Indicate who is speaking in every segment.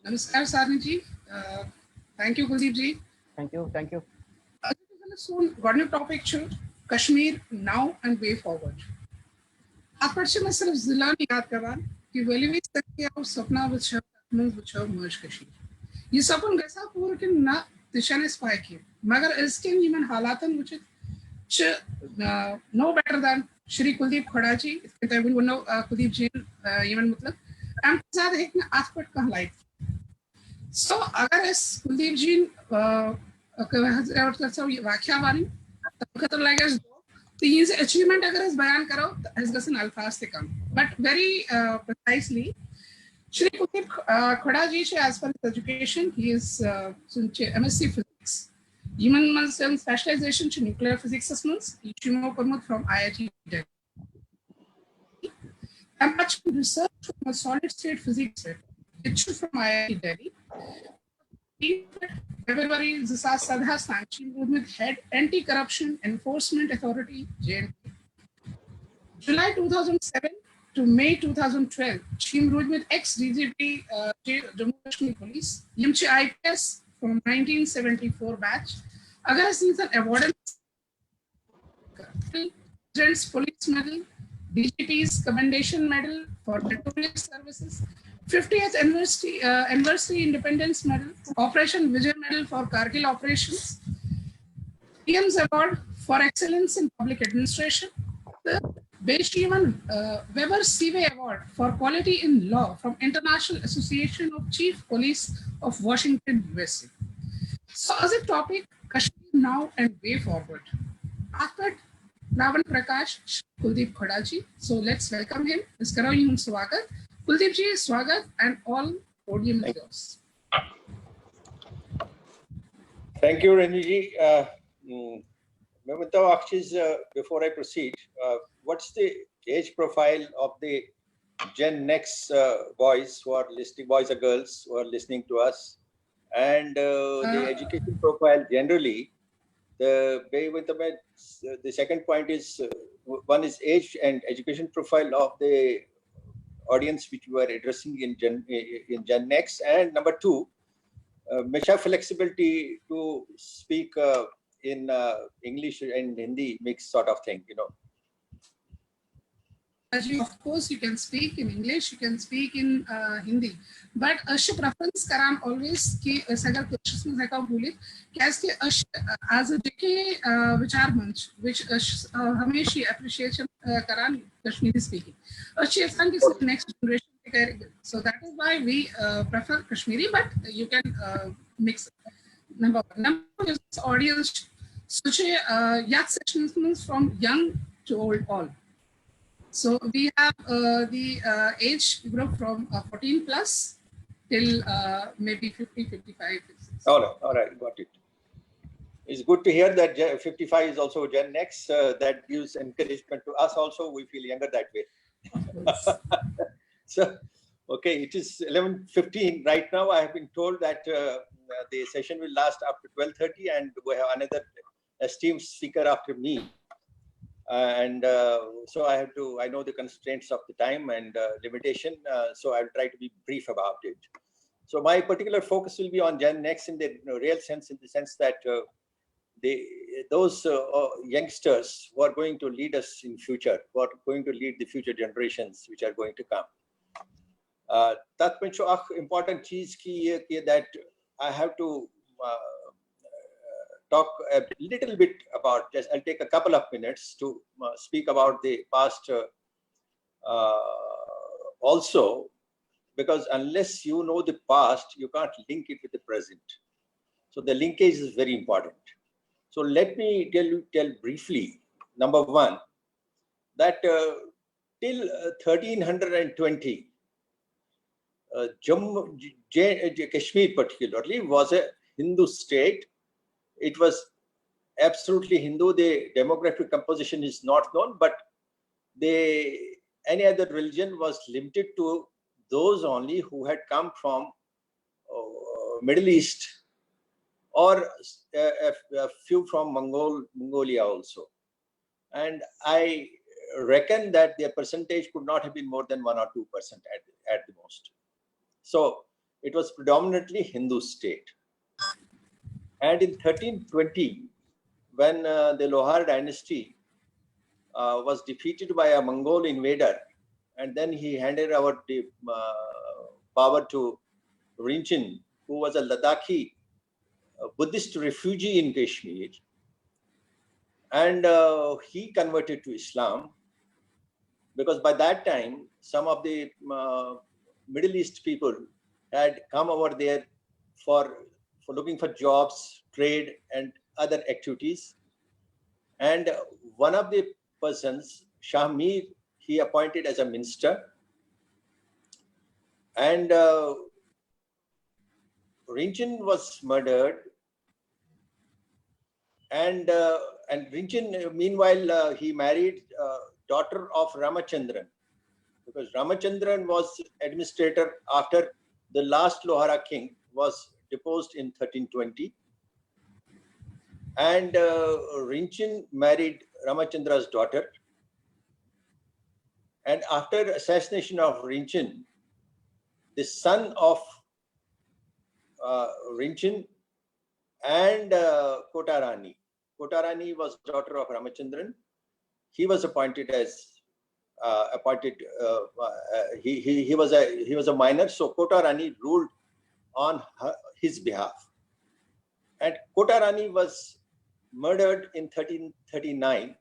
Speaker 1: Namaskar, Sarni ji. Thank you, Kuldeep ji.
Speaker 2: Thank you. Thank you.
Speaker 1: Soon, got new topic should Kashmir now and way forward. After मैं सिर्फ जिला नहीं याद कर रहा कि वेलिवी सकते और सपना विचार मर्ज कश्मीर ये सपन कैसा पूरा कि ना दिशा ने स्पाई किए मगर इसके नीमन हालातन उचित no better than Shri Kuldeep Khoda ji. I will know Kuldeep ji even मतलब हम ज़्यादा एक ना aspect का highlight. So अगर इस Kuldeep ji और करता हूँ वाक्या वाली तब खतर लगेगा तो ये achievement अगर इस बयान करो तो इस गसन अल्फाज से कम. But very precisely Shri Kuldeep Khoda ji as per his education he is MSc Physics. Human Muslim specialization in nuclear physics assessments, Jkvm from IIT Delhi. And much research from a solid state physics from IIT Delhi. February Sadha Sanchi with head Anti-Corruption Enforcement Authority JNP. July 2007 to May 2012, Chim with ex-DGP Jammu Kashmir Police, Yimchi IPS from 1974 batch. Agar season awarded President's Police Medal, DGP's Commendation Medal for Meritorious Services, 50th Anniversary Independence Medal, Operation Vijay Medal for Kargil Operations, PM's Award for Excellence in Public Administration, the Jkvm Weber Seaway Award for Quality in Law from International Association of Chief Police of Washington, USA. So as a topic, Kashmir now and way forward. After Ravan Prakash, Kuldeep Khoda ji. So let's welcome him. Let's karo hum swagat. Kuldeep ji, swagat and all podium leaders.
Speaker 3: Thank you, Ranji ji. Before I proceed, what's the age profile of the Gen Next boys who are listening, boys or girls who are listening to us? And the education profile generally, the second point is one is age and education profile of the audience which we are addressing in Gen Next, and number two, measure flexibility to speak in English and Hindi mixed sort of thing, you know.
Speaker 1: Of course, you can speak in English, you can speak in Hindi, but अश preference कराम always कि अगर questions में देखा बोले कैसे अश as a JK विचार मंच which हमेशा appreciation करान Kashmiri speaking अश ऐसा कि next generation so that is why we prefer Kashmiri, but you can mix number audience such young sessions from young to old all. So we have the age group from 14 plus till maybe 50, 55.
Speaker 3: All right, got it. It's good to hear that 55 is also Gen Next. That gives encouragement to us also. We feel younger that way. So, okay, it is 11:15 right now. I have been told that the session will last up to 12:30, and we have another esteemed speaker after me. So I know the constraints of the time and limitation, so I'll try to be brief about it. So my particular focus will be on Gen Next in the real sense, in the sense that those youngsters who are going to lead us in future, who are going to lead the future generations which are going to come. That important cheez ki that I have to talk a little bit about, I'll take a couple of minutes to speak about the past also, because unless you know the past, you can't link it with the present. So the linkage is very important. So let me tell briefly, number one, that till 1320, Kashmir particularly was a Hindu state. It was absolutely Hindu. The demographic composition is not known, but any other religion was limited to those only who had come from Middle East, or a few from Mongolia also. And I reckon that their percentage could not have been more than 1 or 2% at the most. So it was predominantly Hindu state. And in 1320, when the Lohar dynasty was defeated by a Mongol invader, and then he handed over the power to Rinchen, who was a Ladakhi Buddhist refugee in Kashmir, and he converted to Islam, because by that time some of the Middle East people had come over there for looking for jobs, trade, and other activities. And one of the persons, Shah Mir, he appointed as a minister, and Rinchen was murdered, and Rinchen, meanwhile, he married daughter of Ramachandran, because Ramachandran was administrator after the last Lohara king was deposed in 1320, and Rinchen married Ramachandra's daughter, and after assassination of Rinchen, the son of Rinchen and Kotarani. Kotarani was daughter of Ramachandran. He was appointed as he was a minor, so Kotarani ruled on his behalf. And Kotarani was murdered in 1339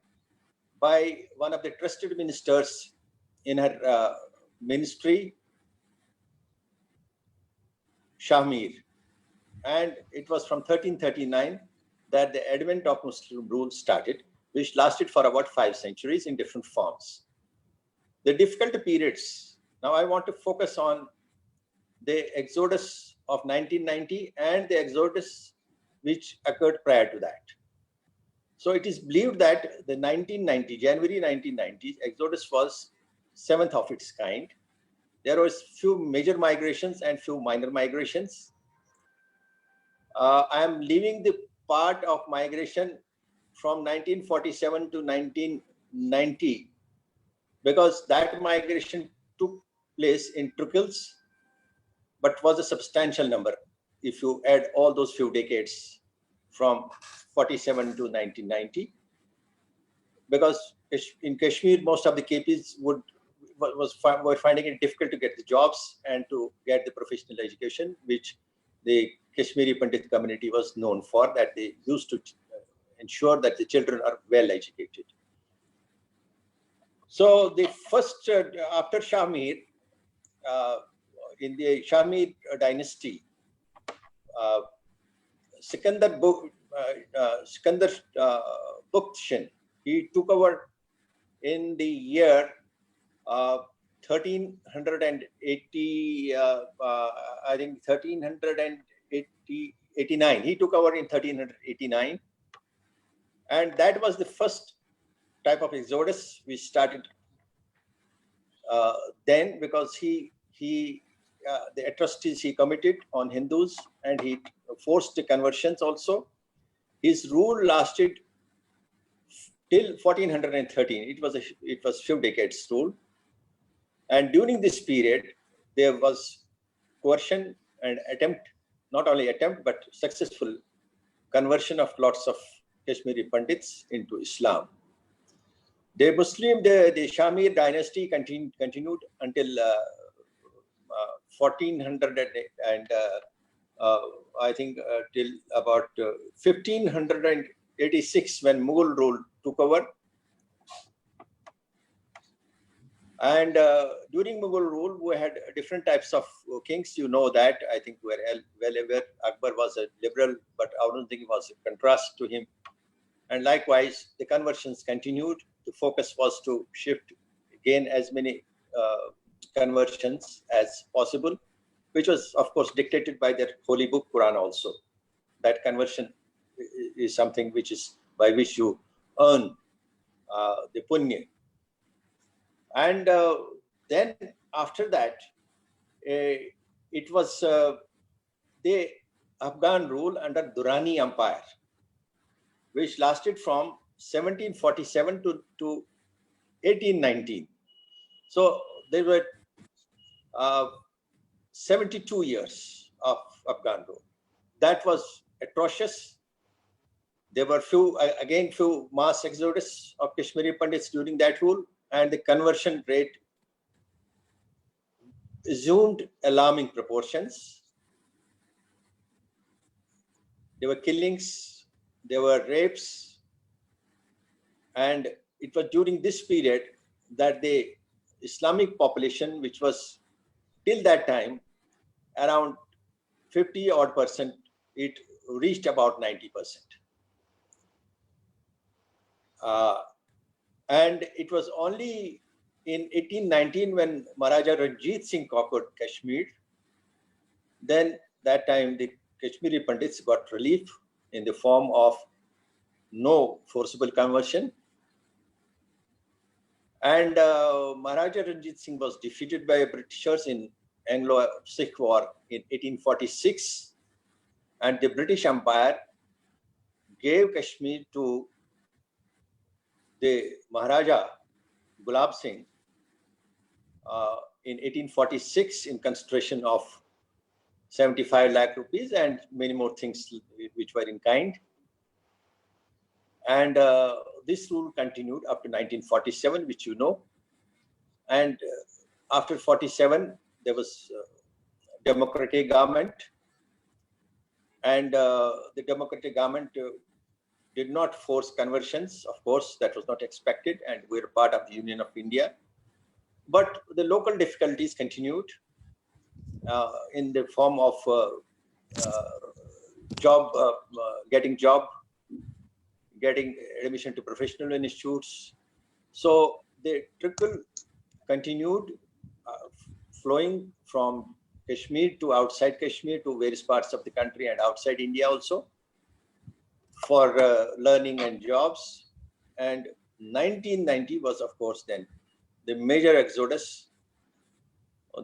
Speaker 3: by one of the trusted ministers in her ministry, Shah Mir. And it was from 1339 that the advent of Muslim rule started, which lasted for about 5 centuries in different forms. The difficult periods. Now I want to focus on the exodus of 1990 and the exodus which occurred prior to that. So it is believed that the January 1990 exodus was 7th of its kind. There was few major migrations and few minor migrations. I am leaving the part of migration from 1947 to 1990 because that migration took place in trickles, but was a substantial number if you add all those few decades from 47 to 1990. Because in Kashmir, most of the KPs were finding it difficult to get the jobs and to get the professional education, which the Kashmiri Pandit community was known for, that they used to ensure that the children are well educated. So the first, after Shah Mir, in the Shah Mir dynasty, Sikandar Buktshin, he took over in the year 1380, I think 1389. He took over in 1389. And that was the first type of exodus we started then, because the atrocities he committed on Hindus, and he forced the conversions also. His rule lasted till 1413. It was few decades rule. And during this period, there was coercion and attempt, not only attempt, but successful conversion of lots of Kashmiri Pandits into Islam. The Shah Mir dynasty continued until 1400 and I think till about 1586, when Mughal rule took over. And during Mughal rule, we had different types of kings. You know that. I think we're well aware. Akbar was a liberal, but Aurangzeb was a contrast to him. And likewise, the conversions continued. The focus was to gain as many conversions as possible, which was, of course, dictated by their holy book, Quran also. That conversion is something by which you earn the punya. And then after that, it was the Afghan rule under Durrani Empire, which lasted from 1747 to 1819. So there were 72 years of Afghan rule. That was atrocious. There were few mass exodus of Kashmiri Pandits during that rule, and the conversion rate assumed alarming proportions. There were killings, there were rapes, and it was during this period that the Islamic population, which was till that time around 50 odd percent, it reached about 90%. And it was only in 1819 when Maharaja Ranjit Singh conquered Kashmir, then that time the Kashmiri Pandits got relief in the form of no forcible conversion. And Maharaja Ranjit Singh was defeated by Britishers in Anglo-Sikh War in 1846, and the British Empire gave Kashmir to the Maharaja Gulab Singh in 1846 in consideration of 75 lakh rupees and many more things which were in kind. And this rule continued up to 1947, which you know. And after 47, there was democratic government, and the democratic government did not force conversions. Of course, that was not expected, and we're part of the Union of India. But the local difficulties continued in the form of getting admission to professional institutes. So the trickle continued flowing from Kashmir to outside Kashmir to various parts of the country and outside India also for learning and jobs. And 1990 was, of course, then the major exodus.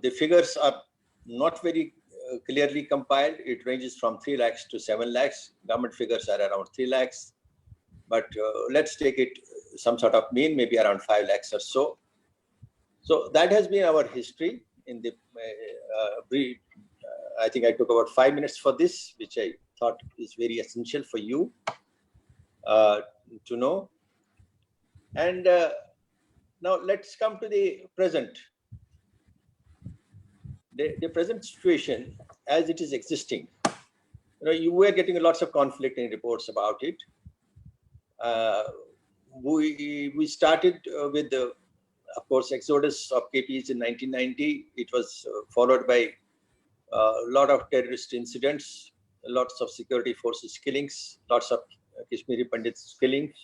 Speaker 3: The figures are not very clearly compiled. It ranges from 3 lakhs to 7 lakhs. Government figures are around 3 lakhs. But let's take it some sort of mean, maybe around 5 lakhs or so. So that has been our history in the brief. I think I took about 5 minutes for this, which I thought is very essential for you to know. And now let's come to the present. The present situation as it is existing. You were getting lots of conflicting reports about it. We started with the, of course, exodus of KPs in 1990. It was followed by a lot of terrorist incidents, lots of security forces killings, lots of Kashmiri Pandits killings,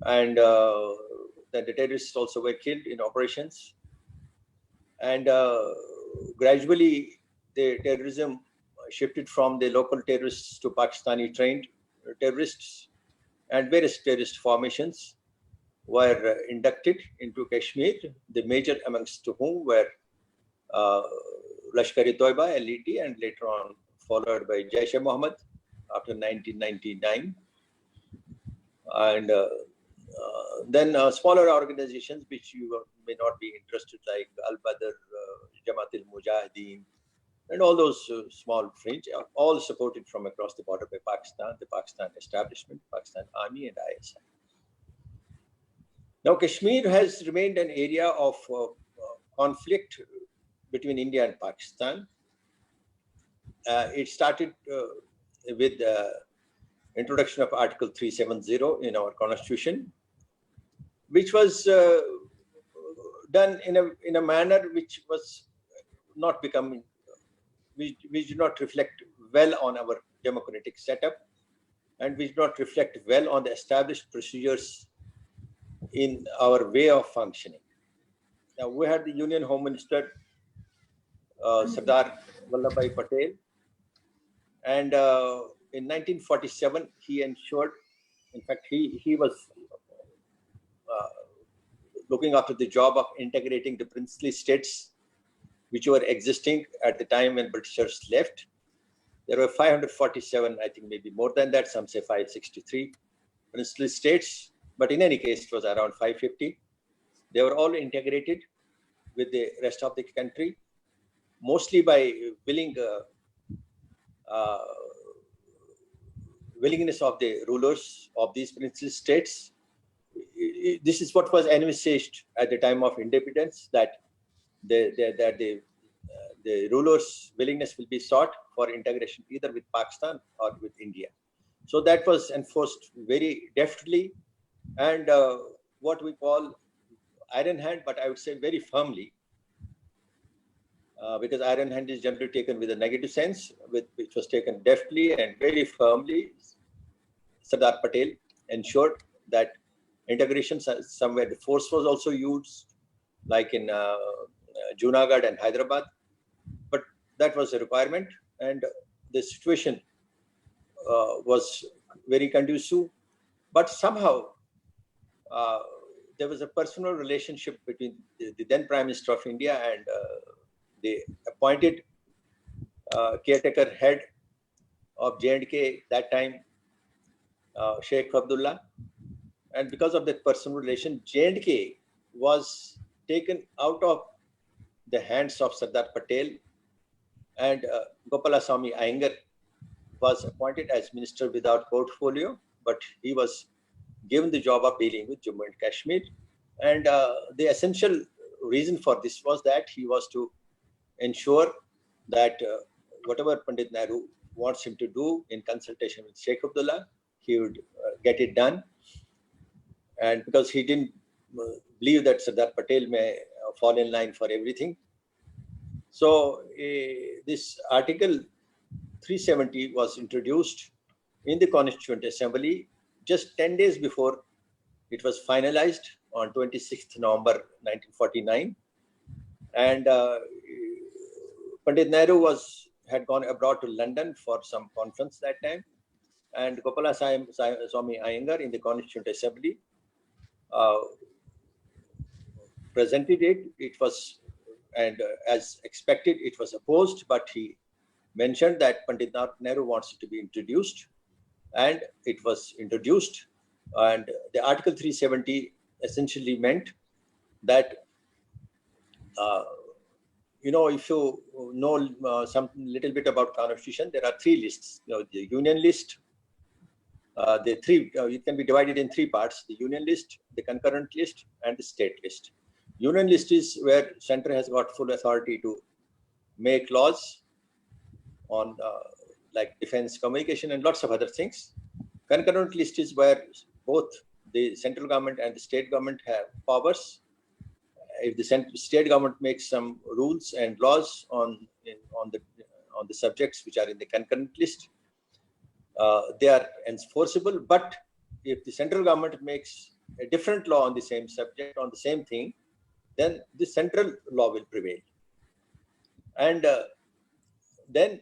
Speaker 3: and then the terrorists also were killed in operations. And gradually, the terrorism shifted from the local terrorists to Pakistani trained terrorists, and various terrorist formations were inducted into Kashmir, the major amongst whom were Lashkar-e-Toiba, LET, and later on followed by Jaish-e-Mohammed after 1999. And then smaller organizations which you may not be interested, like Al-Badr, Jamaat al-Mujahideen, and all those small fringe, all supported from across the border by Pakistan, the Pakistan establishment, Pakistan Army, and ISI. Now, Kashmir has remained an area of conflict between India and Pakistan. It started with the introduction of Article 370 in our Constitution, which was done in a manner which was not becoming, which did not reflect well on our democratic setup, and which did not reflect well on the established procedures in our way of functioning. Now, we had the Union Home Minister, Sardar Vallabhbhai Patel, and in 1947, he ensured, in fact, he was looking after the job of integrating the princely states which were existing at the time when Britishers left. There were 547, I think maybe more than that, some say 563 princely states, but in any case, it was around 550. They were all integrated with the rest of the country. mostly by willingness of the rulers of these princely states. This is what was envisaged at the time of independence, that the rulers' willingness will be sought for integration either with Pakistan or with India. So that was enforced very deftly, and what we call iron hand, but I would say very firmly, because iron hand is generally taken with a negative sense, which was taken deftly and very firmly. Sardar Patel ensured that integration somewhere. The force was also used, like in Junagadh and Hyderabad, but that was a requirement, and the situation was very conducive. But somehow there was a personal relationship between the then Prime Minister of India and the appointed caretaker head of J&K that time, Sheikh Abdullah. And because of that personal relation, J&K was taken out of the hands of Sardar Patel, and Gopalaswamy Iyengar was appointed as minister without portfolio, but he was given the job of dealing with Jammu and Kashmir. And the essential reason for this was that he was to ensure that whatever Pandit Nehru wants him to do in consultation with Sheikh Abdullah, he would get it done. And because he didn't believe that Sardar Patel may fall in line for everything. So this Article 370 was introduced in the Constituent Assembly just 10 days before it was finalized on 26th November 1949. And Pandit Nehru had gone abroad to London for some conference that time. And Gopalaswamy Iyengar in the Constituent Assembly presented it. It was, and as expected, it was opposed, but he mentioned that Pandit Nehru wants it to be introduced, and it was introduced. And the Article 370 essentially meant that, if you know some little bit about Constitution, there are three lists. The Union list, it can be divided in three parts: the Union list, the concurrent list, and the state list. Union list is where center has got full authority to make laws on like defense, communication, and lots of other things. Concurrent list is where both the central government and the state government have powers. If the state government makes some rules and laws on the subjects which are in the concurrent list, they are enforceable. But if the central government makes a different law on the same subject, on the same thing, then the central law will prevail. And then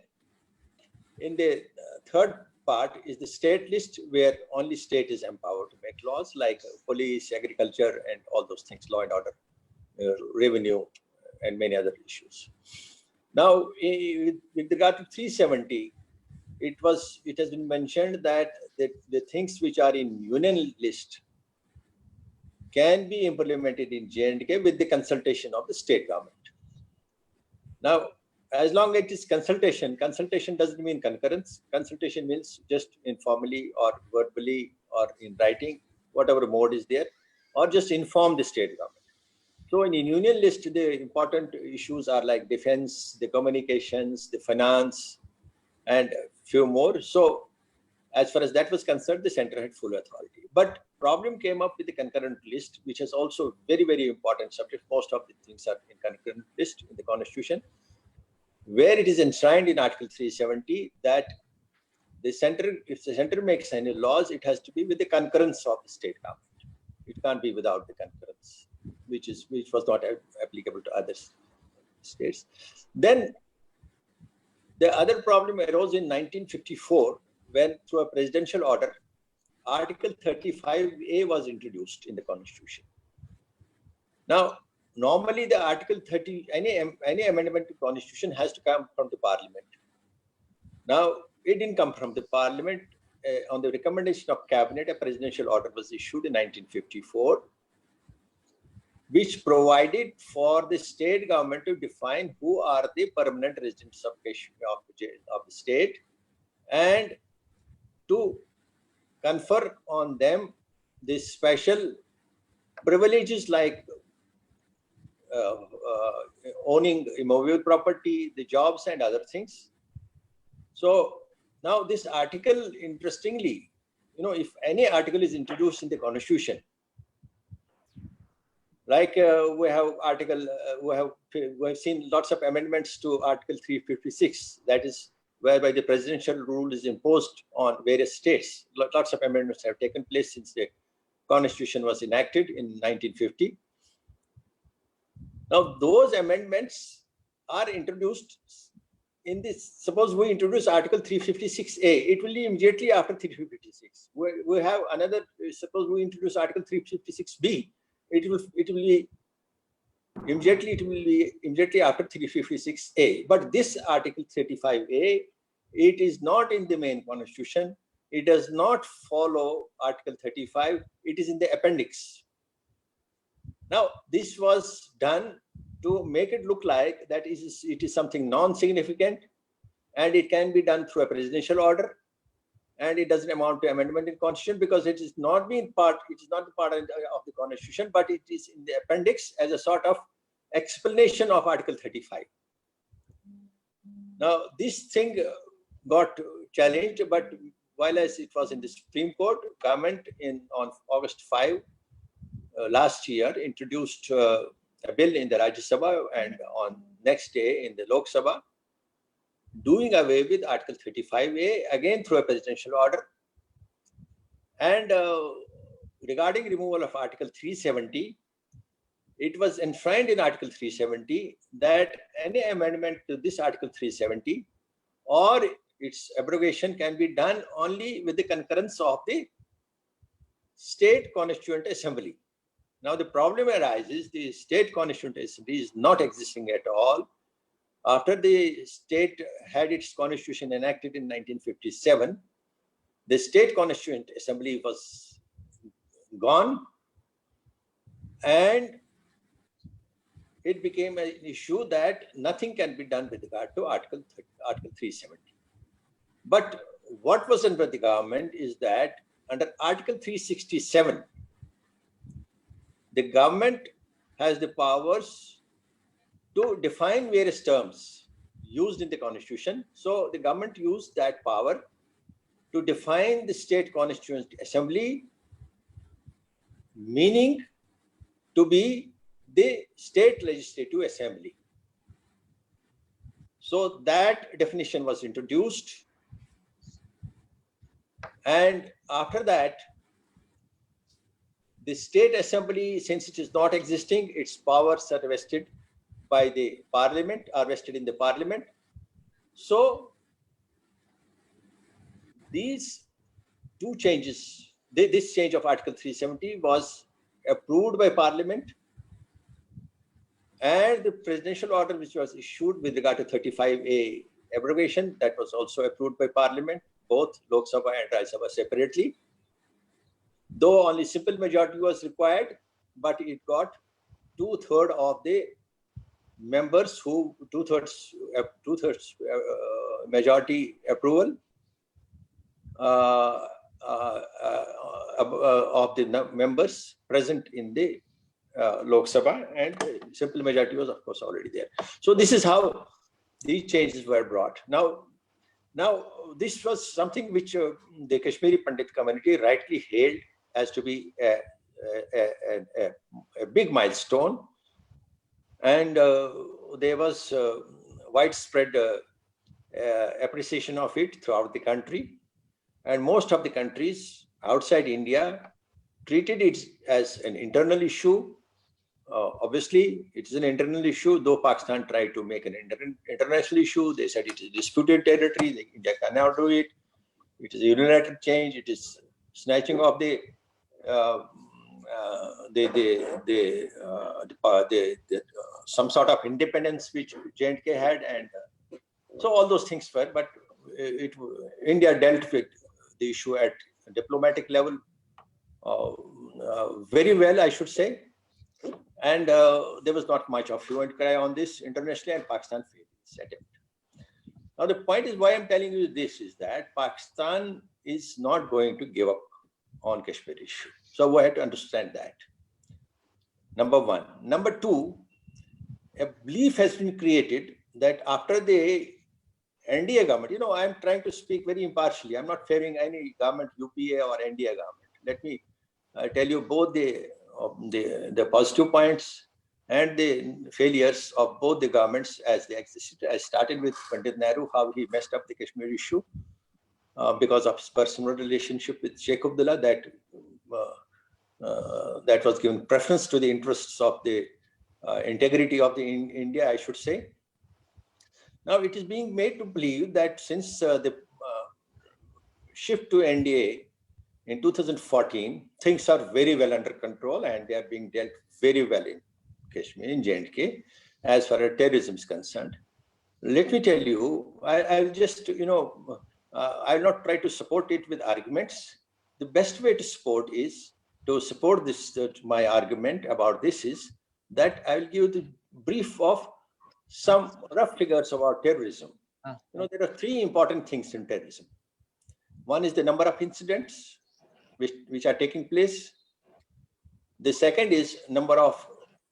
Speaker 3: in the third part is the state list, where only state is empowered to make laws, like police, agriculture, and all those things, law and order, revenue, and many other issues. Now, with regard to 370, it has been mentioned that the things which are in Union list can be implemented in J&K with the consultation of the state government. Now, as long as it is consultation doesn't mean concurrence. Consultation means just informally or verbally or in writing, whatever mode is there, or just inform the state government. So in the Union list, the important issues are like defense, the communications, the finance, and a few more. So as far as that was concerned, the center had full authority. But problem came up with the concurrent list, which is also very, very important subject. Most of the things are in concurrent list in the Constitution, where it is enshrined in Article 370 that the center, if the center makes any laws, it has to be with the concurrence of the state government. It can't be without the concurrence, which was not applicable to other states. Then the other problem arose in 1954 when, through a presidential order, Article 35A was introduced in the Constitution. Now, normally the Article 30, any amendment to Constitution has to come from the Parliament. Now, it didn't come from the Parliament. On the recommendation of Cabinet, a presidential order was issued in 1954, which provided for the state government to define who are the permanent residents of Kashmir, of the state, and to confer on them the special privileges like owning immovable property, the jobs and other things. So now this article, interestingly, if any article is introduced in the constitution, like we have seen lots of amendments to Article 356, that is whereby the presidential rule is imposed on various states. Lots of amendments have taken place since the constitution was enacted in 1950. Now those amendments are introduced in this. Suppose we introduce Article 356A, it will be immediately after 356. We have another, suppose we introduce Article 356B, it will be immediately after 356A. But this Article 35A, it is not in the main constitution. It does not follow Article 35. It is in the appendix. Now, this was done to make it look like that it is something non-significant, and it can be done through a presidential order, and it doesn't amount to amendment in constitution because it is not part of the constitution, but it is in the appendix as a sort of explanation of Article 35. Now, this thing got challenged, but while it was in the Supreme Court, government on August 5 last year introduced a bill in the Rajya Sabha, and on next day in the Lok Sabha, doing away with Article 35A, again through a presidential order. And regarding removal of Article 370, it was enshrined in Article 370 that any amendment to this Article 370 or its abrogation can be done only with the concurrence of the State Constituent Assembly. Now the problem arises, the State Constituent Assembly is not existing at all. After the state had its constitution enacted in 1957, the State Constituent Assembly was gone, and it became an issue that nothing can be done with regard to Article 370. But what was done by the government is that under Article 367, the government has the powers to define various terms used in the constitution. So the government used that power to define the State Constituent Assembly, meaning to be the State Legislative Assembly. So that definition was introduced, and after that, the State Assembly, since it is not existing, its powers are vested by the Parliament, are vested in the Parliament. So these two changes, this change of Article 370 was approved by Parliament, and the presidential order which was issued with regard to 35A abrogation, that was also approved by Parliament, both Lok Sabha and Rajya Sabha separately. Though only simple majority was required, but it got two-thirds of the members who two-thirds majority approval of the members present in the Lok Sabha, and simple majority was of course already there. So this is how these changes were brought. Now this was something which the Kashmiri Pandit community rightly hailed as to be a big milestone, and there was widespread appreciation of it throughout the country, and most of the countries outside India treated it as an internal issue. Obviously, it is an internal issue, though Pakistan tried to make an international issue. They said it is disputed territory, India cannot do it. It is a unilateral change. It is snatching of some sort of independence which J&K had, and so all those things were. But India dealt with the issue at a diplomatic level very well, I should say. And there was not much of hue and cry on this internationally, and Pakistan failed its attempt. Now, the point is why I'm telling you this is that Pakistan is not going to give up on Kashmir issue. So we have to understand that. Number one. Number two, a belief has been created that after the NDA government, I'm trying to speak very impartially. I'm not favoring any government, UPA or NDA government. Let me tell you both the positive points and the failures of both the governments as they existed. I started with Pandit Nehru, how he messed up the Kashmir issue because of his personal relationship with Jkvm that was given preference to the interests of the integrity of the India, I should say. Now it is being made to believe that since the shift to NDA in 2014, things are very well under control and they are being dealt very well in Kashmir, in J&K, as far as terrorism is concerned. Let me tell you, I'll just, I'll not try to support it with arguments. The best way to support this, my argument about this is that I'll give the brief of some rough figures about terrorism. There are three important things in terrorism. One is the number of incidents which are taking place. The second is number of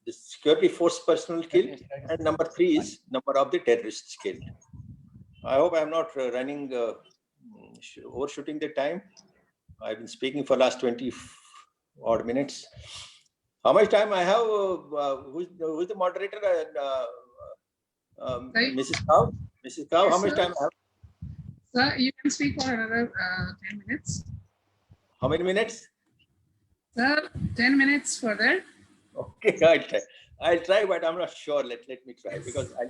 Speaker 3: the security force personnel killed, and number three is number of the terrorists killed. I hope I'm not running overshooting the time. I've been speaking for last 20 odd minutes. How much time I have? Who's the moderator? Mrs. Cow? Mrs. Cow, yes, how much time I have?
Speaker 1: Sir, you can speak for another 10 minutes.
Speaker 3: How many minutes?
Speaker 1: Sir, 10 minutes for that.
Speaker 3: Okay, I'll try, but I'm not sure. Let me try, because I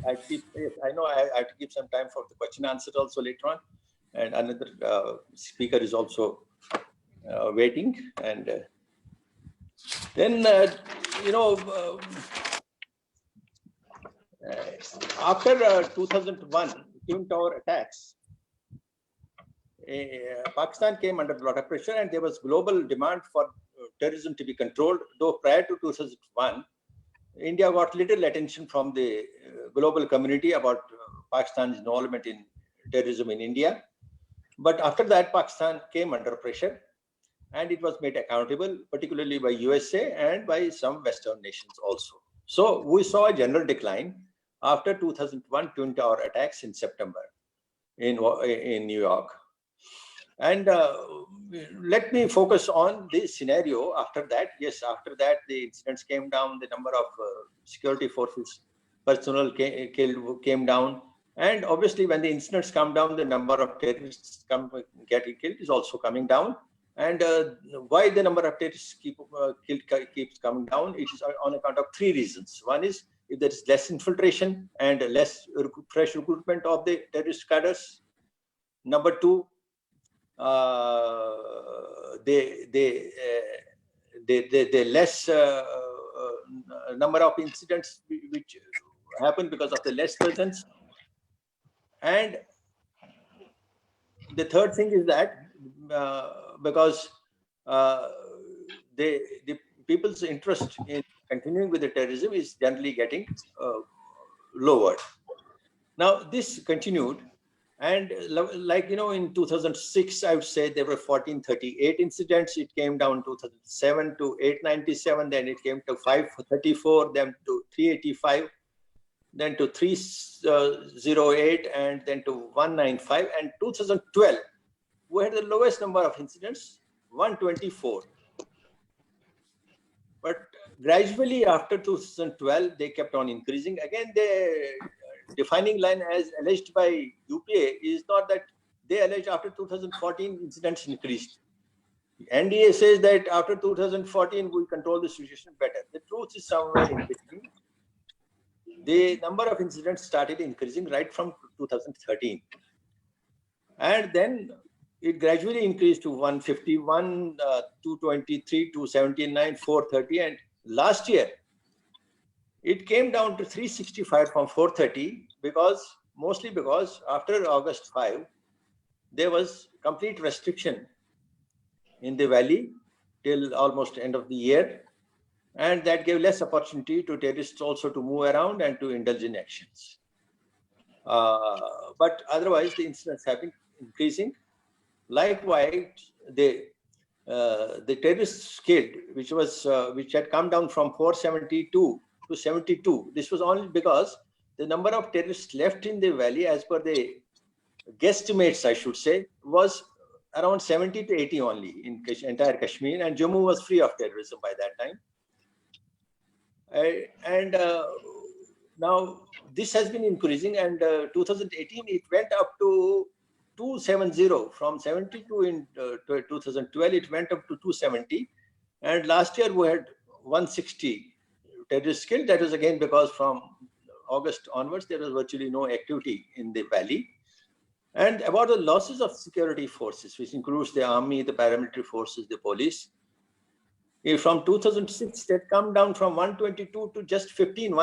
Speaker 3: know I have to give some time for the question answer also later on. And another speaker is also waiting. And then, after 2001 Twin Tower attacks, Pakistan came under a lot of pressure, and there was global demand for terrorism to be controlled. Though prior to 2001, India got little attention from the global community about Pakistan's involvement in terrorism in India. But after that, Pakistan came under pressure, and it was made accountable, particularly by USA and by some Western nations also. So we saw a general decline after 2001 Twin Tower attacks in September in New York. And let me focus on the scenario after that. Yes, after that, the incidents came down, the number of security forces personnel came down. And obviously, when the incidents come down, the number of terrorists getting killed is also coming down. And why the number of terrorists keeps coming down? It is on account of three reasons. One is if there is less infiltration and less fresh recruitment of the terrorist cadres. Number two, the less number of incidents which happen because of the less presence. And the third thing is that because the people's interest in continuing with the terrorism is generally getting lowered. Now, this continued. And like, in 2006, I would say there were 1438 incidents. It came down 2007 to 897. Then it came to 534, then to 385, then to 308, and then to 195. And 2012, we had the lowest number of incidents, 124. But gradually after 2012, they kept on increasing. Again, the defining line as alleged by UPA is not that they allege after 2014 incidents increased. NDA says that after 2014 we control the situation better. The truth is somewhere in between. The number of incidents started increasing right from 2013. And then it gradually increased to 151, 223, 279, 430. And last year, it came down to 365 from 430 mostly because after August 5, there was complete restriction in the valley till almost end of the year. and that gave less opportunity to terrorists also to move around and to indulge in actions. But otherwise, the incidents have been increasing. Likewise, the terrorists killed, which had come down from 472 to 72. This was only because the number of terrorists left in the valley, as per the guesstimates, I should say, was around 70 to 80 only in entire Kashmir, and Jammu was free of terrorism by that time. Now this has been increasing, and 2018 it went up to 270 from 72 in 2012. It went up to 270, and last year we had 160 terrorists killed. That was again because from August onwards there was virtually no activity in the valley. And about the losses of security forces, which includes the army, the paramilitary forces, the police, from 2006 they had come down from 122 to just 15.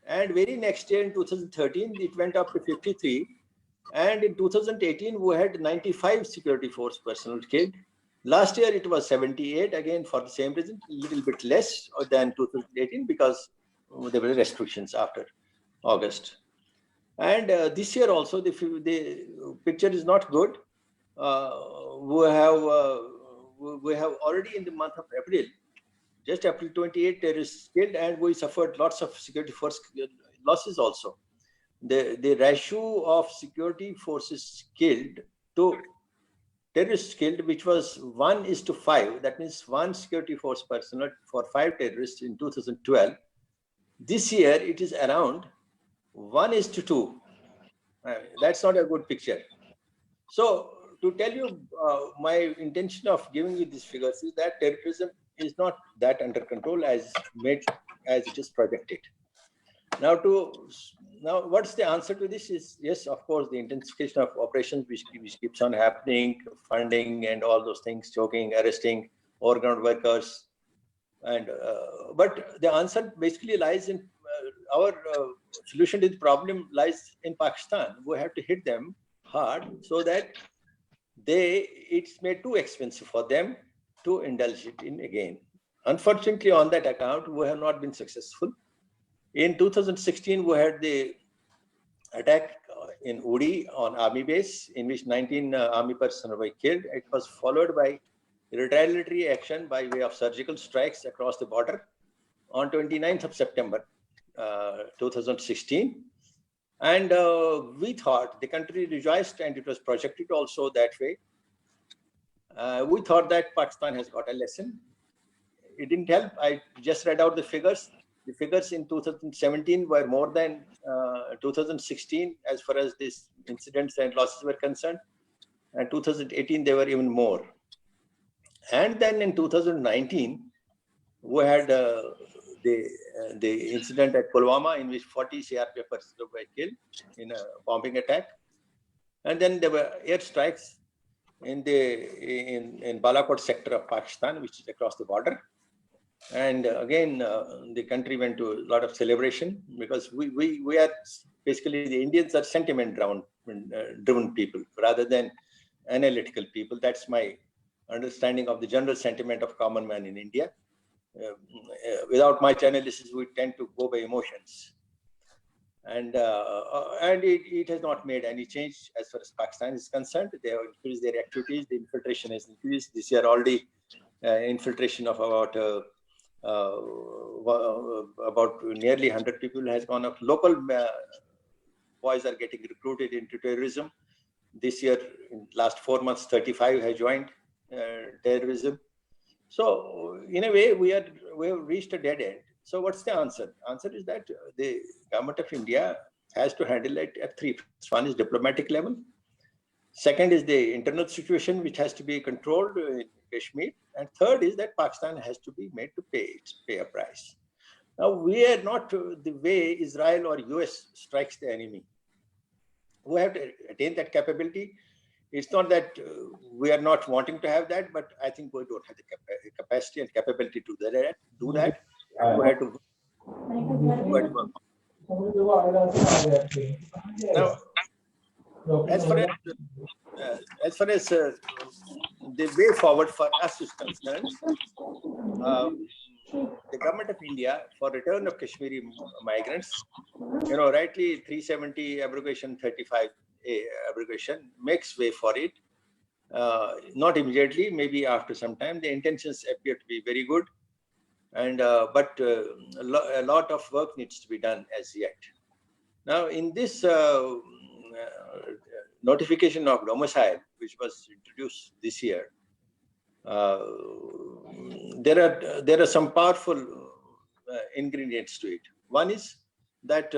Speaker 3: And very next year in 2013 it went up to 53, and in 2018 we had 95 security force personnel killed. Last year it was 78, again for the same reason, a little bit less than 2018 because there were restrictions after August. And this year also the picture is not good. We have already in the month of April, just April 28 terrorists killed, and we suffered lots of security force losses also. The ratio of security forces killed to terrorists killed, which was 1:5, that means 1 security force personnel for 5 terrorists in 2012. This year it is around 1:2. That's not a good picture. So to tell you, my intention of giving you these figures is that terrorism is not that under control as it is projected. Now what's the answer to this is, yes, of course, the intensification of operations which keeps on happening, funding and all those things, choking, arresting, overground workers, and but the answer basically lies in our solution to the problem lies in Pakistan. We have to hit them hard so that it's made too expensive for them to indulge it in again. Unfortunately, on that account, we have not been successful. In 2016, we had the attack in Uri on army base, in which 19 army personnel were killed. It was followed by retaliatory action by way of surgical strikes across the border on 29th of September 2016. And we thought, the country rejoiced, and it was projected also that way. We thought that Pakistan has got a lesson. It didn't help. I just read out the figures. The figures in 2017 were more than 2016 as far as these incidents and losses were concerned. And 2018, they were even more. And then in 2019, we had the incident at Pulwama, in which 40 CRPF personnel were killed in a bombing attack. And then there were airstrikes in Balakot sector of Pakistan, which is across the border. And again, the country went to a lot of celebration, because we are basically, the Indians are sentiment driven people rather than analytical people. That's my understanding of the general sentiment of common man in India. Without much analysis, we tend to go by emotions. And it has not made any change as far as Pakistan is concerned. They have increased their activities. The infiltration has increased. This year already infiltration of about nearly 100 people has gone up. Local boys are getting recruited into terrorism. This year, in last 4 months, 35 have joined terrorism. So in a way, we have reached a dead end. So what's the answer? Answer is that the government of India has to handle it at 3 fronts. One is diplomatic level. Second is the internal situation, which has to be controlled in Kashmir. And third is that Pakistan has to be made to pay a price. Now, we are not the way Israel or US strikes the enemy. We have to attain that capability. It's not that we are not wanting to have that, but I think we don't have the capacity and capability to do that. We have to now, as far as the way forward for us is concerned, the government of India, for return of Kashmiri migrants, rightly 370 abrogation, 35A abrogation makes way for it. Not immediately, maybe after some time. The intentions appear to be very good, and but a lot of work needs to be done as yet. Now, in this notification of domicile, which was introduced this year, there are some powerful ingredients to it. One is that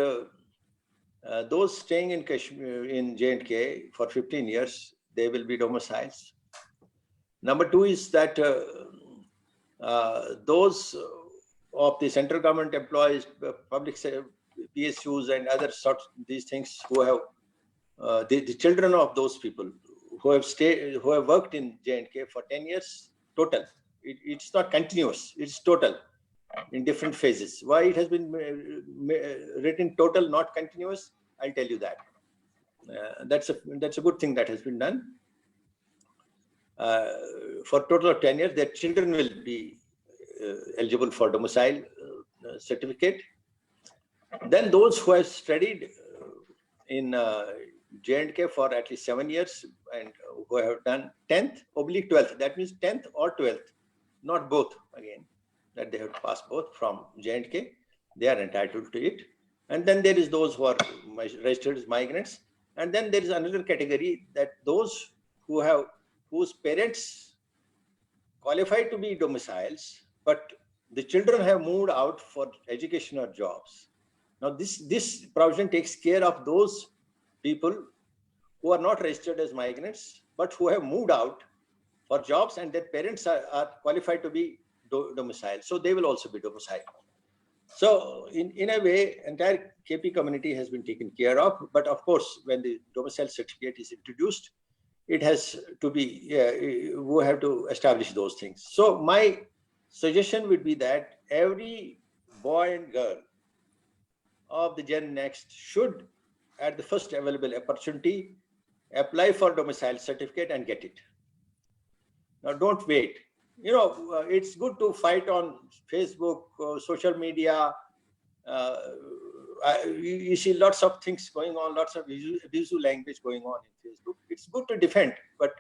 Speaker 3: those staying in Kashmir, in J&K for 15 years, they will be domiciles. Number two is that those of the central government employees, public PSUs and other sorts, these things, who have the children of those people who have worked in J&K for 10 years total. It's not continuous, it's total in different phases. Why it has been written total, not continuous, I'll tell you that. That's a good thing that has been done. For a total of 10 years, their children will be eligible for domicile certificate. Then those who have studied in J&K for at least 7 years and who have done 10th oblique 12th, that means 10th or 12th, not both again, that they have to pass both from J&K, they are entitled to it. And then there is those who are registered as migrants. And then there is another category, that those whose parents qualified to be domiciles, but the children have moved out for education or jobs. Now this provision takes care of those people who are not registered as migrants, but who have moved out for jobs and their parents are qualified to be domiciled. So they will also be domiciled. So in a way, entire KP community has been taken care of. But of course, when the domicile certificate is introduced, it has to be, we have to establish those things. So my suggestion would be that every boy and girl of the Gen Next should, at the first available opportunity, apply for domicile certificate and get it. Now, don't wait. It's good to fight on Facebook, social media. You see lots of things going on, lots of abusive language going on in Facebook. It's good to defend, but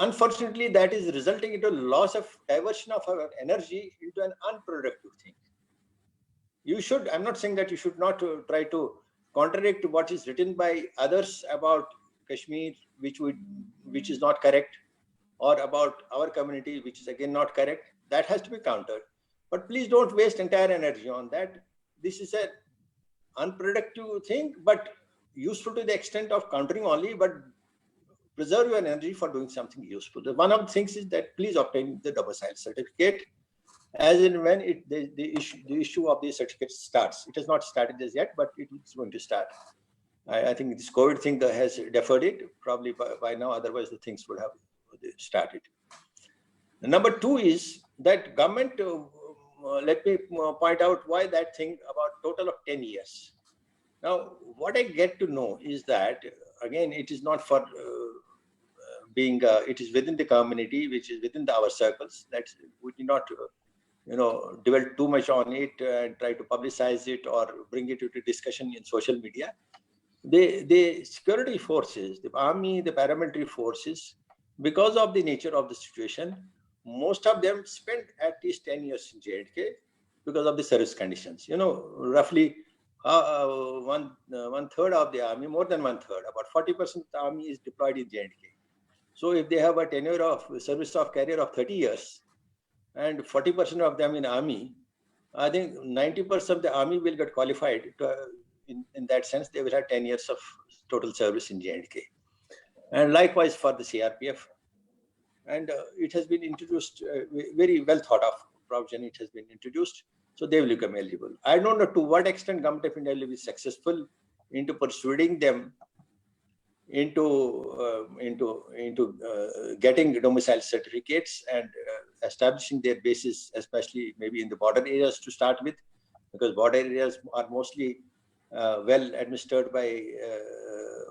Speaker 3: unfortunately, that is resulting into loss of diversion of our energy into an unproductive thing. You should, I'm not saying that you should not try to contradict what is written by others about Kashmir, which is not correct, or about our community, which is again not correct. That has to be countered. But please don't waste entire energy on that. This is an unproductive thing, but useful to the extent of countering only, but preserve your energy for doing something useful. One of the things is that please obtain the domicile certificate as in when the issue of the certificate starts. It has not started as yet, but it's going to start. I think this COVID thing has deferred it probably by now, otherwise the things would have started. Number two is that government, let me point out why that thing about total of 10 years. Now, what I get to know is that, again, it is not for being, it is within the community, which is within our circles. That we do not, dwell too much on it and try to publicize it or bring it into discussion in social media. The security forces, the army, the paramilitary forces, because of the nature of the situation, most of them spent at least 10 years in J&K because of the service conditions. Roughly one third of the army, more than one third, about 40% of the army is deployed in J&K. So if they have a tenure of service of career of 30 years and 40% of them in army, I think 90% of the army will get qualified to, in that sense. They will have 10 years of total service in J&K. And likewise for the CRPF. And it has been introduced, very well thought of provision, it has been introduced. So they will become eligible. I don't know to what extent Government of India will be successful into persuading them into getting domicile certificates and establishing their bases, especially maybe in the border areas to start with, because border areas are mostly well administered by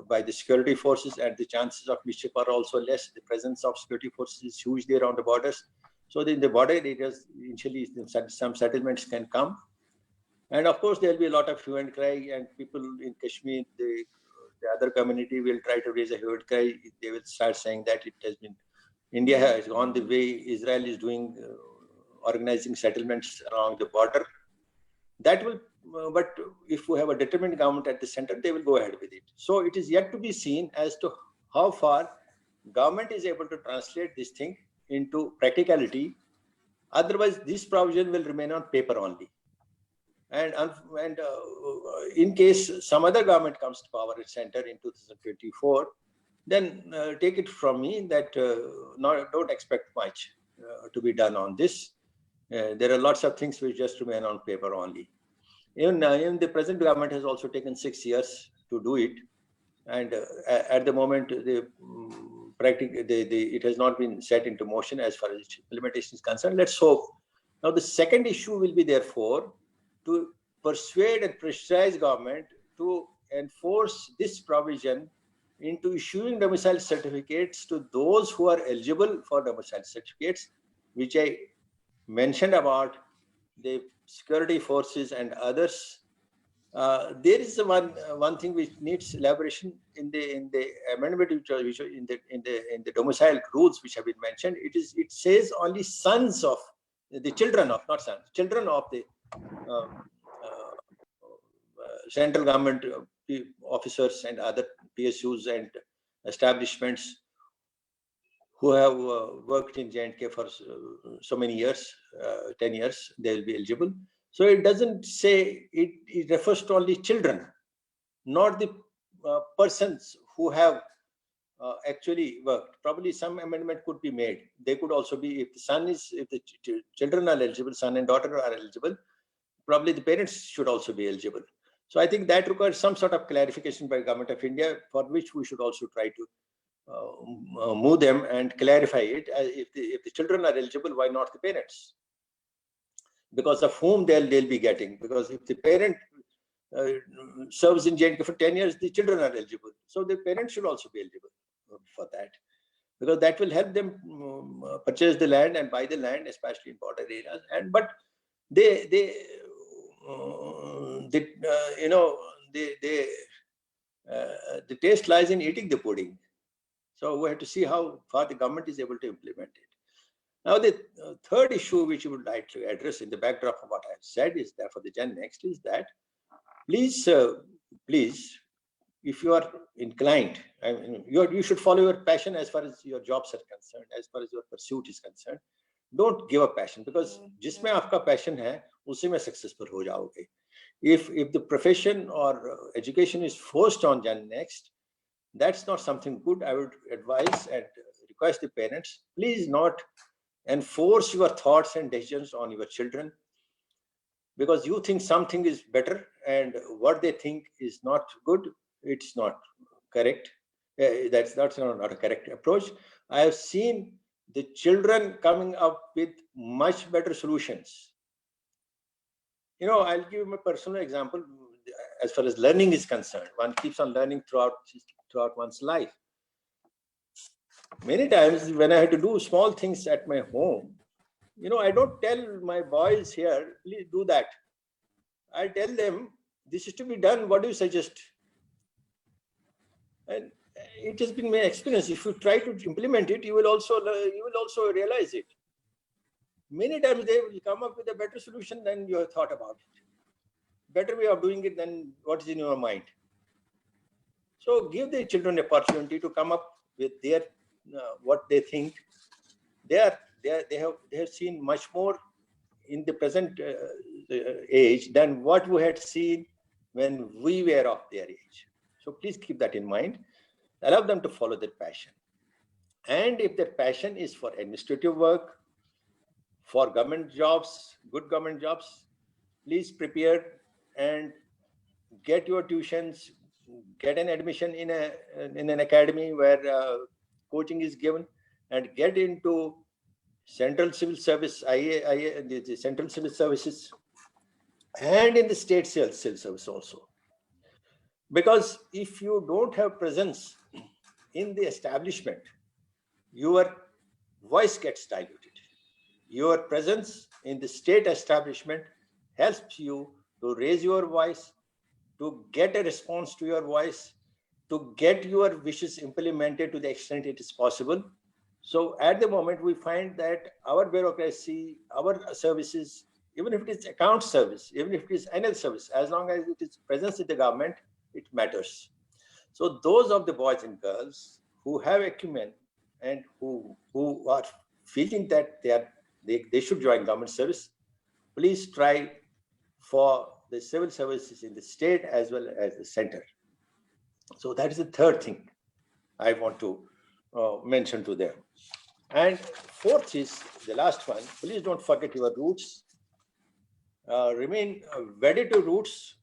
Speaker 3: by the security forces, and the chances of mischief are also less. The presence of security forces is huge there on the borders. So in the border areas, initially some settlements can come. And of course, there will be a lot of hue and cry, and people in Kashmir, the other community will try to raise a hue and cry. They will start saying that it has been, India has gone the way Israel is doing, organizing settlements along the border. That will, but if we have a determined government at the center, they will go ahead with it. So it is yet to be seen as to how far government is able to translate this thing into practicality. Otherwise, this provision will remain on paper only. And in case some other government comes to power at center in 2024, then take it from me that don't expect much to be done on this. There are lots of things which just remain on paper only. Even the present government has also taken 6 years to do it, and at the moment, it has not been set into motion as far as implementation is concerned. Let's hope. Now, the second issue will be therefore to persuade and pressurize government to enforce this provision into issuing domicile certificates to those who are eligible for domicile certificates, which I mentioned about the security forces and others. There is one thing which needs elaboration in the amendment, which in the domicile rules which have been mentioned. It says only sons of the children of, not sons, children of the central government officers and other PSUs and establishments who have worked in J&K for so many years, 10 years, they will be eligible. So it doesn't say, it refers to only children, not the persons who have actually worked. Probably some amendment could be made. They could also be, if the children are eligible, son and daughter are eligible, probably the parents should also be eligible. So I think that requires some sort of clarification by Government of India, for which we should also try to move them and clarify it. If the children are eligible, why not the parents? Because of whom they'll be getting. Because if the parent serves in J&K for 10 years, the children are eligible. So the parents should also be eligible for that. Because that will help them purchase the land and buy the land, especially in border areas. But the taste lies in eating the pudding. So we have to see how far the government is able to implement it. Now, the third issue which you would like to address in the backdrop of what I have said is that for the Gen Next is that please, if you are inclined, I mean, you should follow your passion as far as your jobs are concerned, as far as your pursuit is concerned. Don't give up passion, because जिसमें आपका passion है, उसी में successful हो जाओगे. If the profession or education is forced on Gen Next, that's not something good. I would advise and request the parents, please not enforce your thoughts and decisions on your children, because you think something is better and what they think is not good. It's not correct. That's not a correct approach. I have seen the children coming up with much better solutions. I'll give you a personal example. As far as learning is concerned, one keeps on learning throughout one's life. Many times when I had to do small things at my home, I don't tell my boys here, please do that. I tell them, this is to be done. What do you suggest? And it has been my experience. If you try to implement it, you will also realize it. Many times they will come up with a better solution than you have thought about it. Better way of doing it than what is in your mind. So give the children an opportunity to come up with their what they think. They have seen much more in the present age than what we had seen when we were of their age. So please keep that in mind. Allow them to follow their passion. And if their passion is for administrative work, for government jobs, good government jobs, please prepare and get your tuitions, get an admission in an academy where coaching is given, and get into Central Civil Service, the Central Civil Services, and in the State Civil Service also. Because if you don't have presence in the establishment, your voice gets diluted. Your presence in the state establishment helps you to raise your voice, to get a response to your voice, to get your wishes implemented to the extent it is possible. So at the moment, we find that our bureaucracy, our services, even if it is account service, even if it is annual service, as long as it is presence in the government, it matters. So those of the boys and girls who have acumen and who are feeling that they should join government service, please try for the civil services in the state as well as the center. So that is the third thing I want to mention to them. And fourth is the last one. Please don't forget your roots. Remain wedded to roots.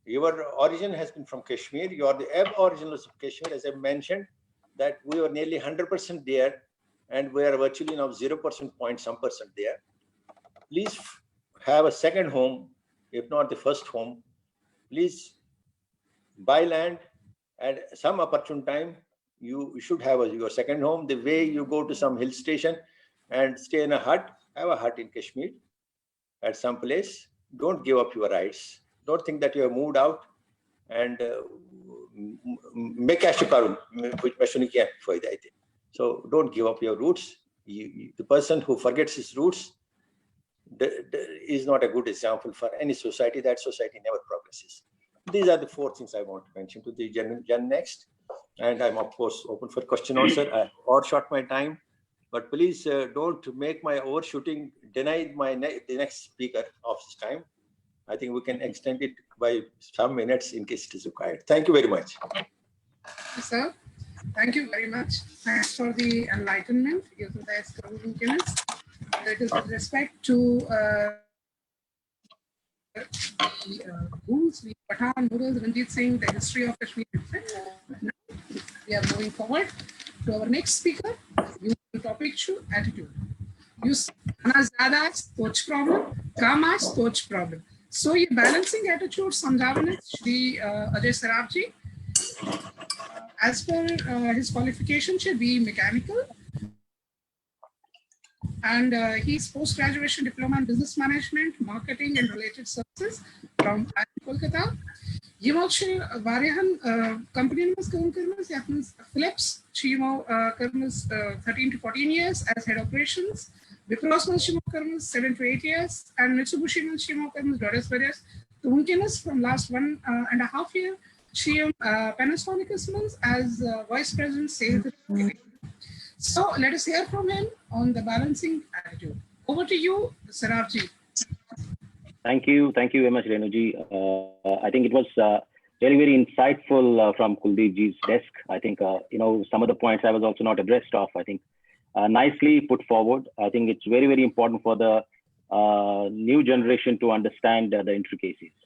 Speaker 3: Your origin has been from Kashmir. You are the aboriginals of Kashmir, as I mentioned, that we were nearly 100% there, and we are virtually now 0% point some percent there. Please have a second home, if not the first home. Please buy land at some opportune time. You should have your second home. The way you go to some hill station and stay in a hut, have a hut in Kashmir at some place. Don't give up your rights. Don't think that you have moved out and make a so don't give up your roots. The person who forgets his roots is not a good example for any society. That society never progresses. These are the four things I want to mention to the Gen Next. And I'm, of course, open for question answer. I overshot my time, but please don't make my overshooting deny the next speaker of this time. I think we can extend it by some minutes in case it is required. Thank you very much.
Speaker 1: Yes, sir. Thank you very much. Thanks for the enlightenment. That is with respect to rules, Pathan, Mughals, Ranjit Singh, the history of Kashmir. Now we are moving forward to our next speaker. You topic issue attitude. Use Anazadas torch problem, Kamas torch problem. So ये balancing attitude समझावन है Shri Ajay Saraf ji. As per his qualification should be mechanical, and he's post-graduation diploma in business management, marketing and related services from Kolkata. Yimolchil Varihan company was Philips, Chimo Kermas 13 to 14 years as head operations, Wipros Chimo Kermas 7 to 8 years, and Mitsubishi Chimo Kermas various Tunkinas from last 1.5 years. Panasonic as Vice President Sales. So let us hear from him on the balancing attitude. Over to you, Saraf ji.
Speaker 2: Thank you very much, Renuji. I think it was very insightful from Kuldeep ji's desk. I think some of the points I was also not abreast of. I think nicely put forward. I think it's very important for the new generation to understand the intricacies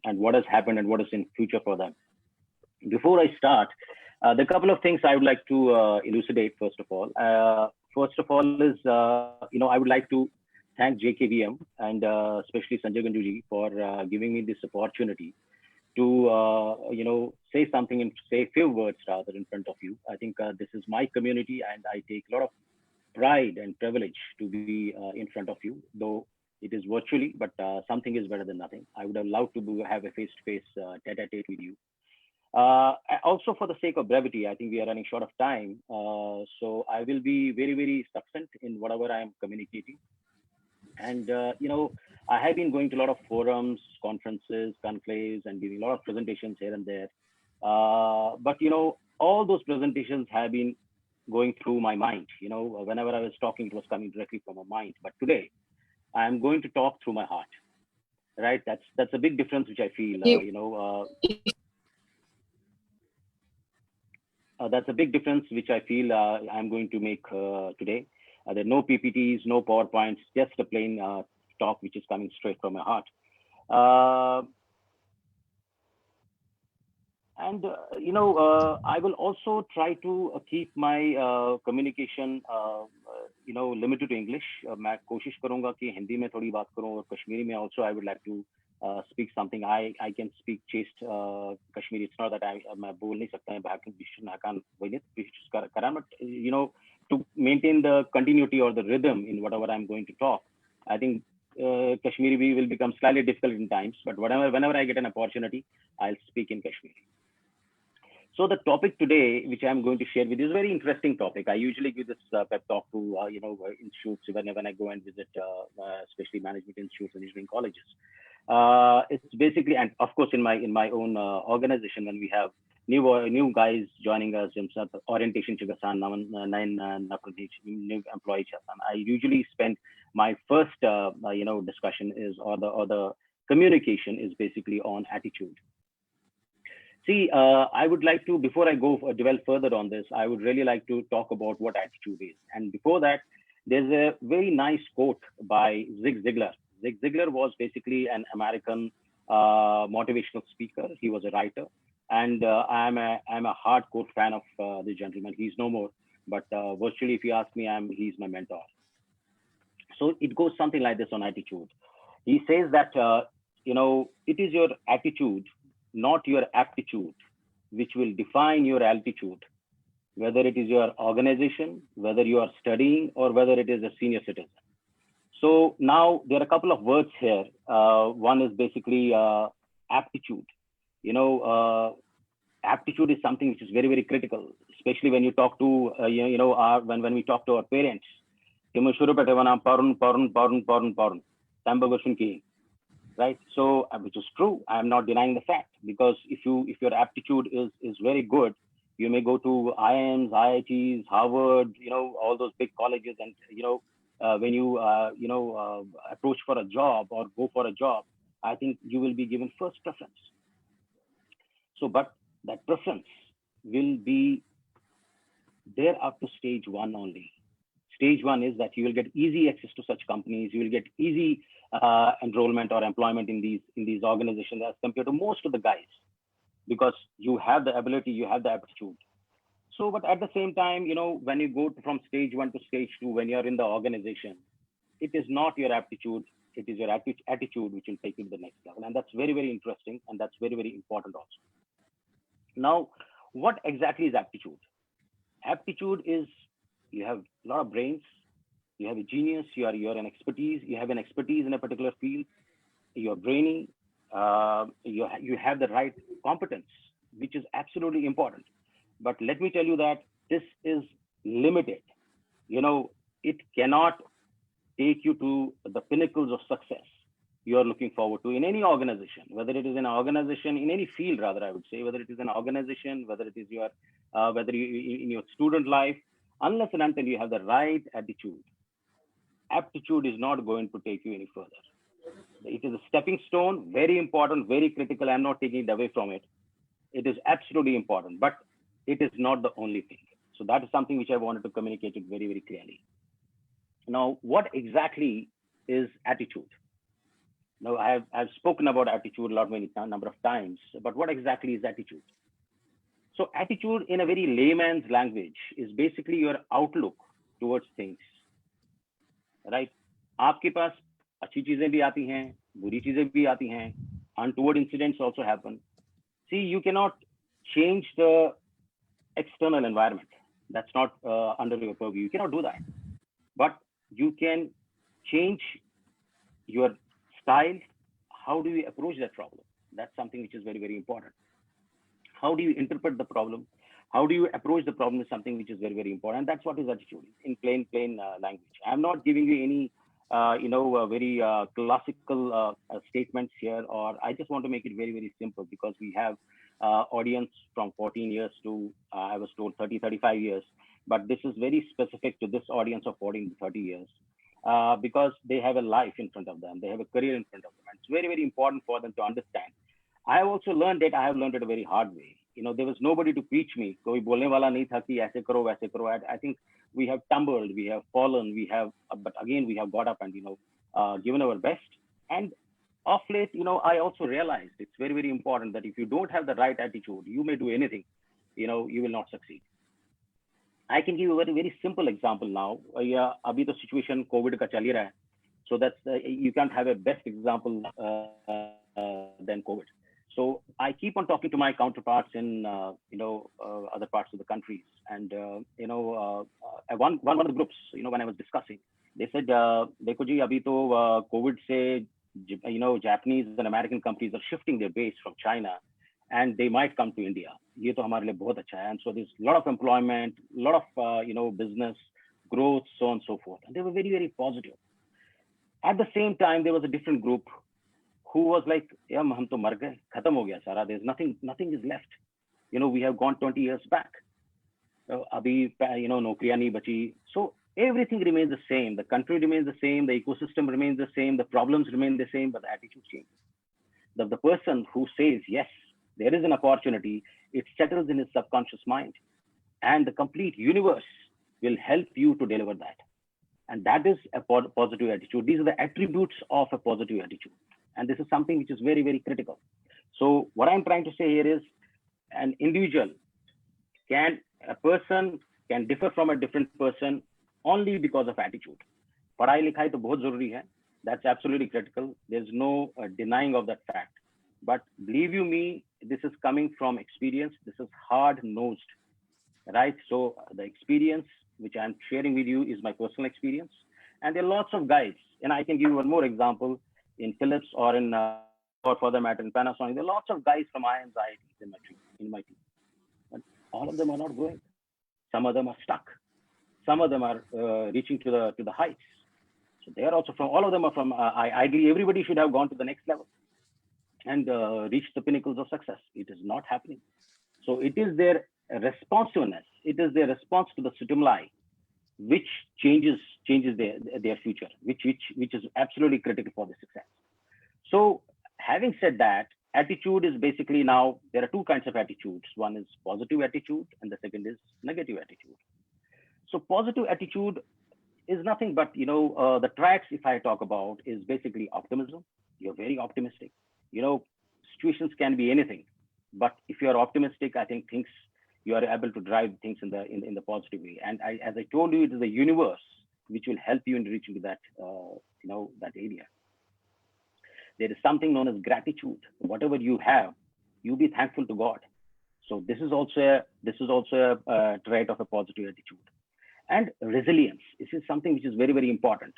Speaker 2: and what has happened and what is in future for them. Before I start, the couple of things I would like to elucidate first of all. Is I would like to thank Jkvm and especially Sanjay Ganjuji for giving me this opportunity to say something and say a few words rather in front of you. I think this is my community and I take a lot of pride and privilege to be in front of you, though it is virtually, but something is better than nothing. I would have loved to have a face-to-face tete-a-tete with you. Also, for the sake of brevity, I think we are running short of time. So I will be very succinct in whatever I am communicating. And, I have been going to a lot of forums, conferences, conclaves, and giving a lot of presentations here and there. But, all those presentations have been going through my mind. Whenever I was talking, it was coming directly from my mind. But today, I'm going to talk through my heart. Right? That's a big difference, which I feel, that's a big difference which I feel I'm going to make today. There are no PPTs, no PowerPoints, just a plain talk which is coming straight from my heart. I will also try to keep my communication limited to English. मैं कोशिश करूँगा कि हिंदी में थोड़ी बात करूँ और कश्मीरी में also I would like to speak something. I can speak chaste Kashmiri. It's not that मैं बोल नहीं सकता I can't but to maintain the continuity or the rhythm in whatever I'm going to talk, I think Kashmiri will become slightly difficult in times. But whenever I get an opportunity, I'll speak in Kashmiri. So the topic today, which I'm going to share with you, is a very interesting topic. I usually give this pep talk to institutes when I go and visit, especially management institutes and engineering colleges. It's basically, and of course, in my own organization, when we have new guys joining us, orientation new employees, I usually spend my first discussion or the communication is basically on attitude. See, I would like to, before I go delve further on this, I would really like to talk about what attitude is. And before that, there's a very nice quote by Zig Ziglar. Zig Ziglar was basically an American motivational speaker. He was a writer, and I'm a hardcore fan of this gentleman. He's no more, but virtually, if you ask me, he's my mentor. So it goes something like this on attitude. He says that it is your attitude, not your aptitude, which will define your altitude, whether it is your organization, whether you are studying, or whether it is a senior citizen. So now there are a couple of words here. One is basically aptitude. Aptitude is something which is very, very critical, especially when you talk to, when we talk to our parents. Right, so which is true. I am not denying the fact, because if your aptitude is very good, you may go to IIMs, IITs, Harvard, all those big colleges, and when you approach for a job or go for a job, I think you will be given first preference. So, but that preference will be there up to stage one only. Stage one is that you will get easy access to such companies. You will get easy enrollment or employment in these organizations as compared to most of the guys, because you have the ability, you have the aptitude. So, but at the same time, when you go from stage one to stage two, when you're in the organization, it is not your aptitude, it is your attitude which will take you to the next level. And that's very, very interesting. And that's very, very important also. Now, what exactly is aptitude? Aptitude is, you have a lot of brains, you have a genius, you're an expertise, you have an expertise in a particular field, you're brainy, you have the right competence, which is absolutely important. But let me tell you that this is limited. It cannot take you to the pinnacles of success you are looking forward to in any organization, whether it is an organization, in any field, rather, I would say, whether it is an organization, whether it is whether you in your student life, unless and until you have the right attitude, aptitude is not going to take you any further. It is a stepping stone, very important, very critical. I'm not taking it away from it. It is absolutely important, but it is not the only thing. So that is something which I wanted to communicate it very, very clearly. Now, what exactly is attitude? Now, I've spoken about attitude number of times, but what exactly is attitude? So attitude, in a very layman's language, is basically your outlook towards things, right? आपके पास अच्छी चीजें भी आती हैं, बुरी चीजें भी आती हैं. Untoward incidents also happen. See, you cannot change the external environment. That's not under your purview. You cannot do that. But you can change your style. How do you approach that problem? That's something which is very, very important. How do you interpret the problem? How do you approach the problem is something which is very, very important. And that's what is attitude in plain language. I'm not giving you any, very classical statements here, or I just want to make it very, very simple, because we have audience from 14 years to, I was told 30, 35 years, but this is very specific to this audience of 14 to 30 years. Because they have a life in front of them, they have a career in front of them. And it's very, very important for them to understand. I have also learned it. I have learned it a very hard way. There was nobody to preach me. Koi bolne wala nahi tha ki aise karo, waise karo. I think we have tumbled, we have fallen, but again we have got up and given our best. And of late, I also realized it's very, very important that if you don't have the right attitude, you may do anything. You will not succeed. I can give you a very, very simple example now. Abhi the situation COVID ka chal hi raha hai. So that's you can't have a best example than COVID. So I keep on talking to my counterparts in other parts of the countries, and one of the groups, when I was discussing, they said, "Dekho ji, abhi to COVID se, Japanese and American companies are shifting their base from China, and they might come to India. ये तो हमारे लिए बहुत अच्छा है." And so there's a lot of employment, a lot of business growth, so on and so forth. And they were very, very positive. At the same time, there was a different group who was like, "Yeah, हम तो मर गए, खत्म हो गया सारा. There's nothing is left. We have gone 20 years back. अभी नौकरियां नहीं बची." So everything remains the same. The country remains the same. The ecosystem remains the same. The problems remain the same, but the attitude changes. The person who says, yes, there is an opportunity, it settles in his subconscious mind. And the complete universe will help you to deliver that. And that is a positive attitude. These are the attributes of a positive attitude. And this is something which is very, very critical. So what I'm trying to say here is, an individual a person can differ from a different person only because of attitude. पढ़ाई लिखाई तो बहुत जरूरी है. That's absolutely critical. There's no denying of that fact. But believe you me, this is coming from experience. This is hard-nosed, right? So the experience which I'm sharing with you is my personal experience. And there are lots of guys, and I can give you one more example in Philips or or for the matter in Panasonic. There are lots of guys from IITs in my team. But all of them are not growing. Some of them are stuck. Some of them are reaching to the heights. So they are also all of them are from, ideally everybody should have gone to the next level and reached the pinnacles of success. It is not happening. So it is their responsiveness. It is their response to the stimuli which changes their future, which is absolutely critical for the success. So having said that, attitude is basically, now there are two kinds of attitudes. One is positive attitude and the second is negative attitude. So positive attitude is nothing but, the tracks, if I talk about, is basically optimism. You're very optimistic. Situations can be anything, but if you are optimistic, I think you are able to drive things in the positive way. And as I told you, it is the universe which will help you in reaching to that, that area. There is something known as gratitude. Whatever you have, you be thankful to God. So this is also a trait of a positive attitude. And resilience. This is something which is very, very important.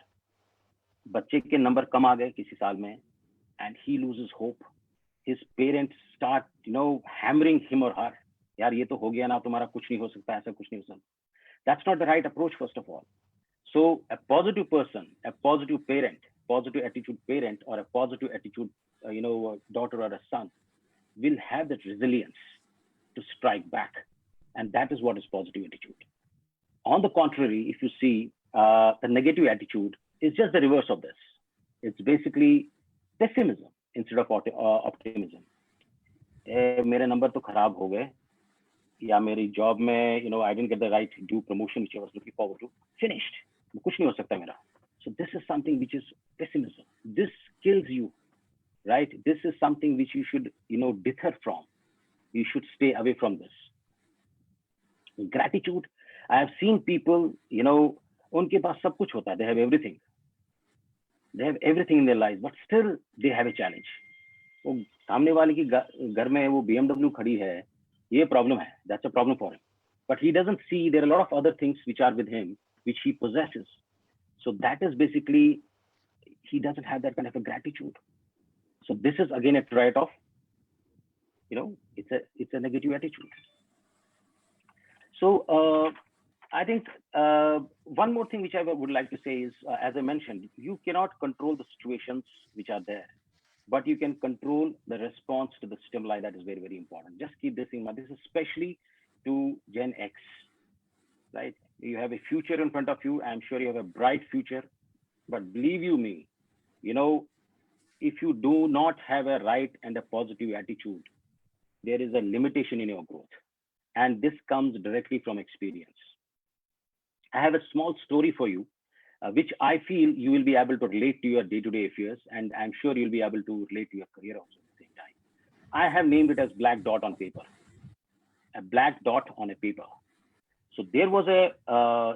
Speaker 2: बच्चे के number कम आ गए किसी साल में, and he loses hope. His parents start, hammering him or her. यार ये तो हो गया ना, तुम्हारा कुछ नहीं हो सकता, ऐसा कुछ नहीं हो सकता. That's not the right approach, first of all. So a positive person, a positive parent, positive attitude parent, or a positive attitude, daughter or a son, will have that resilience to strike back. And that is what is positive attitude. On the contrary, if you see, the negative attitude is just the reverse of this. It's basically pessimism instead of optimism. मेरे number तो खराब हो गए, या मेरी job में I didn't get the right due promotion which I was looking forward to. Finished. कुछ नहीं हो सकता मेरा. So this is something which is pessimism. This kills you, right? This is something which you should deter from. You should stay away from this. Gratitude. I have seen people, उनके पास सब कुछ होता है. They have everything. They have everything in their lives, but still they have a challenge. वो सामने वाले की घर में वो BMW खड़ी है, ये problem है. That's a problem for him. But he doesn't see there are a lot of other things which are with him, which he possesses. So that is basically, he doesn't have that kind of a gratitude. So this is again a trait of, it's a negative attitude. So I think one more thing which I would like to say is, as I mentioned, you cannot control the situations which are there, but you can control the response to the stimuli. That is very, very important. Just keep this in mind. This is especially to Gen X, right? You have a future in front of you. I'm sure you have a bright future, but believe you me, if you do not have a right and a positive attitude, there is a limitation in your growth. And this comes directly from experience. I have a small story for you, which I feel you will be able to relate to your day-to-day affairs, and I'm sure you'll be able to relate to your career also at the same time. I have named it as black dot on paper, a black dot on a paper. So there was a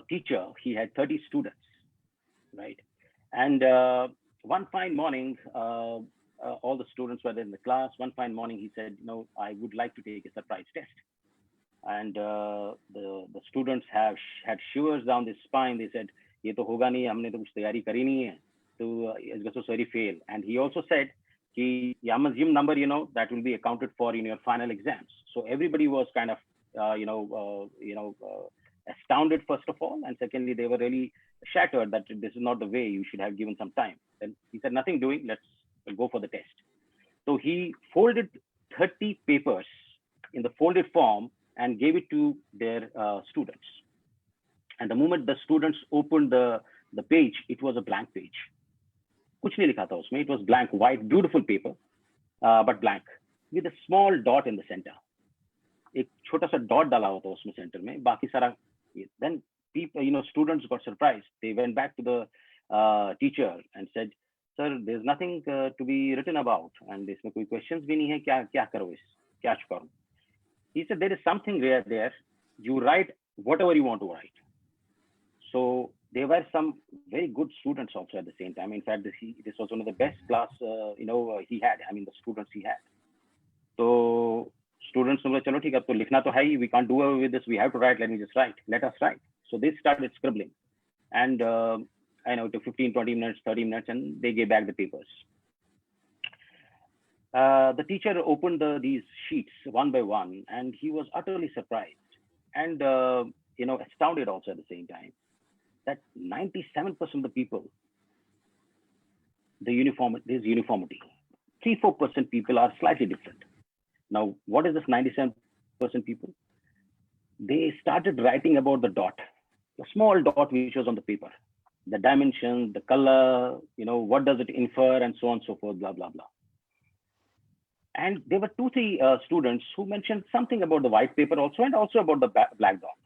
Speaker 2: teacher, he had 30 students, right? And one fine morning, all the students were there in the class. One fine morning, he said, I would like to take a surprise test. And the students had shivers down their spine. They said, "ये तो होगा नहीं, हमने तो कुछ तैयारी करी नहीं है, so it's going to very fail." And he also said, "कि Yamazim number, that will be accounted for in your final exams." So everybody was kind of, astounded first of all, and secondly, they were really shattered that this is not the way. You should have given some time. Then he said, "Nothing doing. Let's go for the test." So he folded 30 papers in the folded form and gave it to their students. And the moment the students opened the page, it was a blank page. कुछ नहीं लिखा था उसमें. It was blank, white, beautiful paper, but blank, with a small dot in the center. एक छोटा सा dot डाला हुआ था उसमें center में. बाकी सारा. Then people, students got surprised. They went back to the teacher and said, "Sir, there's nothing to be written about, and इसमें कोई questions भी नहीं है. क्या करो इस? क्या करूँ?" He said, "There is something there. You write whatever you want to write." So there were some very good students also at the same time. In fact, this was one of the best class, he had. I mean, the students he had. So students said, "Chalo, theek hai, to likhna to hai. We can't do away with this. We have to write. Let me just write. Let us write." So they started scribbling, and it took 15, 20 minutes, 30 minutes, and they gave back the papers. The teacher opened these sheets one by one, and he was utterly surprised and astounded also at the same time that 97% of the people, there's uniformity. 3-4% people are slightly different. Now, what is this 97% people? They started writing about the dot, the small dot which was on the paper, the dimensions, the color, what does it infer, and so on and so forth, blah, blah, blah. And there were 2-3 students who mentioned something about the white paper also, and also about the black dot.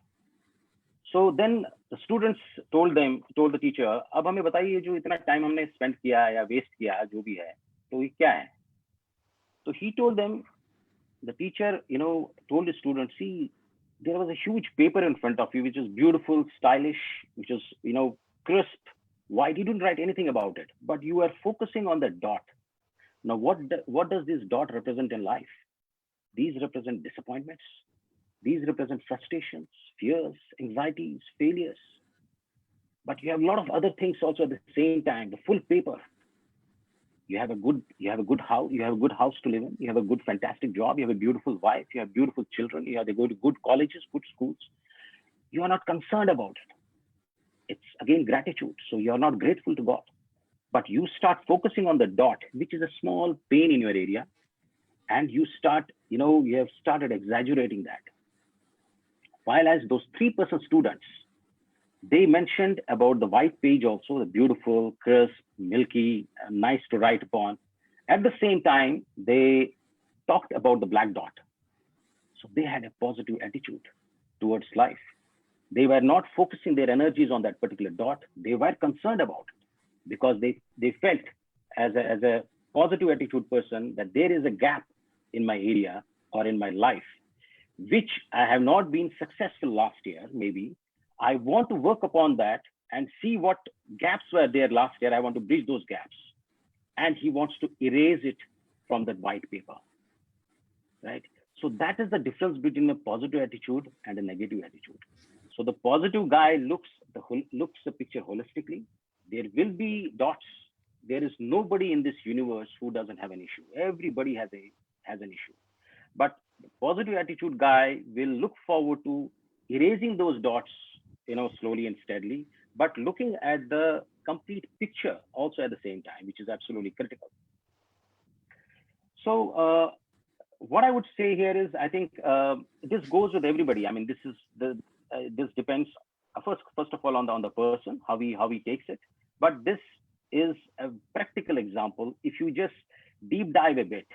Speaker 2: So then the students told the teacher, "अब हमें बताइए जो इतना time हमने spend किया या waste किया जो भी है, तो ये क्या है?" So he told them, the teacher, told the students, "See, there was a huge paper in front of you, which is beautiful, stylish, which is, crisp, white. You didn't write anything about it, but you are focusing on the dot. Now, what does this dot represent in life? These represent disappointments. These represent frustrations, fears, anxieties, failures. But you have a lot of other things also at the same time. The full paper. You have a good house. You have a good house to live in. You have a good, fantastic job. You have a beautiful wife. You have beautiful children. They go to good colleges, good schools. You are not concerned about it. It's again gratitude. So you are not grateful to God. But you start focusing on the dot, which is a small pain in your area, and you start, you have started exaggerating that. While as those 3% students, they mentioned about the white page also, the beautiful, crisp, milky, nice to write upon. At the same time, they talked about the black dot. So they had a positive attitude towards life. They were not focusing their energies on that particular dot. They were concerned about it because they felt as a positive attitude person that there is a gap in my area or in my life, which I have not been successful last year, maybe. I want to work upon that and see what gaps were there last year. I want to bridge those gaps. And he wants to erase it from that white paper, right? So that is the difference between a positive attitude and a negative attitude. So the positive guy looks the picture holistically. There will be dots. There is nobody in this universe who doesn't have an issue. Everybody has an issue. But the positive attitude guy will look forward to erasing those dots, slowly and steadily, but looking at the complete picture also at the same time, which is absolutely critical. So what I would say here is, I think this goes with everybody. I mean, this depends first of all on the person, how he takes it. But this is a practical example. If you just deep dive a bit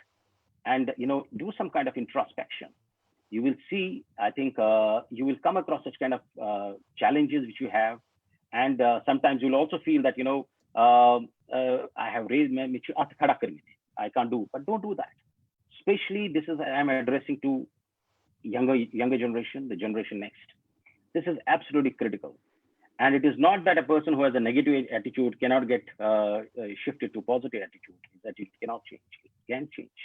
Speaker 2: and do some kind of introspection, you will see, I think you will come across such kind of challenges which you have. And sometimes you'll also feel that, I have raised my I can't do, but don't do that. Especially I'm addressing to younger generation, the generation next. This is absolutely critical. And it is not that a person who has a negative attitude cannot get shifted to positive attitude, that it cannot change. It can change.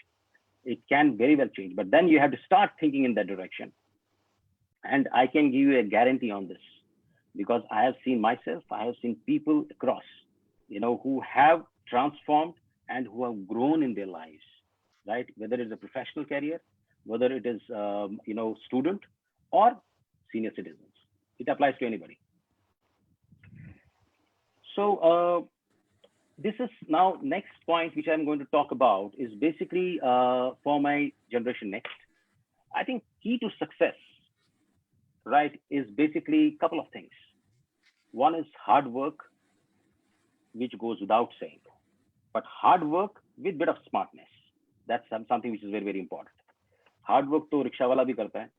Speaker 2: It can very well change, but then you have to start thinking in that direction. And I can give you a guarantee on this, because I have seen myself, I have seen people across, who have transformed and who have grown in their lives, right? Whether it's a professional career, whether it is, student or senior citizens. It applies to anybody. So this is now next point, which I'm going to talk about is basically for my generation next. I think key to success, right, is basically a couple of things. One is hard work, which goes without saying, but hard work with bit of smartness. That's something which is very, very important. Hard work to rickshaw wala bhi karta hai,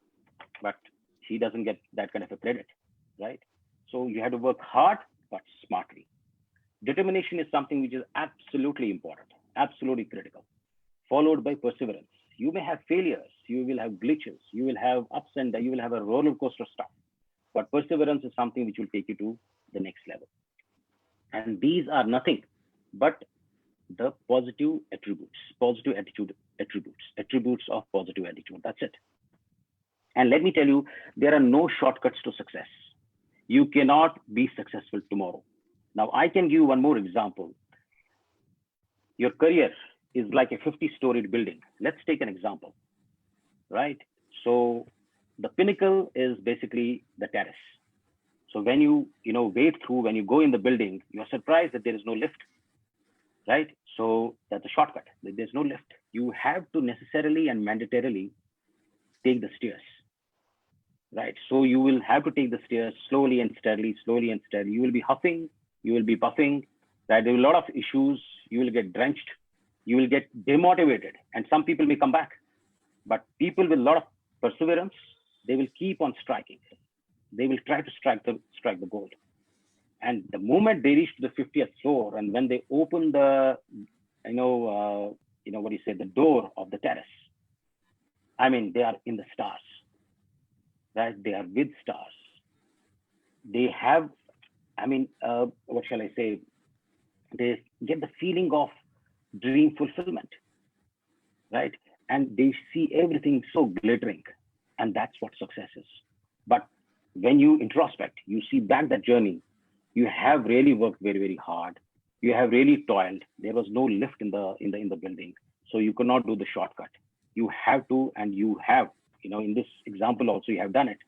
Speaker 2: but he doesn't get that kind of a credit, right? So you have to work hard, but smartly. Determination is something which is absolutely important, absolutely critical, followed by perseverance. You may have failures, you will have glitches, you will have ups and downs, you will have a roller coaster stuff, but perseverance is something which will take you to the next level. And these are nothing but the positive attributes, positive attitude attributes of positive attitude. That's it. And let me tell you, there are no shortcuts to success. You cannot be successful tomorrow. Now, I can give you one more example. Your career is like a 50-storied building. Let's take an example, right? So the pinnacle is basically the terrace. So when you wade through, when you go in the building, you're surprised that there is no lift, right? So that's a shortcut. There's no lift. You have to necessarily and mandatorily take the stairs, right? So you will have to take the stairs slowly and steadily, slowly and steadily. You will be huffing, you will be puffing, right? There will be a lot of issues. You will get drenched, you will get demotivated, and some people may come back. But people with a lot of perseverance, they will keep on striking. They will try to strike the goal. And the moment they reach the 50th floor, and when they open the, the door of the terrace, I mean, they are in the stars, right? They are with stars. They have, what shall I say? They get the feeling of dream fulfillment, right? And they see everything so glittering, and that's what success is. But when you introspect, you see back that journey, you have really worked very, very hard. You have really toiled. There was no lift in the building, so you could not do the shortcut. You have to, and you have, in this example also, you have done it.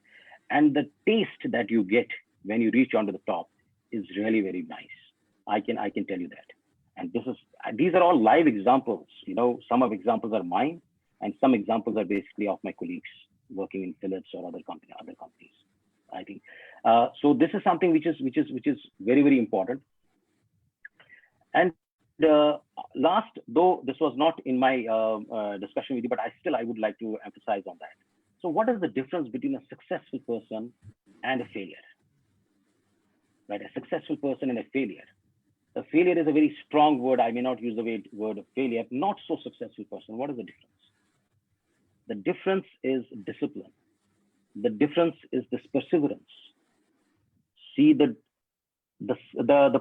Speaker 2: And the taste that you get when you reach onto the top is really very nice. I can tell you that. And these are all live examples. Some of examples are mine, and some examples are basically of my colleagues working in Philips or other companies. I think so. This is something which is very, very important. And last, though this was not in my discussion with you, but I would like to emphasize on that. So what is the difference between a successful person and a failure? Right, a successful person and a failure. A failure is a very strong word. I may not use the word of failure. Not so successful person. What is the difference? The difference is discipline. The difference is this perseverance. See, the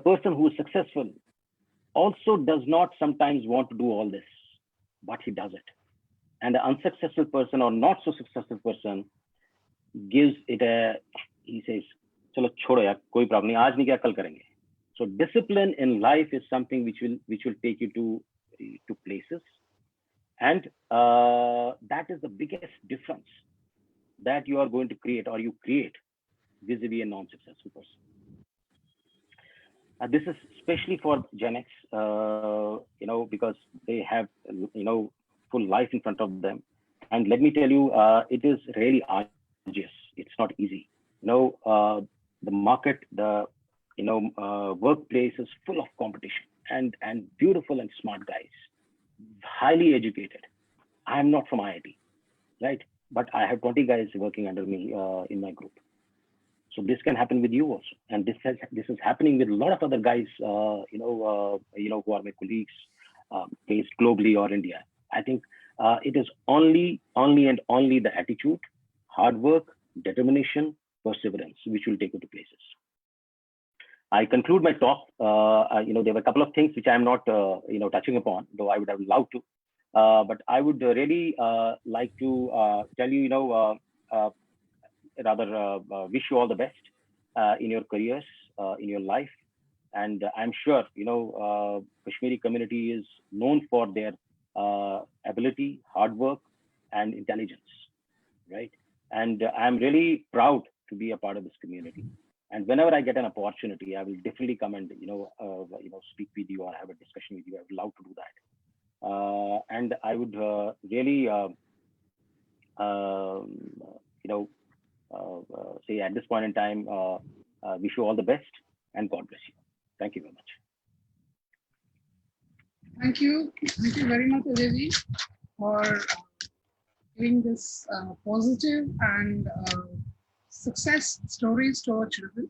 Speaker 2: person who is successful also does not sometimes want to do all this, but he does it. And the unsuccessful person or not so successful person gives it he says, "Chalo chodo yaar, koi problem nahi, aaj nahi kiya, kal karenge." So discipline in life is something which will take you to places, and that is the biggest difference that you are going to create, or you create, vis-a-vis a non-successful person. This is especially for Gen X, because they have full life in front of them. And let me tell you, it is really arduous. It's not easy. The market, the workplace is full of competition and beautiful and smart guys, highly educated. I am not from IIT, right? But I have 20 guys working under me in my group. So this can happen with you also, and this is happening with a lot of other guys, who are my colleagues, based globally or India. I think it is only and only the attitude, hard work, determination, perseverance, which will take you to places. I conclude my talk. There were a couple of things which I'm not, touching upon, though I would have loved to. But I would really like to tell you, wish you all the best in your careers, in your life. And I'm sure, Kashmiri community is known for their ability, hard work, and intelligence, right? And I'm really proud to be a part of this community. And whenever I get an opportunity, I will definitely come and speak with you or have a discussion with you. I would love to do that. And I would really say at this point in time, wish you all the best and God bless you. Thank you very much.
Speaker 1: Thank you very much, Ajay, for giving this positive and success stories to our children.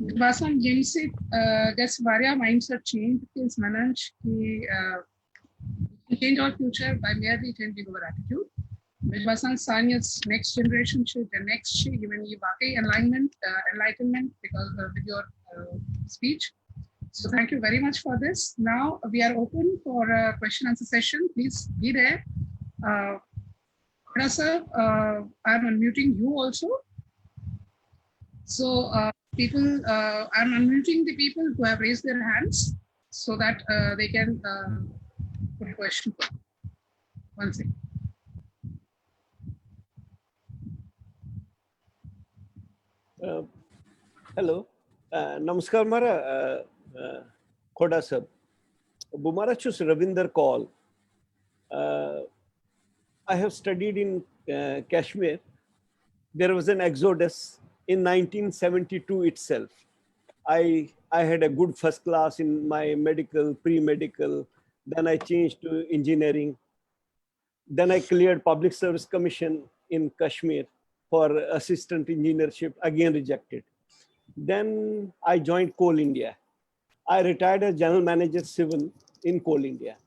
Speaker 1: Jkvm Jimsit gets various mindset change is managed to change our future by merely changing our attitude. Jkvm Sany's next generation should the next given you enlightenment because with your speech. So thank you very much for this. Now we are open for a question answer session. Please be there. Khoda sir, I'm unmuting you also. So people, I'm unmuting the people who have raised their hands so that they can put a question. One second.
Speaker 4: Hello. Namaskar Mara Khoda sir. Bumara chus Ravinder call. I have studied in Kashmir. There was an exodus in 1972 itself. I had a good first class in my medical, pre-medical. Then I changed to engineering. Then I cleared Public Service Commission in Kashmir for assistant engineership, again rejected. Then I joined Coal India. I retired as general manager civil in Coal India.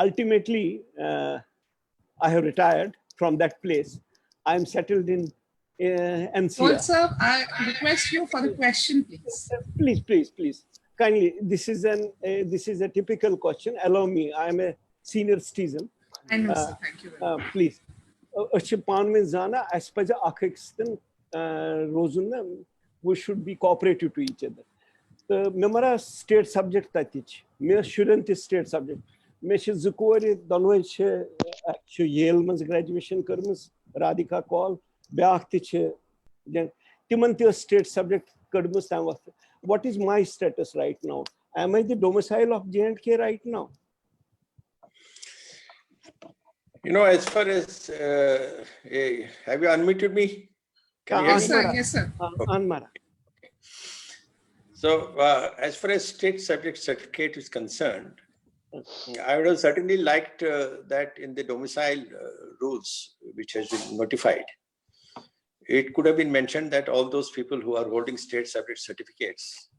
Speaker 4: Ultimately, I have retired from that place. I am settled in NCR.
Speaker 1: Also, I request you for the question, please.
Speaker 4: Please. Kindly, this is a typical question. Allow me. I am a senior citizen.
Speaker 1: I know, sir. Thank you very much.
Speaker 4: Please. We should be cooperative to each other. Memora state subject tatich. Me shouldn't state subject. Me should zukori donoi she Yale mans graduation karmus Radhika call beakti timanti state subject karmus tam. What is my status right now? Am I the domicile of J&K right now?
Speaker 3: As far as have you unmuted me?
Speaker 1: Yes, sir. Yes, sir.
Speaker 4: Anmara.
Speaker 3: So, as far as state subject certificate is concerned, I would have certainly liked that in the domicile rules, which has been notified, it could have been mentioned that all those people who are holding state subject certificates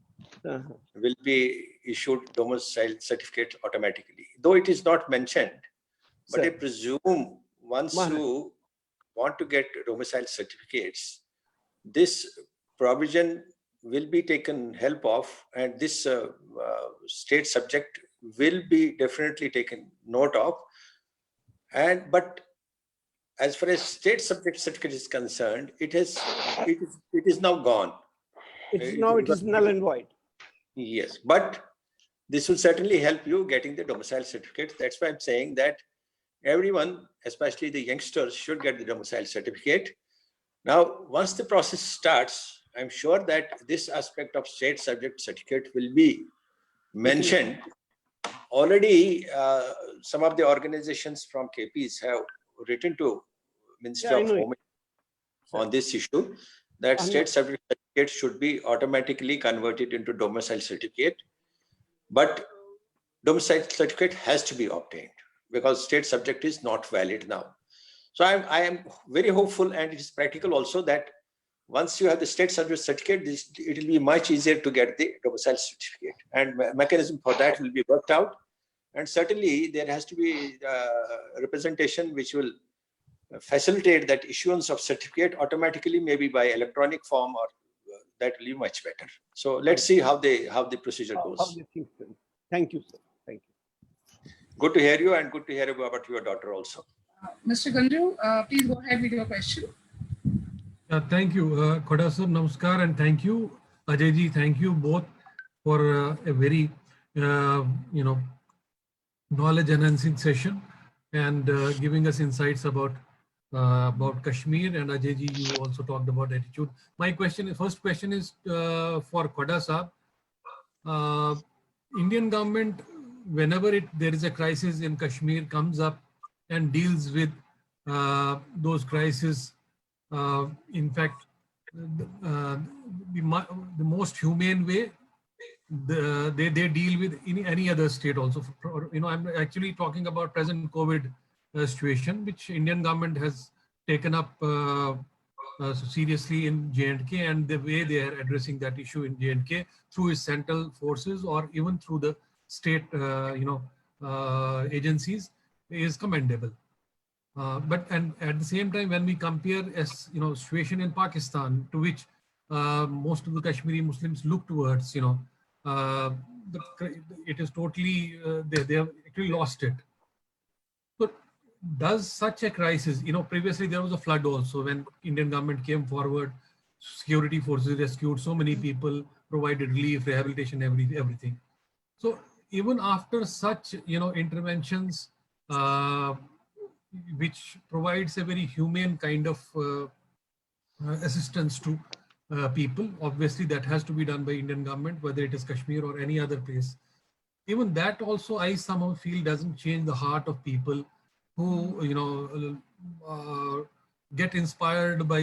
Speaker 3: will be issued domicile certificate automatically. Though it is not mentioned, but I presume once you want to get domicile certificates, this provision will be taken help of, and this state subject will be definitely taken note of. But as far as state subject certificate is concerned, it is now gone.
Speaker 4: It is null and void.
Speaker 3: Yes, but this will certainly help you getting the domicile certificate. That's why I'm saying that everyone, especially the youngsters, should get the domicile certificate. Now, once the process starts, I'm sure that this aspect of state subject certificate will be mentioned. Already, some of the organizations from KPs have written to Ministry of Home on this issue, that state subject certificate should be automatically converted into domicile certificate. But domicile certificate has to be obtained because state subject is not valid now. So I am very hopeful, and it is practical also, that once you have the state subject certificate, it will be much easier to get the domicile certificate, and mechanism for that will be worked out. And certainly there has to be representation which will facilitate that issuance of certificate automatically, maybe by electronic form or that will be much better. So let's see how the procedure goes.
Speaker 4: How they think. Thank you, sir. Thank you.
Speaker 3: Good to hear you, and good to hear about your daughter also.
Speaker 1: Mr. Ganju, please go ahead with your question.
Speaker 5: Thank you, Khoda sir, namaskar, and thank you, Ajay ji. Thank you both for a very, knowledge enhancing session and giving us insights about Kashmir. And Ajay ji, you also talked about attitude. My first question is for Khoda sir. Indian government, whenever there is a crisis in Kashmir, comes up and deals with those crises. In fact, the most humane way. They deal with any other state also. I'm actually talking about present COVID situation, which Indian government has taken up seriously in J&K, and the way they are addressing that issue in J&K through its central forces or even through the state, agencies is commendable. But at the same time, when we compare situation in Pakistan, to which most of the Kashmiri Muslims look towards, it is totally they have actually lost it. So does such a crisis, previously there was a flood also when Indian government came forward, security forces rescued so many people, provided relief, rehabilitation, everything. So even after such interventions, which provides a very humane kind of assistance to people. Obviously, that has to be done by Indian government, whether it is Kashmir or any other place. Even that also, I somehow feel, doesn't change the heart of people who, get inspired by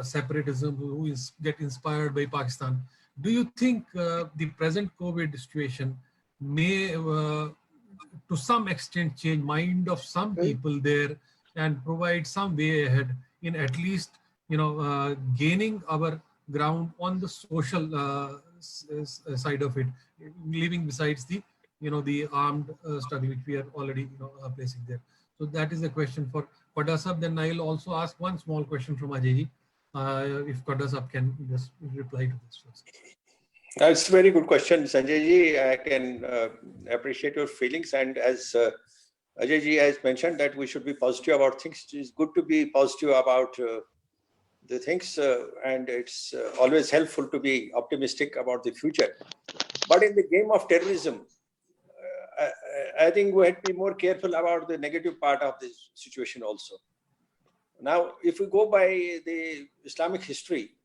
Speaker 5: separatism, who get inspired by Pakistan. Do you think the present COVID situation may, to some extent, change mind of some people there and provide some way ahead in at least, gaining our ground on the social side of it, leaving besides the, the armed struggle which we are already, placing there. So that is the question for Khoda sahab. Then I'll also ask one small question from Ajay ji, if Khoda sahab can just reply to this first.
Speaker 3: That's a very good question, Sanjay ji. I can appreciate your feelings, and as Ajay ji has mentioned that we should be positive about things. It's good to be positive about the things, and it's always helpful to be optimistic about the future. But in the game of terrorism, I think we have to be more careful about the negative part of this situation also. Now, if we go by the Islamic history,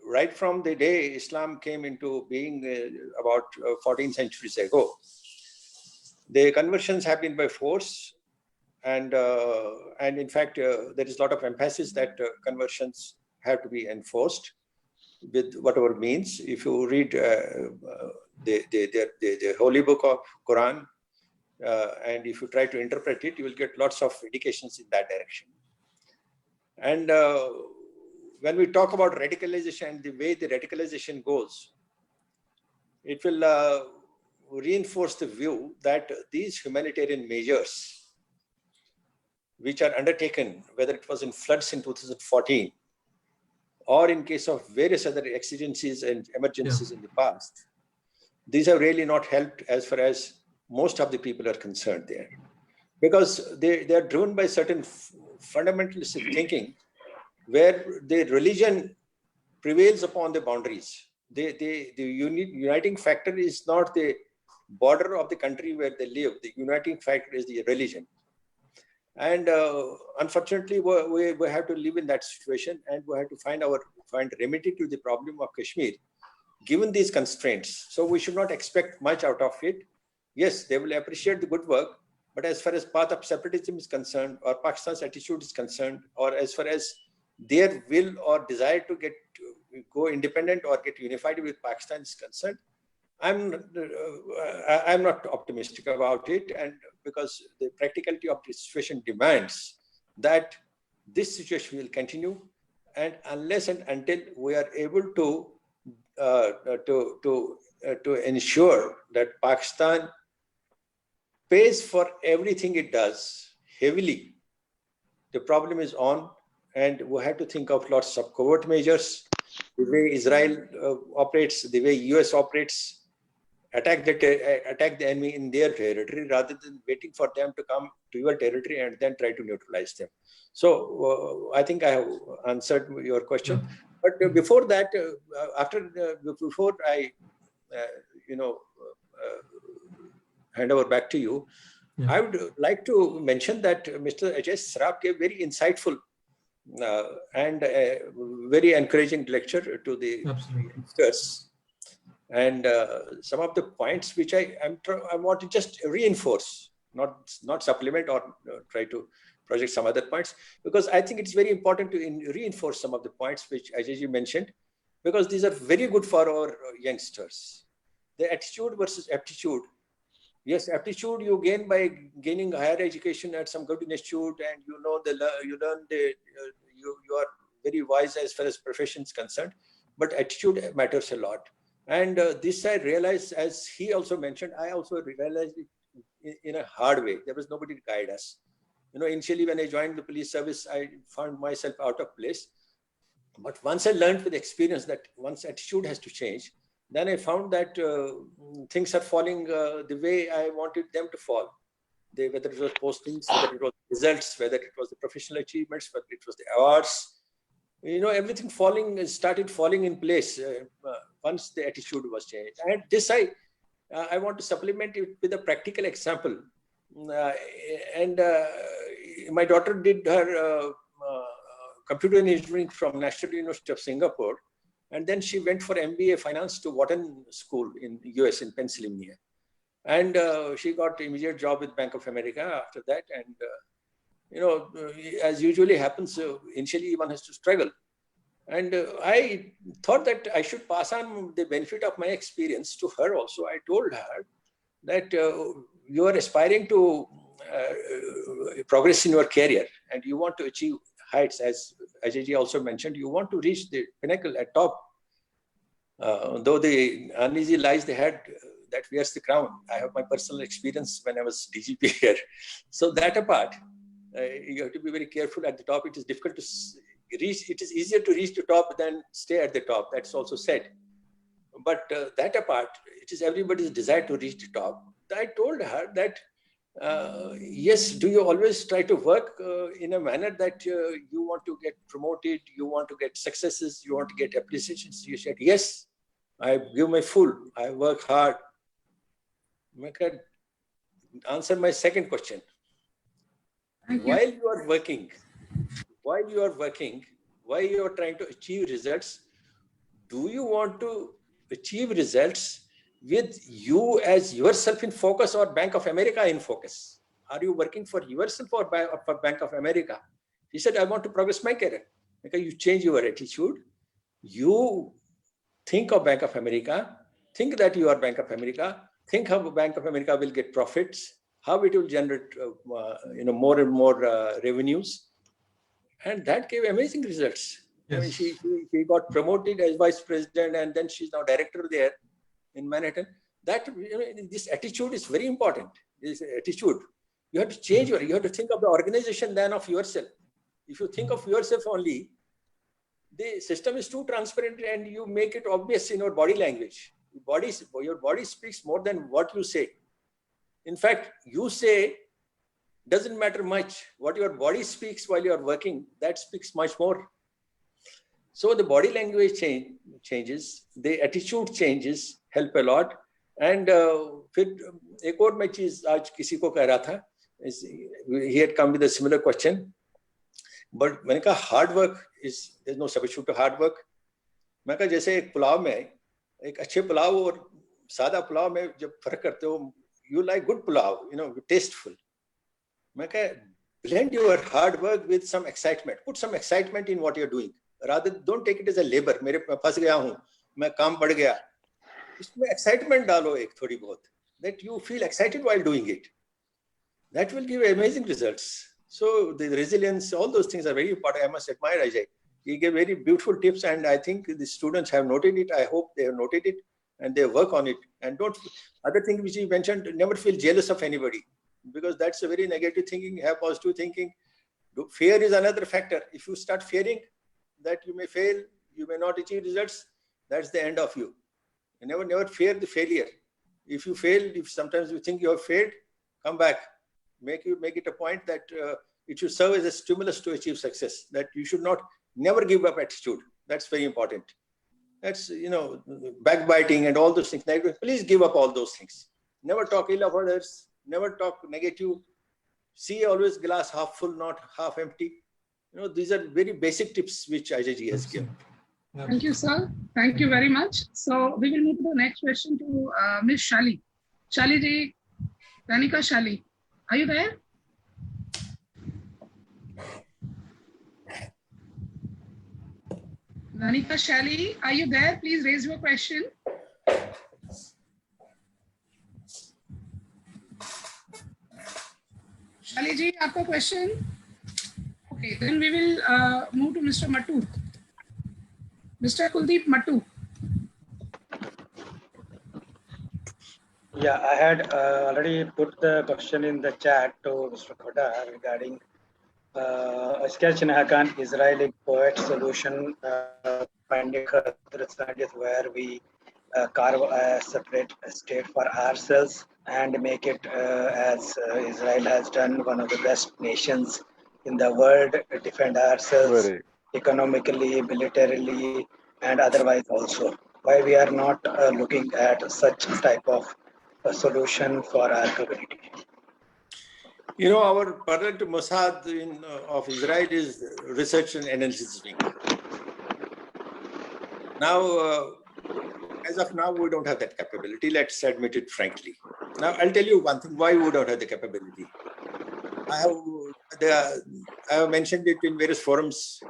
Speaker 3: right from the day Islam came into being about 14 centuries ago, the conversions have been by force, and in fact, there is a lot of emphasis that conversions have to be enforced with whatever means. If you read the holy book of Quran, and if you try to interpret it, you will get lots of indications in that direction. And when we talk about radicalization and the way the radicalization goes, it will reinforce the view that these humanitarian measures which are undertaken, whether it was in floods in 2014 or in case of various other exigencies and emergencies in the past, these have really not helped as far as most of the people are concerned there, because they are driven by certain fundamentalistic thinking where the religion prevails upon the boundaries. The uniting factor is not the border of the country where they live. The uniting factor is the religion. And unfortunately, we have to live in that situation, and we have to find remedy to the problem of Kashmir, given these constraints. So we should not expect much out of it. Yes, they will appreciate the good work, but as far as path of separatism is concerned, or Pakistan's attitude is concerned, or as far as their will or desire to go independent or get unified with Pakistan is concerned, I'm not optimistic about it, and because the practicality of the situation demands that this situation will continue, and unless and until we are able to ensure that Pakistan pays for everything it does heavily, the problem is on, and we have to think of lots of covert measures. the way Israel operates, the way US operates, attack the enemy in their territory rather than waiting for them to come to your territory and then try to neutralize them. So I think I have answered your question. Yeah. But before that, before I, hand over back to you, yeah. I would like to mention that Mr. Ajay Saraf gave very insightful and very encouraging lecture to the youngsters. And some of the points which I want to just reinforce, not supplement or try to project some other points, because I think it's very important to reinforce some of the points which Ajay mentioned, because these are very good for our youngsters. The attitude versus aptitude. Yes, aptitude you gain by gaining higher education at some good institute, and you are very wise as far as profession is concerned. But attitude matters a lot. And this I realized, as he also mentioned, I also realized it in a hard way. There was nobody to guide us. Initially when I joined the police service, I found myself out of place. But once I learned with experience that once attitude has to change, then I found that things are falling the way I wanted them to fall. Whether it was postings, whether it was results, whether it was the professional achievements, whether it was the awards, everything started falling in place once the attitude was changed. And this I want to supplement it with a practical example. My daughter did her computer engineering from National University of Singapore, and then she went for MBA Finance to Wharton School in US in Pennsylvania. And she got an immediate job with Bank of America after that. And as usually happens, initially one has to struggle. And I thought that I should pass on the benefit of my experience to her also. I told her that you are aspiring to progress in your career and you want to achieve heights, as Ajay also mentioned, you want to reach the pinnacle at top. Though the uneasy lies the head that wears the crown. I have my personal experience when I was DGP here. So that apart, you have to be very careful at the top. It is difficult to reach. It is easier to reach the top than stay at the top. That's also said. But that apart, it is everybody's desire to reach the top. I told her that, yes, do you always try to work in a manner that you want to get promoted, you want to get successes, you want to get appreciations? You said, yes, I give my full, I work hard. I can answer my second question. While you are working, while you are trying to achieve results, do you want to achieve results with you as yourself in focus or Bank of America in focus? Are you working for yourself or for Bank of America? He said, I want to progress my career. Because you change your attitude. You think of Bank of America, think that you are Bank of America, think how Bank of America will get profits, how it will generate more and more revenues. And that gave amazing results. Yes. I mean, she got promoted as vice president, and then she's now director there in Manhattan. That this attitude is very important. This attitude, you have to change you have to think of the organization than of yourself. If you think of yourself only, the system is too transparent, and you make it obvious in your body language. Your body speaks more than what you say. In fact, you say doesn't matter much. What your body speaks while you are working, that speaks much more. So the body language changes, the attitude changes, help a lot. And फिर एक और मैं चीज आज किसी को कह रहा था, he had come with a similar question. But मैंने कहा hard work there's no substitute to hard work. मैं कहा जैसे एक पुलाव में, एक अच्छे पुलाव और सादा पुलाव में जब फर्क करते हो, you like good pulao, tasteful. मैं कहा blend your hard work with some excitement. Put some excitement in what you're doing. Rather, don't take it as a labor. मेरे फंस गया हूँ, मैं काम बढ़ गया. इसमें excitement डालो एक थोड़ी बहुत. That you feel excited while doing it. That will give amazing results. So the resilience, all those things are very important. I must admire Ajay. He gave very beautiful tips, and I think the students have noted it. I hope they have noted it and they work on it. And other thing which he mentioned, never feel jealous of anybody, because that's a very negative thinking. Have positive thinking. Fear is another factor. If you start fearing that you may fail, you may not achieve results. That's the end of you. You never fear the failure. If you fail, if sometimes you think you have failed, come back. Make it a point that it should serve as a stimulus to achieve success. That you should not never give up attitude. That's very important. That's, backbiting and all those things. Please give up all those things. Never talk ill of others. Never talk negative. See always glass half full, not half empty. These are very basic tips which Ajay ji has given.
Speaker 1: Thank you, sir. Thank you very much. So we will move to the next question to Ms. Shali. Shali ji, Ranika Shali, are you there? Ranika Shali, are you there? Please raise your question. Shali ji, aapka question? Okay, then we will move to Mr. Mattu. Mr. Kuldeep Mattu.
Speaker 6: Yeah, I had already put the question in the chat to Mr. Khoda regarding a sketch in Hakan Israeli poet solution finding where we carve a separate state for ourselves and make it as Israel has done, one of the best nations in the world, defend ourselves economically, militarily, and otherwise also. Why we are not looking at such type of a solution for our community?
Speaker 3: Our parallel to Mossad of Israel is research and analysis wing. Now, as of now, we don't have that capability. Let's admit it frankly. Now, I'll tell you one thing, why we don't have the capability. I have mentioned it in various forums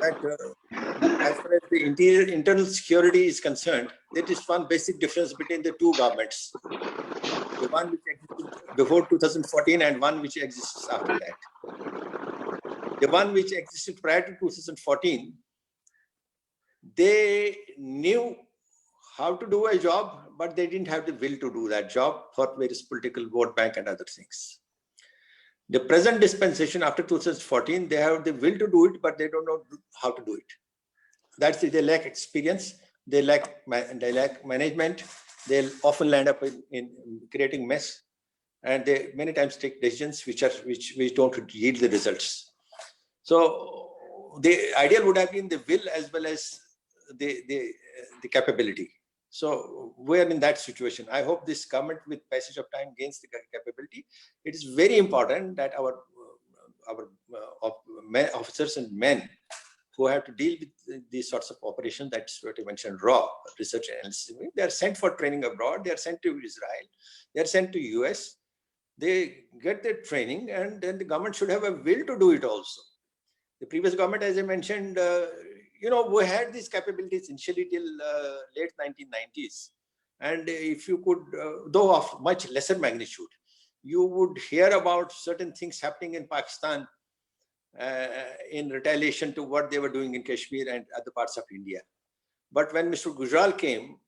Speaker 3: that as far as the internal security is concerned, there is one basic difference between the two governments. The one which existed before 2014 and one which exists after that. The one which existed prior to 2014, they knew how to do a job, but they didn't have the will to do that job for various political vote bank and other things. The present dispensation after 2014, they have the will to do it, but they don't know how to do it. That's it. They lack experience, they lack management, they'll often land up in creating mess, and they many times take decisions which don't yield the results. So the ideal would have been the will as well as the capability. So we are in that situation. I hope this government, with passage of time, gains the capability. It is very important that our officers and men who have to deal with these sorts of operations, that's what I mentioned, raw research and analysis. They are sent for training abroad. They are sent to Israel. They are sent to US. They get their training, and then the government should have a will to do it also. The previous government, as I mentioned, we had these capabilities initially till late 1990s. And if you could, though of much lesser magnitude, you would hear about certain things happening in Pakistan in retaliation to what they were doing in Kashmir and other parts of India. But when Mr. Gujral came,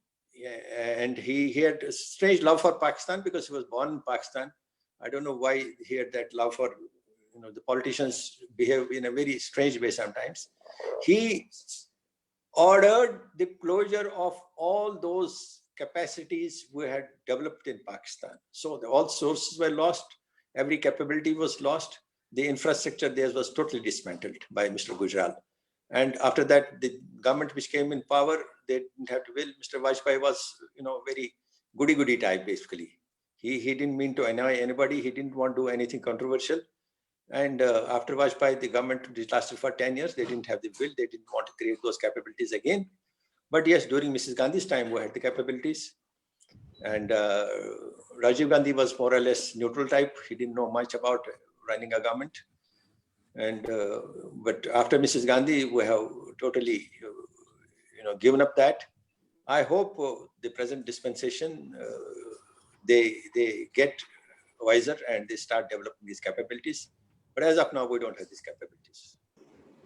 Speaker 3: and he had a strange love for Pakistan because he was born in Pakistan. I don't know why he had that love for, the politicians behave in a very strange way sometimes. He ordered the closure of all those capacities we had developed in Pakistan. So all sources were lost, every capability was lost, the infrastructure there was totally dismantled by Mr. Gujral. And after that, the government which came in power, they didn't have to will. Mr. Vajpayee was, very goody-goody type, basically. He didn't mean to annoy anybody. He didn't want to do anything controversial. And after Vajpayee, the government lasted for 10 years. They didn't have the will. They didn't want to create those capabilities again. But yes, during Mrs. Gandhi's time, we had the capabilities. And Rajiv Gandhi was more or less neutral type. He didn't know much about running a government. And but after Mrs. Gandhi, we have totally, given up that. I hope the present dispensation, they get wiser and they start developing these capabilities. But as of now, we don't have these capabilities.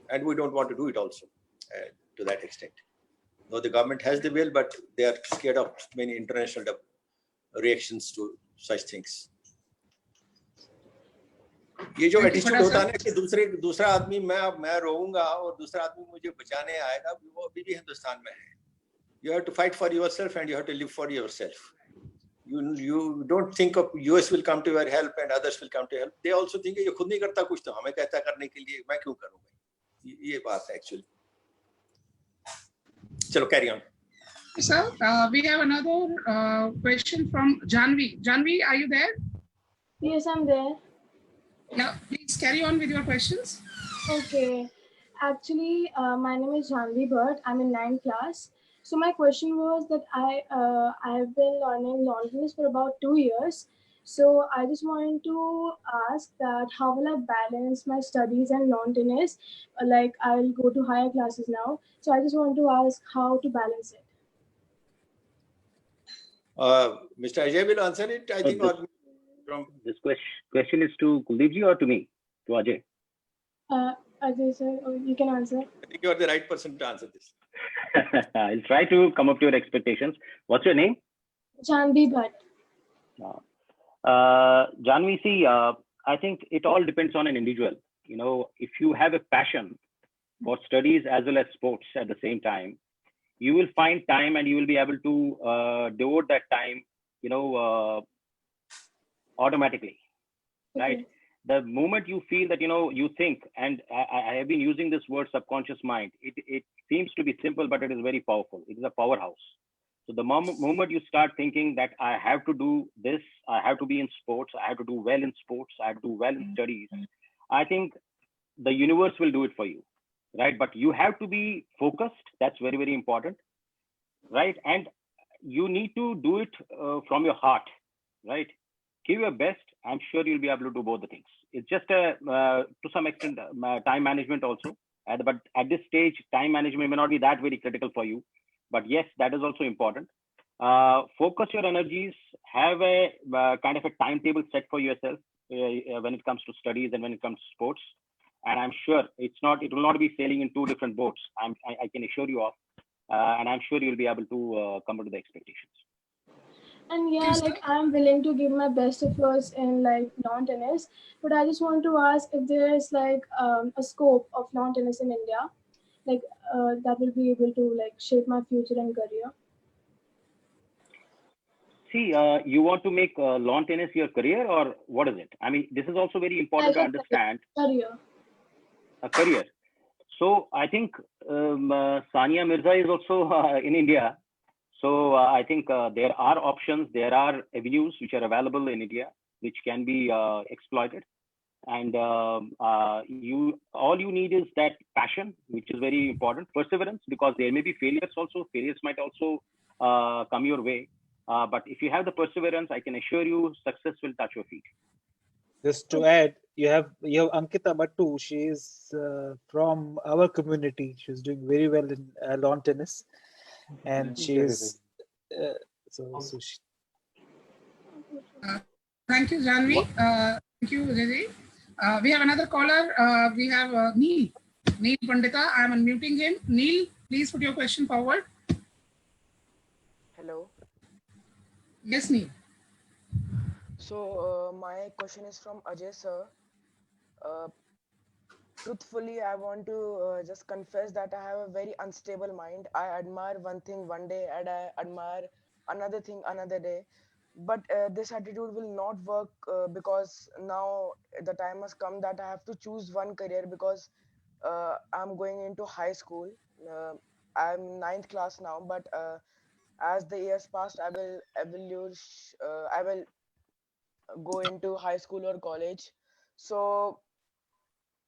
Speaker 3: And we don't want to do it also to that extent. Though the government has the will, but they are scared of many international reactions to such things. ये जो
Speaker 1: Thank you,
Speaker 3: attitude
Speaker 1: Khoda
Speaker 3: होता है
Speaker 1: sir.
Speaker 3: ना कि दूसरा आदमी मैं रोऊंगा और दूसरा आदमी मुझे बचाने आएगा, वो अभी भी हिंदुस्तान में है. You have to fight for yourself and you have to live for yourself. You don't think of US will come to your help and others will come to help. They also think ये खुद नहीं करता कुछ तो हमें कहता करने के लिए मैं क्यों करूँगा. ये बात है actually. चलो carry on.
Speaker 1: Sir, we have another question from Janvi. Janvi, are you there?
Speaker 7: Yes, I'm there.
Speaker 1: Yeah, please carry on with your questions.
Speaker 7: Okay. Actually, my name is Janvi Bhatt. I'm in 9th class. So my question was that I've been learning lawn tennis for about 2 years. So I just wanted to ask that how will I balance my studies and lawn tennis? Like I'll go to higher classes now. So I just want to ask how to balance it.
Speaker 3: Mr. Ajay will answer it, I think.
Speaker 2: This question is to Kuldeep ji or to me? To Ajay?
Speaker 7: Ajay sir, you can answer.
Speaker 3: I think you are the right person to answer this.
Speaker 2: I'll try to come up to your expectations. What's your name?
Speaker 7: Janvi Bhatt.
Speaker 2: Janvi, see, I think it all depends on an individual. You know, if you have a passion for studies as well as sports at the same time, you will find time and you will be able to devote that time, you know, automatically, right?
Speaker 7: Okay.
Speaker 2: The moment you feel that, you know, you think, and I have been using this word subconscious mind, it seems to be simple, but it is very powerful. It is a powerhouse. So the moment you start thinking that I have to do this, I have to be in sports, I have to do well in sports, I have to do well in studies, I think the universe will do it for you, right? But you have to be focused. That's very, very important, right? And you need to do it from your heart, right? Give your best. I'm sure you'll be able to do both the things. It's just to some extent time management also. But at this stage, time management may not be that very critical for you. But yes, that is also important. Focus your energies. Have a kind of a timetable set for yourself when it comes to studies and when it comes to sports. And I'm sure it will not be sailing in two different boats. I can assure you of. And I'm sure you'll be able to come up to the expectations.
Speaker 7: And yeah, like I'm willing to give my best efforts in like lawn tennis, but I just want to ask if there is like a scope of lawn tennis in India, like that will be able to like shape my future and career.
Speaker 2: See, you want to make lawn tennis your career, or what is it? I mean, this is also very important
Speaker 7: Like
Speaker 2: to understand.
Speaker 7: Career.
Speaker 2: A career. So I think Sania Mirza is also in India. So I think there are options, there are avenues which are available in India, which can be exploited. And all you need is that passion, which is very important, perseverance, because there may be failures also. Failures might also come your way. But if you have the perseverance, I can assure you success will touch your feet.
Speaker 8: Just to add, you have Ankita Bhattu. She is from our community. She's doing very well in lawn tennis, and she is.
Speaker 1: Thank you, Janvi. Thank you, Ajay. We have another caller. We have Neil Pandita. I'm unmuting him. Neil, please put your question forward.
Speaker 9: Hello.
Speaker 1: Yes, Neil.
Speaker 9: So my question is from Ajay sir. Truthfully, I want to just confess that I have a very unstable mind. I admire one thing one day and I admire another thing another day. But this attitude will not work because now the time has come that I have to choose one career because I'm going into high school. I'm 9th class now, but as the years passed, I will go into high school or college. So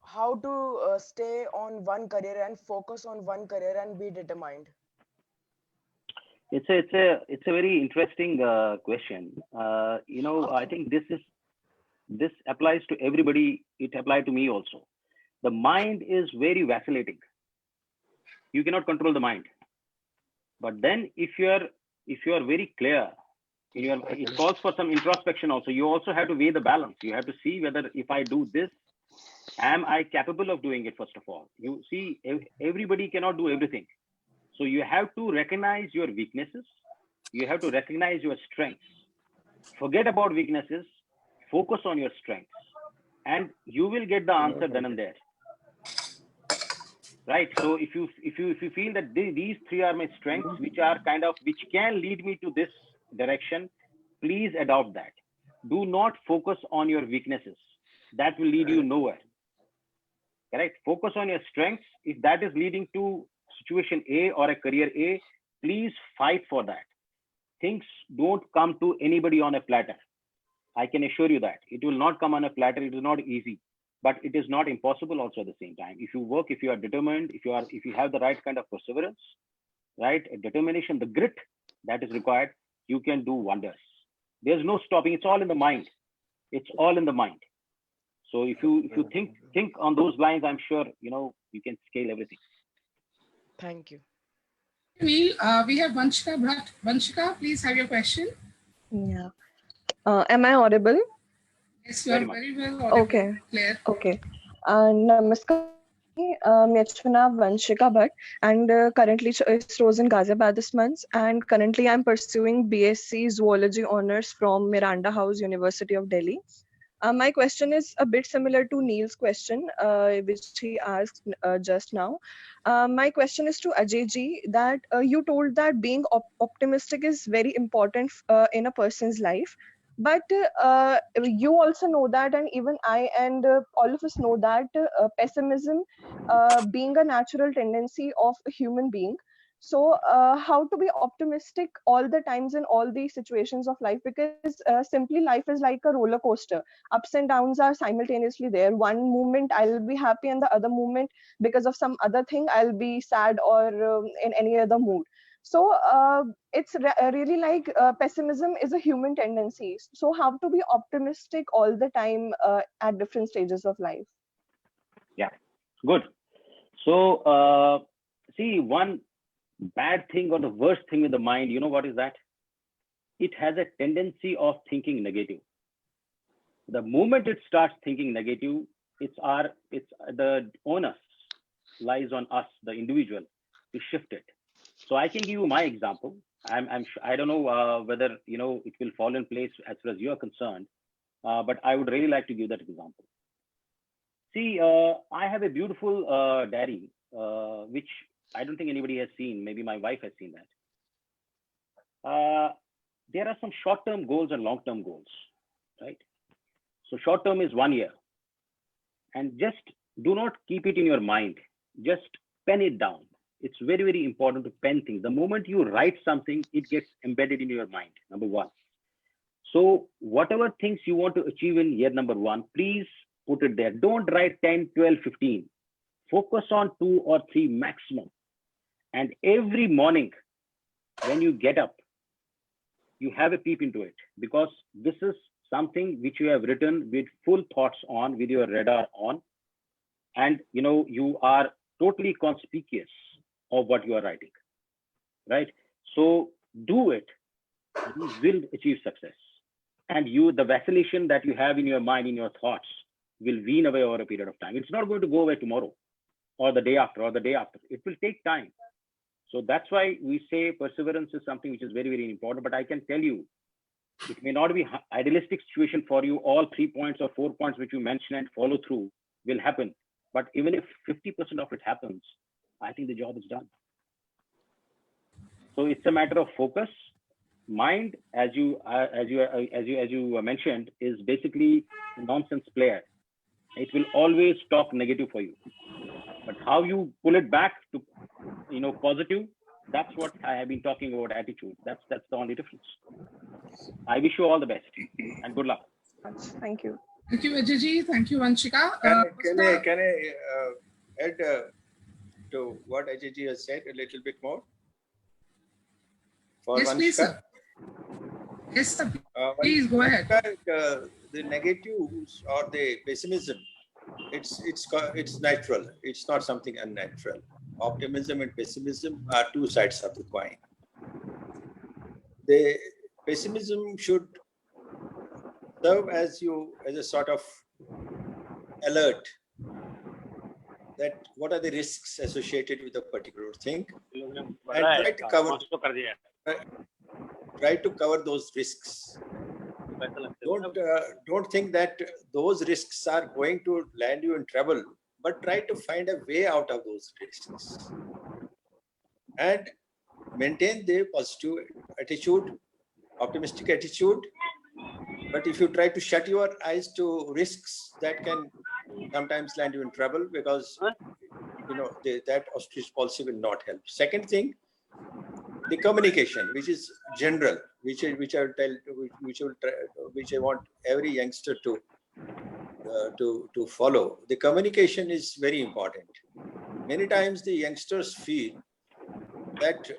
Speaker 9: how to stay on one career and focus on one career and be determined?
Speaker 2: It's a very interesting question. You know, I think this applies to everybody. It applied to me also. The mind is very vacillating. You cannot control the mind. But then if you are very clear, it calls for some introspection also. You also have to weigh the balance. You have to see whether if I do this, am I capable of doing it, first of all? You see, everybody cannot do everything. So you have to recognize your weaknesses. You have to recognize your strengths. Forget about weaknesses. Focus on your strengths. and you will get the answer then and there. Right. So if you feel that these three are my strengths, which can lead me to this direction, please adopt that. Do not focus on your weaknesses. That will lead you nowhere. Correct. Focus on your strengths. If that is leading to situation A or a career A, please fight for that. Things don't come to anybody on a platter. I can assure you that it will not come on a platter. It is not easy, but it is not impossible also at the same time. If you work, if you are determined, if you have the right kind of perseverance, right, determination, the grit that is required, you can do wonders. There's no stopping. It's all in the mind. It's all in the mind. So if you think on those lines, I'm sure you can scale everything.
Speaker 9: Thank you.
Speaker 1: Neil, we have Vanshika Bhatt. Vanshika, please have your question.
Speaker 10: Yeah. Am I audible?
Speaker 1: Yes, you are very well audible.
Speaker 10: Okay.
Speaker 1: Clear.
Speaker 10: Okay. Namaskar. Yachvana Vanshika Bhatt, and currently ISRO's in Ghaziabad this month, and currently I'm pursuing BSc Zoology Honours from Miranda House, University of Delhi. My question is a bit similar to Neil's question, which he asked just now. My question is to Ajay ji, that you told that being optimistic is very important in a person's life. But you also know that, and even I and all of us know that pessimism being a natural tendency of a human being. So how to be optimistic all the times in all these situations of life? Because simply life is like a roller coaster. Ups and downs are simultaneously there. One moment I'll be happy, and the other moment, because of some other thing, I'll be sad or in any other mood. So it's really like pessimism is a human tendency. So how to be optimistic all the time at different stages of life?
Speaker 2: Yeah, good. So see, one bad thing or the worst thing with the mind, you know what is that? It has a tendency of thinking negative. The moment it starts thinking negative, it's the onus lies on us, the individual, to shift it. So I can give you my example. I don't know whether it will fall in place as far as you are concerned, but I would really like to give that example. See, I have a beautiful diary, which I don't think anybody has seen. Maybe my wife has seen that. There are some short-term goals and long-term goals, right? So short-term is 1 year, and just do not keep it in your mind. Just pen it down. It's very, very important to pen things. The moment you write something, it gets embedded in your mind, number one. So whatever things you want to achieve in year number 1, please put it there. Don't write 10, 12, 15. Focus on 2 or 3 maximum. And every morning when you get up, you have a peep into it, because this is something which you have written with full thoughts on, with your radar on. And you are totally conspicuous of what you are writing, right? So do it. You will achieve success. And the vacillation that you have in your mind, in your thoughts, will wean away over a period of time. It's not going to go away tomorrow or the day after or the day after. It will take time. So that's why we say perseverance is something which is very, very important. But I can tell you, it may not be an idealistic situation for you. All 3 points or 4 points which you mentioned and follow through will happen. But even if 50% of it happens, I think the job is done. So it's a matter of focus. Mind, as you mentioned, is basically a nonsense player. It will always talk negative for you. But how you pull it back to positive, that's what I have been talking about, attitude. That's the only difference. I wish you all the best and good luck.
Speaker 10: Thank you.
Speaker 1: Thank you, Ajay. Thank you, Vanshika.
Speaker 3: Can I add to what Ajay has said a little bit more? For
Speaker 1: yes,
Speaker 3: Vanshika?
Speaker 1: please, sir. Yes, sir. Please go ahead.
Speaker 3: The negatives or the pessimism, it's natural. It's not something unnatural. Optimism and pessimism are 2 sides of the coin. The pessimism should serve as a sort of alert that what are the risks associated with a particular thing, and try to cover those risks. don't think that those risks are going to land you in trouble, but try to find a way out of those risks and maintain the positive attitude, optimistic attitude. But if you try to shut your eyes to risks, that can sometimes land you in trouble, because that auspicious policy will not help. Second thing, the communication, which is general, which I want every youngster to follow. The communication is very important. Many times the youngsters feel that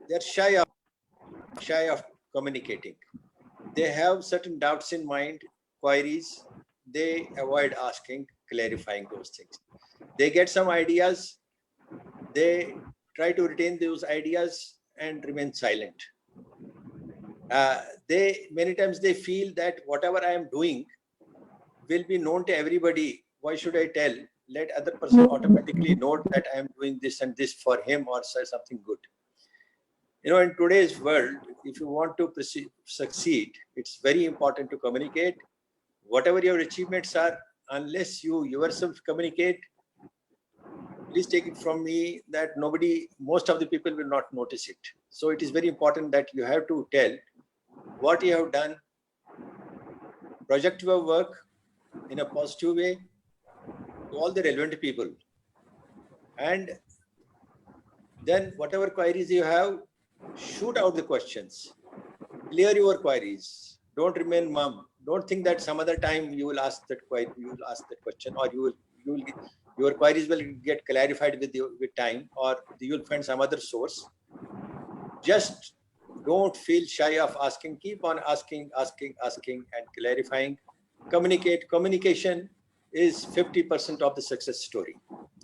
Speaker 3: they're shy of communicating. They have certain doubts in mind, queries. They avoid asking, clarifying those things. They get some ideas. They try to retain those ideas and remain silent. Many times they feel that whatever I am doing will be known to everybody. Why should I tell? Let other person automatically note that I am doing this and this for him, or say something good. In today's world, if you want to succeed, it's very important to communicate. Whatever your achievements are, unless you yourself communicate, please take it from me that most of the people will not notice it. So it is very important that you have to tell what you have done, project your work in a positive way to all the relevant people. And then whatever queries you have, shoot out the questions, clear your queries. Don't remain mum. Don't think that some other time you will ask that question, or your queries will get clarified with time, or you will find some other source. Just don't feel shy of asking. Keep on asking and clarifying. Communicate. Communication is 50% of the success story.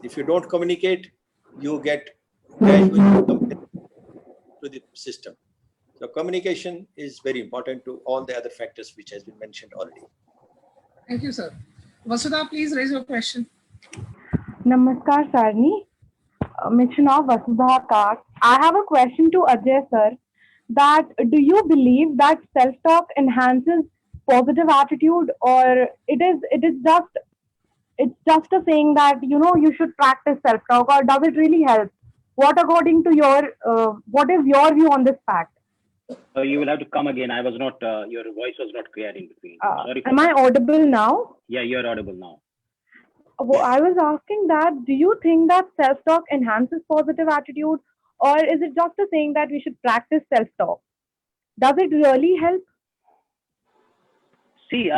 Speaker 3: If you don't communicate, you get gradually to the system. So communication is very important to all the other factors which has been mentioned already.
Speaker 1: Thank you, sir. Vasudha, please raise your question.
Speaker 11: Namaskar, Sarni. Mishna Vasudha Kak. I have a question to Ajay, sir. That do you believe that self-talk enhances positive attitude, or it's just a saying that you should practice self-talk, or does it really help? What according to what is your view on this fact?
Speaker 2: You will have to come again. I was not. Your voice was not clear in between. Sorry.
Speaker 11: Am I audible now?
Speaker 2: Yeah, you're audible now.
Speaker 11: Well, I was asking that, do you think that self-talk enhances positive attitude, or is it just a saying that we should practice self-talk? Does it really help?
Speaker 2: See,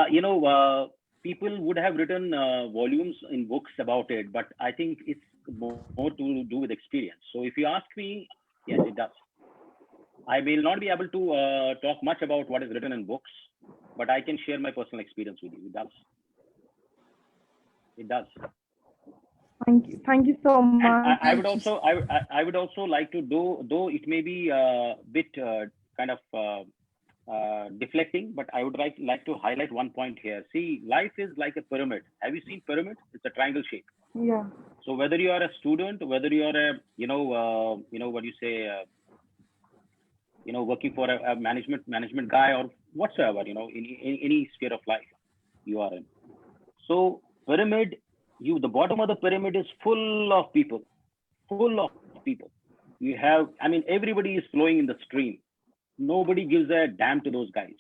Speaker 2: people would have written volumes in books about it, but I think it's more to do with experience. So if you ask me, yes, it does. I will not be able to talk much about what is written in books, but I can share my personal experience with you. It does. It does.
Speaker 11: Thank you so much.
Speaker 2: I would also like to, though it may be a bit kind of deflecting, but I would like to highlight one point here. See, life is like a pyramid. Have you seen pyramid? It's a triangle shape.
Speaker 11: Yeah.
Speaker 2: So whether you are a student, whether you are working for a management guy, or whatsoever, in any sphere of life you are in. So pyramid, the bottom of the pyramid is full of people. You have, everybody is flowing in the stream. Nobody gives a damn to those guys,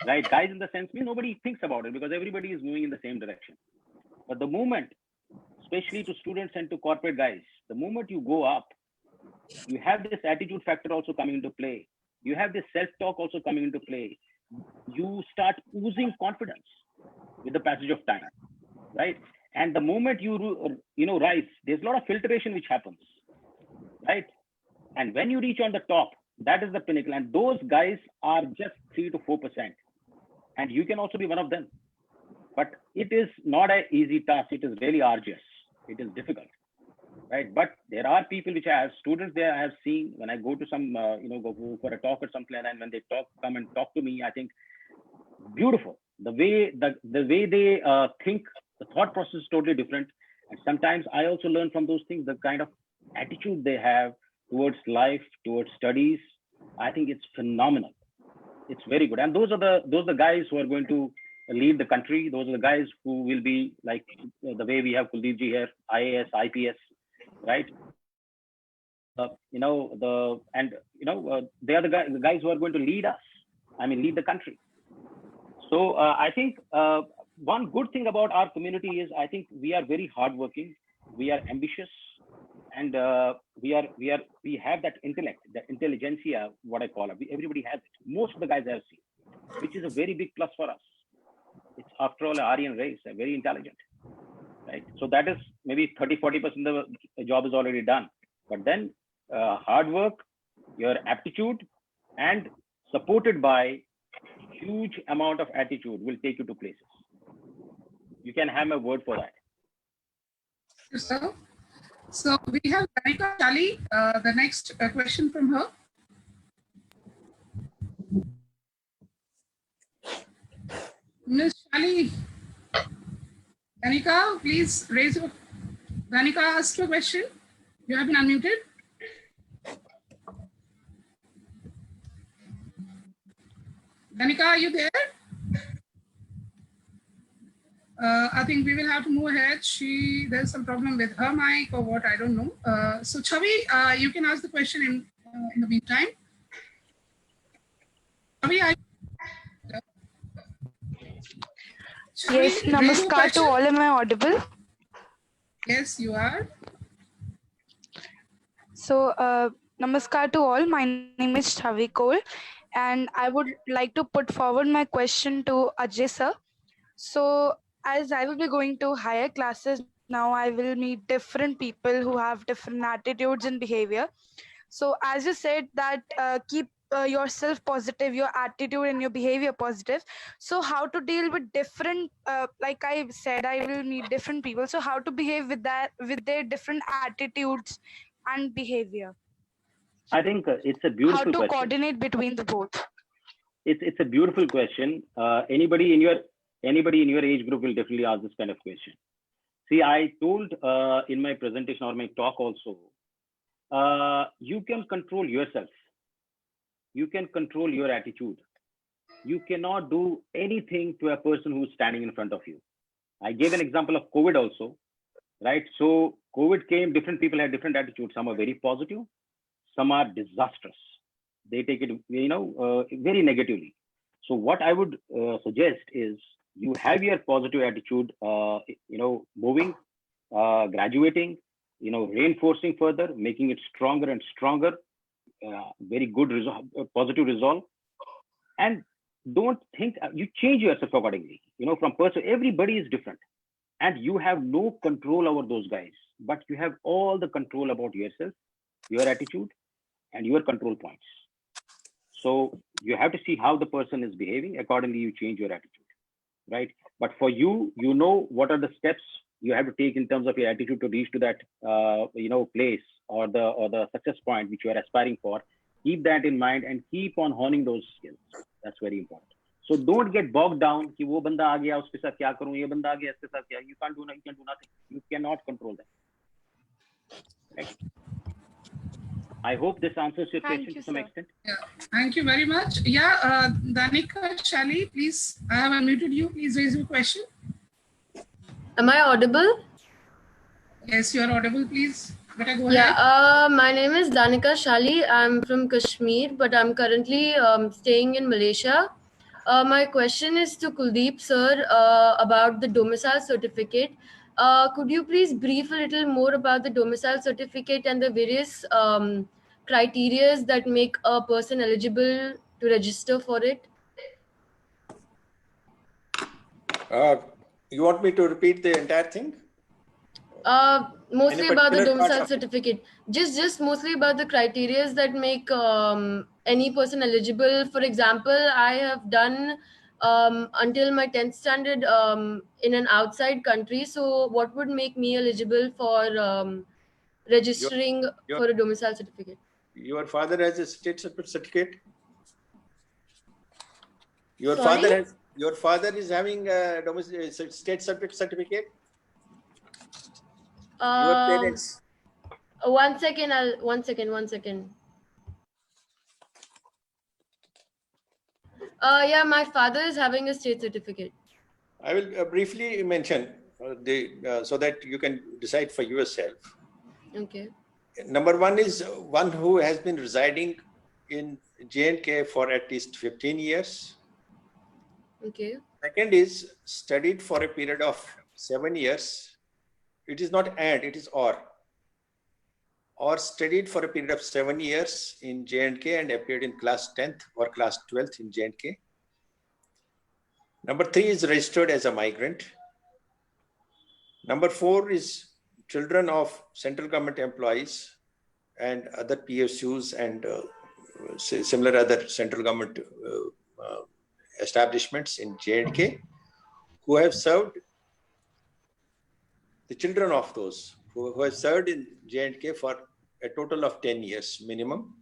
Speaker 2: right? Guys in the sense, nobody thinks about it because everybody is moving in the same direction. But the moment, especially to students and to corporate guys, the moment you go up, you have this attitude factor also coming into play. You have this self-talk also coming into play. You start oozing confidence with the passage of time, right? And the moment you rise, there's a lot of filtration which happens, right? And when you reach on the top, that is the pinnacle. And those guys are just 3 to 4%. And you can also be one of them. But it is not an easy task. It is really arduous. It is difficult, right? But there are people which I have, students there I have seen when I go to some, go for a talk or something like that. And when they come and talk to me, I think beautiful. The way they think, the thought process is totally different. And sometimes I also learn from those things, the kind of attitude they have towards life, towards studies. I think it's phenomenal. It's very good. And those are the guys who are going to lead the country. Those are the guys who will be like the way we have Kuldeep ji here, IAS, IPS, right? They are the guys who are going to lead us. I mean, lead the country. So I think one good thing about our community is I think we are very hardworking, we are ambitious, and we have that intellect, that intelligentsia, what I call it. Everybody has it. Most of the guys I have seen, which is a very big plus for us. It's after all an Aryan race, very intelligent, right? So that is maybe 30-40% of the job is already done. But then hard work, your aptitude, and supported by huge amount of attitude will take you to places. You can have my word for that.
Speaker 1: So, so we have Kanika Chali, the next question from her. Ms. Chali, Kanika, please raise your, Kanika, ask your question. You have been unmuted. Kanika, are you there? I think we will have to move ahead. There's some problem with her mic or what, I don't know. So Chavi, you can ask the question in the meantime. Chavi,
Speaker 12: yes, namaskar to all. Am I audible?
Speaker 1: Yes, you are.
Speaker 12: So, namaskar to all. My name is Chavi Cole, and I would like to put forward my question to Ajay sir. So, as I will be going to higher classes now, I will meet different people who have different attitudes and behavior. So, as you said that keep yourself positive, your attitude and your behavior positive. So, how to deal with different, like I said, I will meet different people. So, how to behave with their different attitudes and behavior?
Speaker 2: I think it's a beautiful
Speaker 12: how to
Speaker 2: question.
Speaker 12: Coordinate between the both?
Speaker 2: It's a beautiful question. Anybody in your age group will definitely ask this kind of question. See, I told in my presentation or my talk also, you can control yourself. You can control your attitude. You cannot do anything to a person who's standing in front of you. I gave an example of COVID also, right? So COVID came, different people had different attitudes. Some are very positive, some are disastrous. They take it, very negatively. So what I would suggest is you have your positive attitude, moving, graduating, reinforcing further, making it stronger and stronger, very good positive resolve. And don't think, you change yourself accordingly. From person, everybody is different. And you have no control over those guys, but you have all the control about yourself, your attitude, and your control points. So you have to see how the person is behaving. Accordingly, you change your attitude, right? But for you, what are the steps you have to take in terms of your attitude to reach to that, place or the success point which you are aspiring for. Keep that in mind and keep on honing those skills. That's very important. So don't get bogged down. Ki wo banda aa gaya, uske saath kya karoon? Ye banda aa gaya, uske saath kya? You can do nothing. You cannot control that. Right? I hope this answers your question to some extent.
Speaker 1: Yeah, thank you very much. Yeah, Danika Shali, please, I have unmuted you. Please raise your question.
Speaker 13: Am I audible?
Speaker 1: Yes, you are audible. Please, better go
Speaker 13: ahead. My name is Danika Shali. I'm from Kashmir, but I'm currently staying in Malaysia. My question is to Kuldeep sir about the domicile certificate. Could you please brief a little more about the domicile certificate and the various criteria that make a person eligible to register for it?
Speaker 3: You want me to repeat the entire thing?
Speaker 13: Mostly about the domicile certificate. Just mostly about the criteria that make any person eligible. For example, I have done until my 10th standard in an outside country. So what would make me eligible for registering for a domicile certificate?
Speaker 3: Your father has a state certificate? Your father is having a state certificate? Your parents?
Speaker 13: One second. Yeah, my father is having a state certificate.
Speaker 3: I will briefly mention so that you can decide for yourself.
Speaker 13: Okay.
Speaker 3: Number one is one who has been residing in J&K for at least 15 years.
Speaker 13: Okay.
Speaker 3: Second is studied for a period of 7 years. It is not and, it is or studied for a period of 7 years in J&K and appeared in class 10th or class 12th in J&K. Number 3 is registered as a migrant. Number 4 is children of central government employees and other PSUs and similar other central government establishments in J&K who have served, the children of those who have served in J&K for a total of 10 years minimum.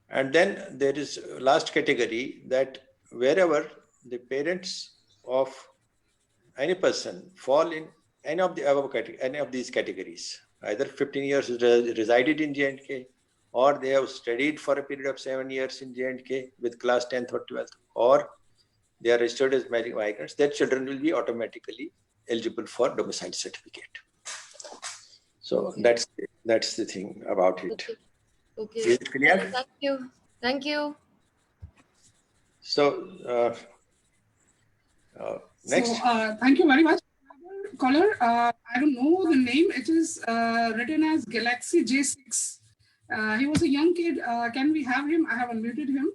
Speaker 3: And then there is last category that wherever the parents of any person fall in any of the above any of these categories, either 15 years resided in J&K, or they have studied for a period of 7 years in J&K with class 10th or 12th, or they are registered as migrants, their children will be automatically eligible for domicile certificate. So that's the thing about it.
Speaker 13: Okay. Okay.
Speaker 3: Is it clear?
Speaker 13: Thank you. Thank you.
Speaker 3: So next.
Speaker 1: So thank you very much. Caller, I don't know the name. It is written as Galaxy J6. He was a young kid. Can we have him? I have unmuted him.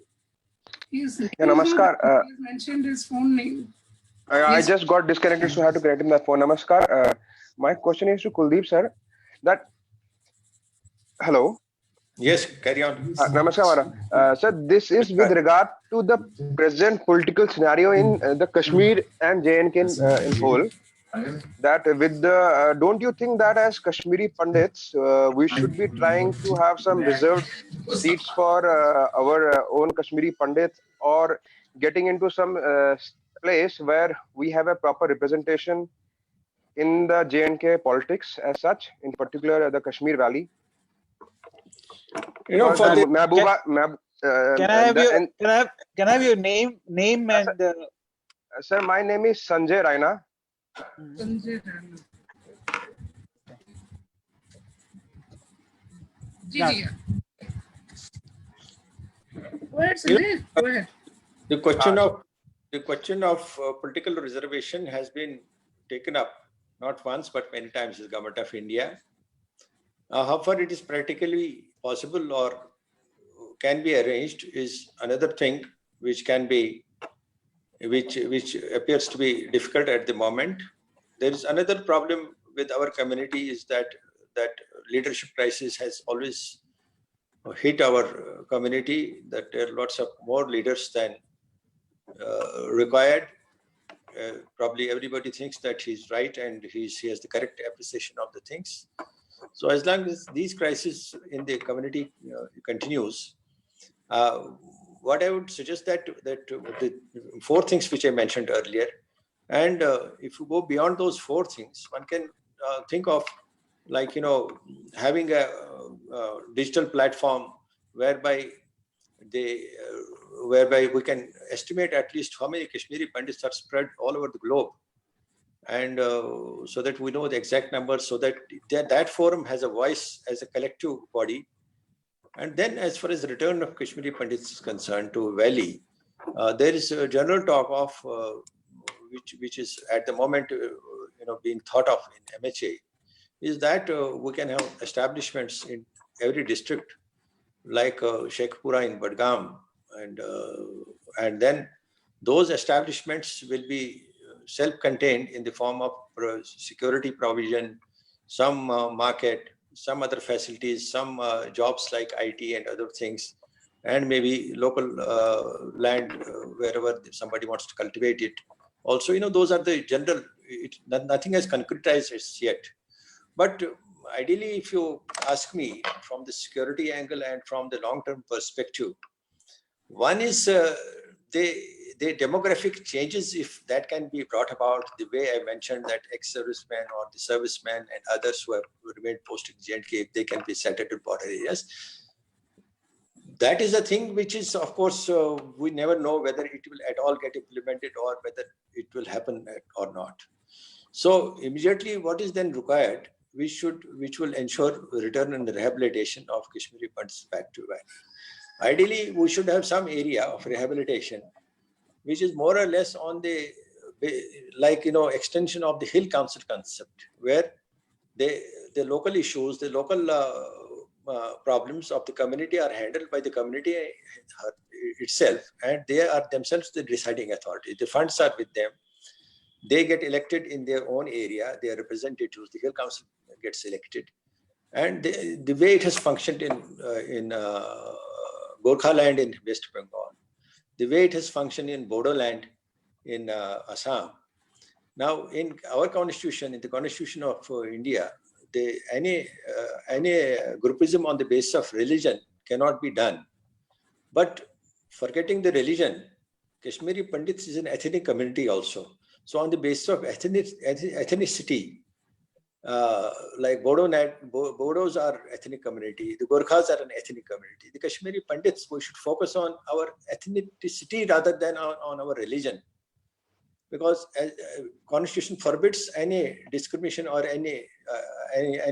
Speaker 1: He's
Speaker 14: Namaskar.
Speaker 1: He's mentioned his phone name.
Speaker 14: I just got disconnected, so I had to connect my phone. Namaskar. My question is to Kuldeep sir. That hello.
Speaker 3: Yes, carry on.
Speaker 14: Namaskar, sir. This is with regard to the present political scenario in the Kashmir and J&K in whole. That with the don't you think that as Kashmiri Pandits we should be trying to have some reserved seats for our own Kashmiri Pandits, or getting into some place where we have a proper representation in the J&K politics as such, in particular the Kashmir Valley?
Speaker 3: You know, for
Speaker 8: can I have your name and
Speaker 14: sir, my name is Sanjay Raina.
Speaker 1: Sanjay Raina.
Speaker 3: Yeah.
Speaker 1: Go ahead, Sanjay. Go ahead.
Speaker 3: The question of political reservation has been taken up not once but many times with the Government of India. How far it is practically possible or can be arranged is another thing which can be, which appears to be difficult at the moment. There is another problem with our community is that leadership crisis has always hit our community, that there are lots of more leaders than required. Probably everybody thinks that he's right and he has the correct appreciation of the things. So as long as these crises in the community continues, what I would suggest that the 4 things which I mentioned earlier, and if you go beyond those 4 things, one can think of, like, having a digital platform whereby we can estimate at least how many Kashmiri Pandits are spread all over the globe, and so that we know the exact numbers, so that that forum has a voice as a collective body. And then, as far as the return of Kashmiri Pandits is concerned to Valley, there is a general talk of which is at the moment being thought of in MHA, is that we can have establishments in every district, like Sheikhpura in Badgam, and then those establishments will be self-contained in the form of security provision, some market, some other facilities, some jobs like IT and other things, and maybe local land wherever somebody wants to cultivate it. Also, those are the general, nothing has concretized yet. But ideally, if you ask me from the security angle and from the long-term perspective, one is the demographic changes, if that can be brought about the way I mentioned, that ex-servicemen or the servicemen and others who have remained posted in J&K, if they can be settled in border areas, that is a thing which is, of course, we never know whether it will at all get implemented or whether it will happen or not. So immediately what is then required, which will ensure return and rehabilitation of Kashmiri Pandits back to back. Ideally, we should have some area of rehabilitation, which is more or less on the, extension of the Hill Council concept, where the local issues, the local problems of the community are handled by the community itself, and they are themselves the deciding authority. The funds are with them. They get elected in their own area, their representatives, the Hill Council gets elected. And the way it has functioned in Gorkha land in West Bengal, the way it has functioned in Bodo land in Assam. Now, in our constitution, in the constitution of India, any groupism on the basis of religion cannot be done. But forgetting the religion, Kashmiri Pandits is an ethnic community also. So on the basis of ethnicity, like Bodos are ethnic community, the Gorkhas are an ethnic community. The Kashmiri Pandits, we should focus on our ethnicity rather than on our religion. Because constitution forbids any discrimination or any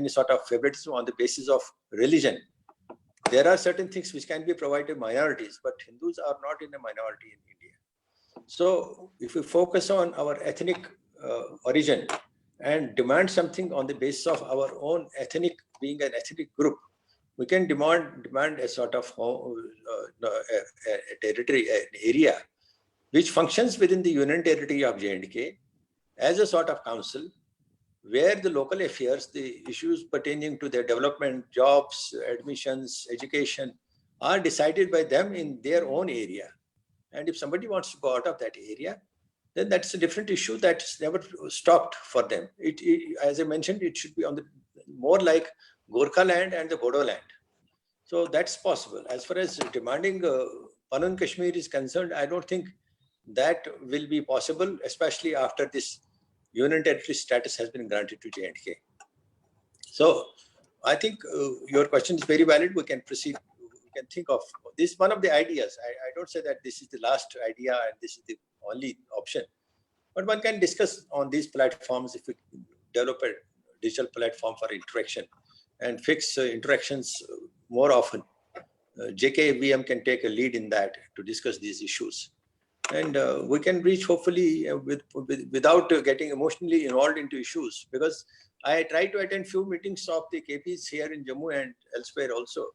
Speaker 3: sort of favoritism on the basis of religion. There are certain things which can be provided minorities, but Hindus are not in a minority in India. So if we focus on our ethnic origin and demand something on the basis of our own being an ethnic group, we can demand a sort of a territory, an area, which functions within the union territory of J&K as a sort of council, where the local affairs, the issues pertaining to their development, jobs, admissions, education, are decided by them in their own area. And if somebody wants to go out of that area, then that's a different issue that's never stopped for them. As I mentioned, it should be on the more like Gorkha land and the Bodo land. So that's possible. As far as demanding Panun Kashmir is concerned, I don't think that will be possible, especially after this union territory status has been granted to J&K. So I think your question is very valid. We can proceed. We can think of this one of the ideas. I don't say that this is the last idea and this is the only option, but one can discuss on these platforms if we develop a digital platform for interaction and fix interactions more often. Jkvm can take a lead in that to discuss these issues. And we can reach hopefully without getting emotionally involved into issues, because I try to attend few meetings of the KPs here in Jammu and elsewhere also.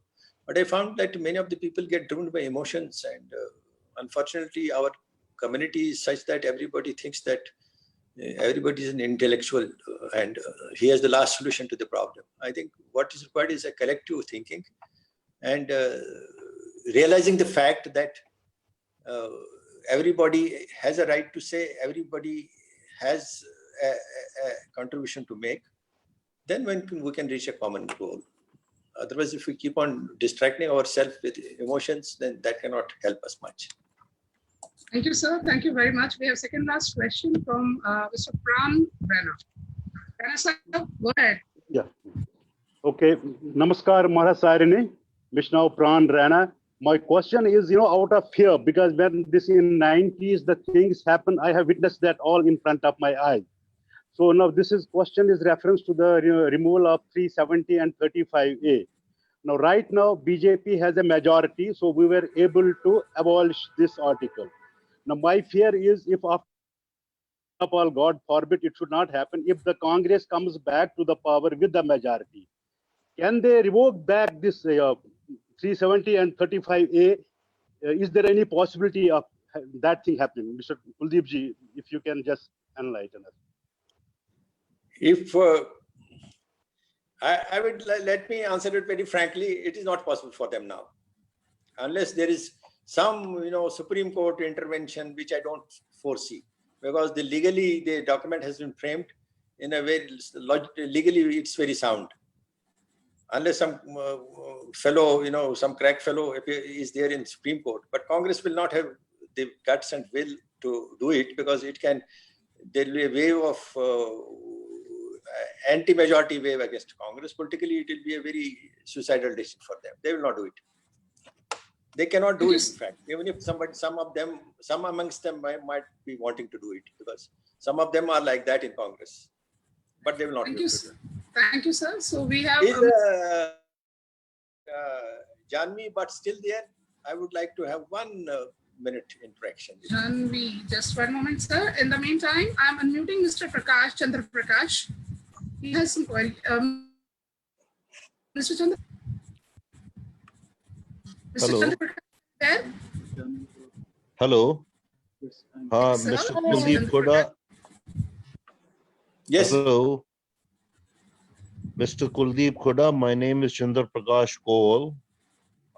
Speaker 3: But I found that many of the people get driven by emotions, and unfortunately our community is such that everybody thinks that everybody is an intellectual and he has the last solution to the problem. I think what is required is a collective thinking and realizing the fact that everybody has a right to say, everybody has a contribution to make, then when we can reach a common goal. Otherwise, if we keep on distracting ourselves with emotions, then that cannot help us much.
Speaker 1: Thank you, sir. Thank you very much. We have second last question from Mr. Pran Rana. Rana, sir, go ahead.
Speaker 15: Yeah. Okay. Namaskar, Mahasarine. Vishnu Pran Rana. My question is, out of fear, because when this in 90s, the things happen, I have witnessed that all in front of my eyes. So now this question is reference to the removal of 370 and 35A. Now, right now, BJP has a majority, so we were able to abolish this article. Now, my fear is if after all, God forbid, it should not happen, if the Congress comes back to the power with the majority, can they revoke back this 370 and 35A? Is there any possibility of that thing happening? Mr. Kuldeep ji, if you can just enlighten us.
Speaker 3: If I would let me answer it very frankly, it is not possible for them now, unless there is some Supreme Court intervention, which I don't foresee, because legally the document has been framed in a very legally it's very sound. Unless some fellow, some crack fellow is there in Supreme Court, but Congress will not have the guts and will to do it, because there will be a wave of anti-majority wave against Congress. Politically, it will be a very suicidal decision for them. They will not do it. They cannot do it, in fact. Even if some amongst them might be wanting to do it, because some of them are like that in Congress, but they will not.
Speaker 1: Thank you, sir. Thank you, sir. So we have
Speaker 3: Janvi, but still there. I would like to have 1 minute interaction.
Speaker 1: Janvi, just 1 moment, sir. In the meantime, I'm unmuting Mr. Prakash, Chandra Prakash. He has some query. Mr. Chandra. Mr.
Speaker 16: Hello.
Speaker 1: Chandra Prakash, there?
Speaker 16: Hello.
Speaker 1: Sir,
Speaker 16: Mr.
Speaker 1: Mr.
Speaker 16: Kuldeep
Speaker 1: Chandra
Speaker 16: Khoda.
Speaker 3: Yes.
Speaker 16: Hello. Mr. Kuldeep Khoda, my name is Chandra Prakash Kaul.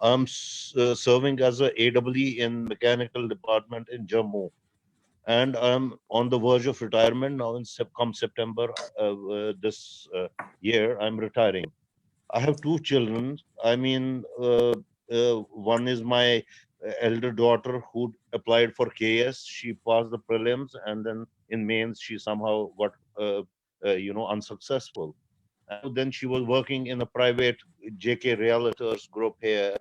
Speaker 16: I'm serving as a AWE in mechanical department in Jammu. And I'm on the verge of retirement now. Come September this year, I'm retiring. I have 2 children. I mean, one is my elder daughter who applied for KS. She passed the prelims, and then in mains she somehow got, unsuccessful. And then she was working in a private JK Realtors group here,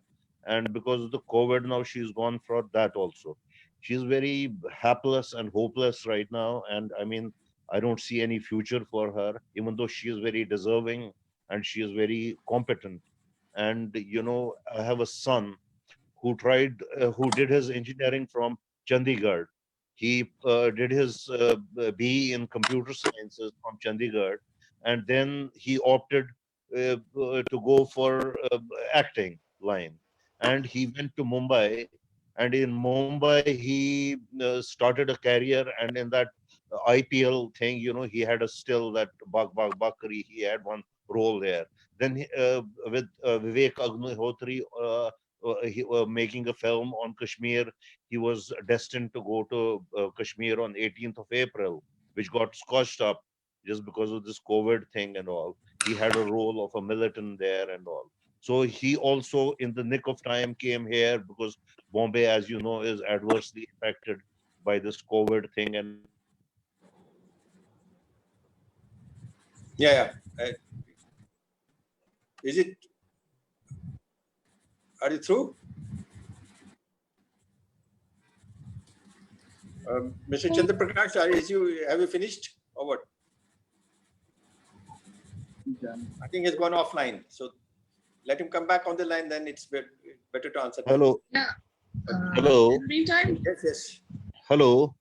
Speaker 16: and because of the COVID, now she's gone for that also. She's very hapless and hopeless right now, and I mean, I don't see any future for her, even though she is very deserving and she is very competent. And I have a son who did his engineering from Chandigarh. He did his BE in computer sciences from Chandigarh, and then he opted to go for acting line. And he went to Mumbai, and in Mumbai he started a career, and in that IPL thing, he had a still that Bak Bakri, he had one role there. Then with Vivek Agnihotri, making a film on Kashmir. He was destined to go to Kashmir on 18th of April, which got scotched up just because of this COVID thing and all. He had a role of a militant there and all. So he also, in the nick of time, came here because Bombay, as you know, is adversely affected by this COVID thing. And
Speaker 3: Yeah. Is it? Are you through? Mr. Chandra Prakash, have you finished or what? I think he's gone offline. So let him come back on the line, then it's better to answer.
Speaker 16: Hello.
Speaker 1: Yeah.
Speaker 16: Hello.
Speaker 1: In the meantime.
Speaker 3: Yes.
Speaker 16: Hello.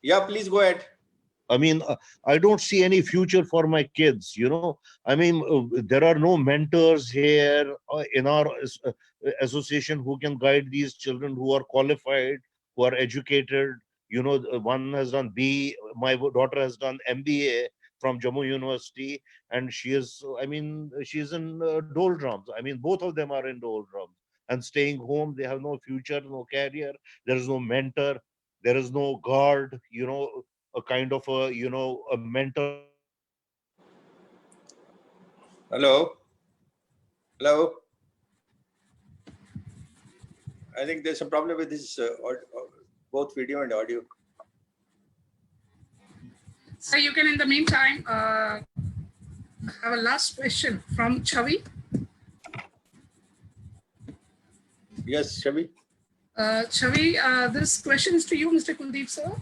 Speaker 3: Yeah, please go ahead.
Speaker 16: I mean, I don't see any future for my kids, I mean, there are no mentors here in our association who can guide these children who are qualified, who are educated. One has done B, my daughter has done MBA from Jammu University, and she's in doldrums. I mean, both of them are in doldrums and staying home. They have no future, no career. There is no mentor. There is no guard, a kind of a mentor.
Speaker 3: Hello. I think there's a problem with this both video and audio.
Speaker 1: So you can, in the meantime, have a last question from Chavi.
Speaker 3: Yes, Chavi.
Speaker 1: Chavi, this question is to you, Mr. Kuldeep, sir.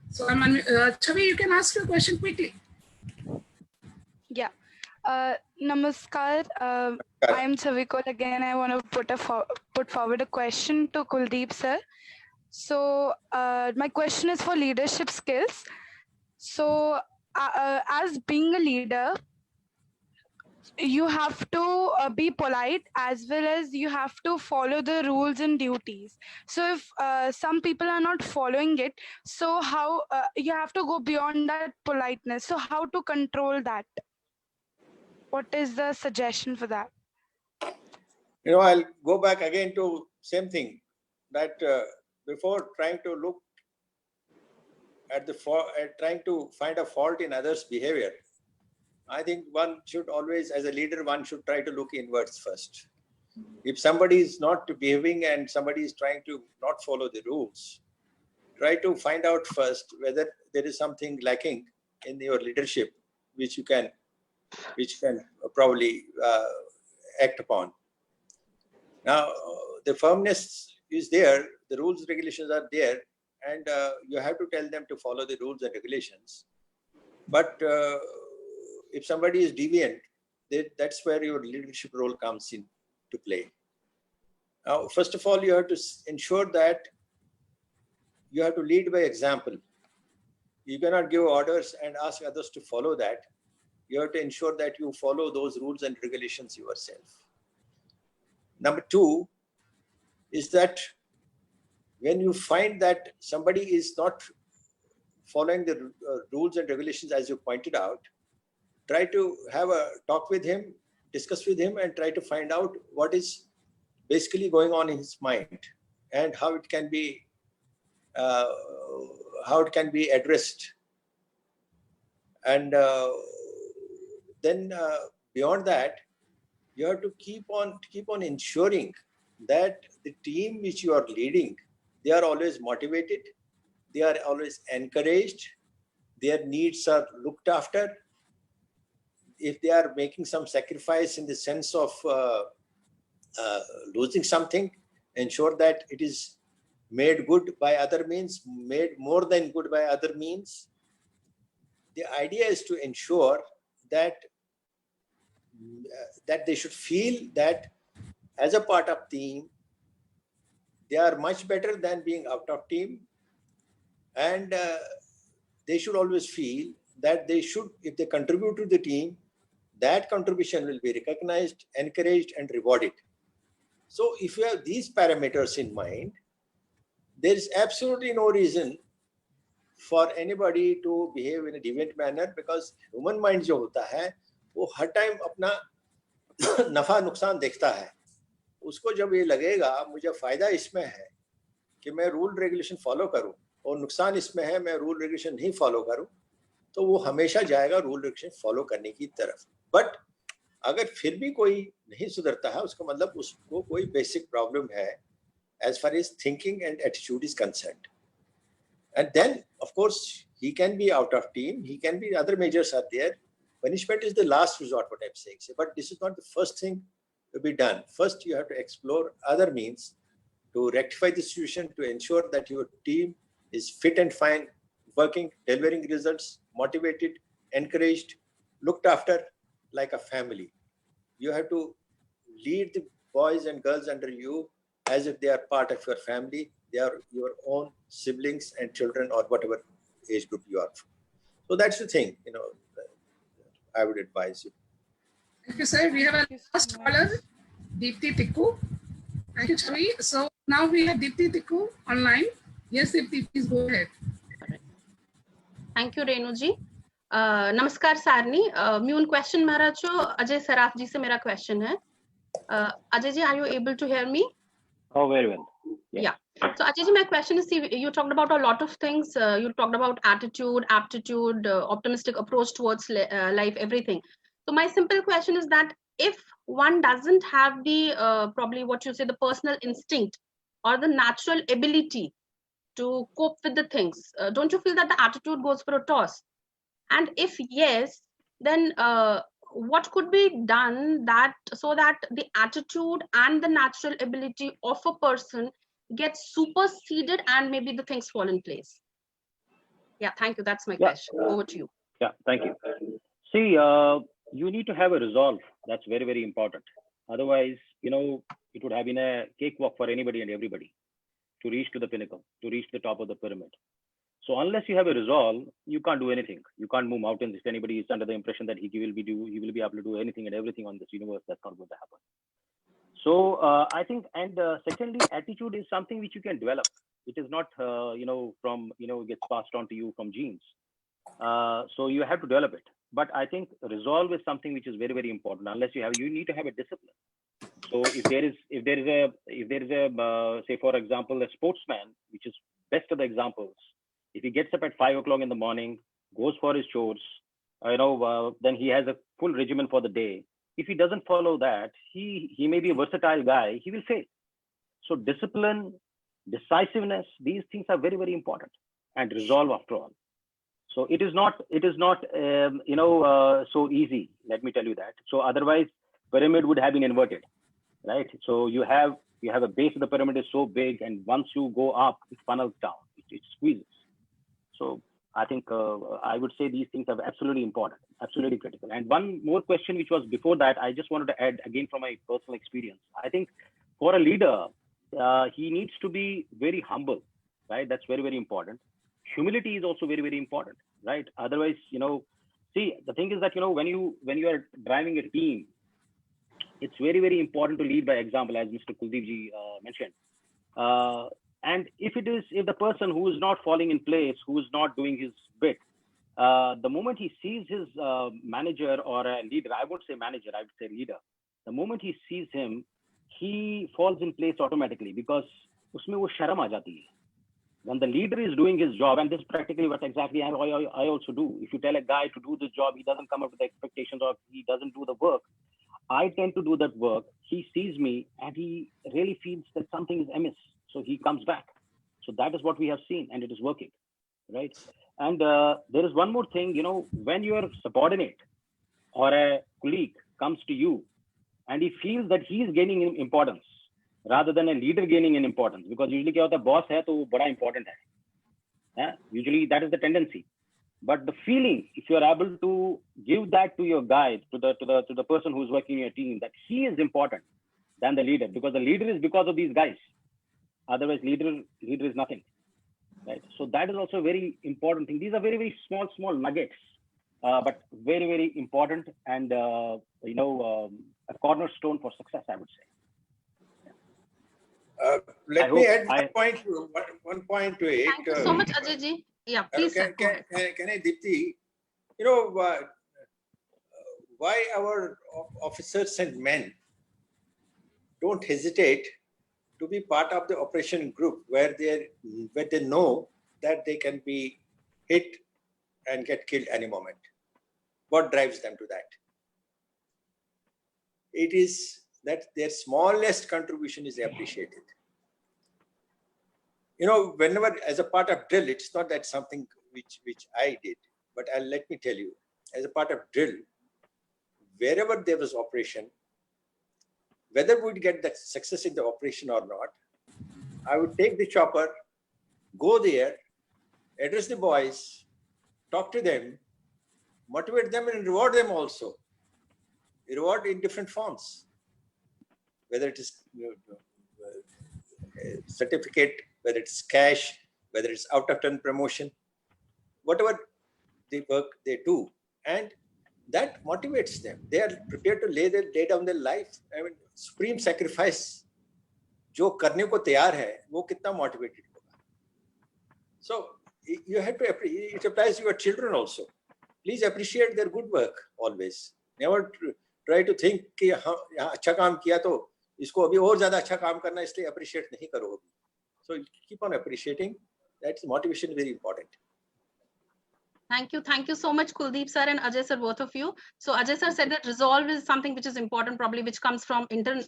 Speaker 1: So Chavi, you can ask your question quickly.
Speaker 12: Yeah. Namaskar. I am Chavi Kaul again. I want to put forward a question to Kuldeep, sir. So my question is for leadership skills. So as being a leader, you have to be polite as well as you have to follow the rules and duties. So if some people are not following it, so how you have to go beyond that politeness. So how to control that? What is the suggestion for that?
Speaker 3: I'll go back again to same thing, that before trying to look at trying to find a fault in others' behavior, I think one should always, as a leader, one should try to look inwards first. If somebody is not behaving and somebody is trying to not follow the rules, try to find out first whether there is something lacking in your leadership which can probably act upon. Now, the firmness is there, the rules, regulations are there, and you have to tell them to follow the rules and regulations. But if somebody is deviant, that's where your leadership role comes in to play. Now, first of all, you have to ensure that you have to lead by example. You cannot give orders and ask others to follow that. You have to ensure that you follow those rules and regulations yourself. Number two is that when you find that somebody is not following the rules and regulations as you pointed out, try to have a talk with him, discuss with him, and try to find out what is basically going on in his mind and how it can be addressed. And then beyond that, you have to keep on ensuring that the team which you are leading, they are always motivated, they are always encouraged, their needs are looked after. If they are making some sacrifice in the sense of losing something, ensure that it is made good by other means, made more than good by other means. The idea is to ensure that that they should feel that as a part of team, they are much better than being out of team, and they should always feel that they should, if they contribute to the team, that contribution will be recognized, encouraged, and rewarded. So if you have these parameters in mind, there is absolutely no reason for anybody to behave in a deviant manner, because human mind जो होता है वो हर time अपना नफा नुकसान देखता है. उसको जब ये लगेगा मुझे फायदा इसमें है कि मैं रूल रेगुलेशन फॉलो करूं और नुकसान इसमें है मैं रूल रेगुलेशन नहीं फॉलो करूं, तो वो हमेशा जाएगा रूल रेगुलेशन फॉलो करने की तरफ. बट अगर फिर भी कोई नहीं सुधरता है, उसका मतलब उसको कोई बेसिक प्रॉब्लम है as far as thinking and attitude is concerned. And then, of course, he can be out of team, he can be, other measures are there. Punishment is the last resort, what I'm saying. But this is not the first thing to be done. First, you have to explore other means to rectify the situation, to ensure that your team is fit and fine, working, delivering results, motivated, encouraged, looked after like a family. You have to lead the boys and girls under you as if they are part of your family. They are your own siblings and children, or whatever age group you are from. So that's the thing, I would advise you.
Speaker 1: Thank you, sir. We have a last caller, Deepthi Tikku. Thank you, Shri. So now we have Deepthi Tikku online. Yes, Deepthi, please go ahead.
Speaker 17: Thank you, Renuji. Namaskar, Sarni. One question मेरा जो Ajay Saraf जी से मेरा question है. Ajay ji, are you able to hear me?
Speaker 2: Oh, very well.
Speaker 17: Yeah. So Ajay ji, my question is, you talked about a lot of things. You talked about attitude, aptitude, optimistic approach towards life, everything. So my simple question is that if one doesn't have the, probably what you say, the personal instinct or the natural ability to cope with the things, don't you feel that the attitude goes for a toss? And if yes, then what could be done so that the attitude and the natural ability of a person gets superseded and maybe the things fall in place? Yeah, thank you. That's my question. Over to you.
Speaker 2: Yeah, thank you. See, you need to have a resolve. That's very, very important. Otherwise, it would have been a cakewalk for anybody and everybody to reach to the pinnacle, to reach the top of the pyramid. So unless you have a resolve, you can't do anything. You can't move mountains. If anybody is under the impression that he will be able to do anything and everything on this universe, that's not going to happen. So I think, and secondly, attitude is something which you can develop. It is not, from, gets passed on to you from genes. So you have to develop it. But I think resolve is something which is very, very important. Unless you need to have a discipline. So if there is a, say for example, a sportsman, which is best of the examples. If he gets up at 5 o'clock in the morning, goes for his chores, then he has a full regimen for the day. If he doesn't follow that, he may be a versatile guy, he will fail. So discipline, decisiveness, these things are very, very important, and resolve after all. So it is not so easy. Let me tell you that. So otherwise, pyramid would have been inverted, right? So you have you have a base of the pyramid is so big, and once you go up, it funnels down, it squeezes. So I think I would say these things are absolutely important, absolutely critical. And one more question, which was before that, I just wanted to add again from my personal experience. I think for a leader, he needs to be very humble, right? That's very, very important. Humility is also very, very important, right? Otherwise, see, the thing is that, when you are driving a team, it's very, very important to lead by example, as Mr. Kuldeep ji mentioned. And if the person who is not falling in place, who is not doing his bit, the moment he sees his manager or a leader, I won't say manager, I would say leader. The moment he sees him, he falls in place automatically, because usme wo sharam aa jati hai. When the leader is doing his job, and this is practically what exactly I also do. If you tell a guy to do this job, he doesn't come up with the expectations, or he doesn't do the work. I tend to do that work. He sees me and he really feels that something is amiss. So he comes back. So that is what we have seen, and it is working, right? And there is one more thing, when your subordinate or a colleague comes to you and he feels that he is gaining importance rather than a leader gaining in importance, because usually kya hota hai, boss hai to wo bada important hai. Usually that is the tendency. But the feeling, if you are able to give that to your guy, to the person who is working in your team, that he is important than the leader, because the leader is because of these guys. Otherwise, leader is nothing, right? So that is also a very important thing. These are very, very small nuggets, but very, very important, and a cornerstone for success, I would say.
Speaker 3: Let me add one point to it.
Speaker 17: Thank you so much, Ajay ji. Yeah, please.
Speaker 3: Can I, Deepti, why our officers and men don't hesitate to be part of the operation group where they know that they can be hit and get killed any moment? What drives them to that? It is that their smallest contribution is appreciated. Whenever, as a part of drill, it's not that something which I did, but let me tell you, as a part of drill, wherever there was operation, whether we'd get that success in the operation or not, I would take the chopper, go there, address the boys, talk to them, motivate them, and reward them also. Reward in different forms, whether it is certificate, whether it's cash, whether it's out-of-turn promotion, whatever the work they do, and that motivates them. They are prepared to lay down their life. I mean, supreme sacrifice. जो करने को तैयार है, वो कितना motivated होगा. So you have to. It applies to your children also. Please appreciate their good work always. Never try to think कि हाँ यहाँ अच्छा काम किया तो इसको अभी और ज़्यादा अच्छा काम करना, इसलिए appreciate नहीं करो. So keep on appreciating. That's motivation is very important.
Speaker 17: Thank you so much, Kuldeep sir and Ajay sir, both of you. So Ajay sir said that resolve is something which is important, probably which comes from inner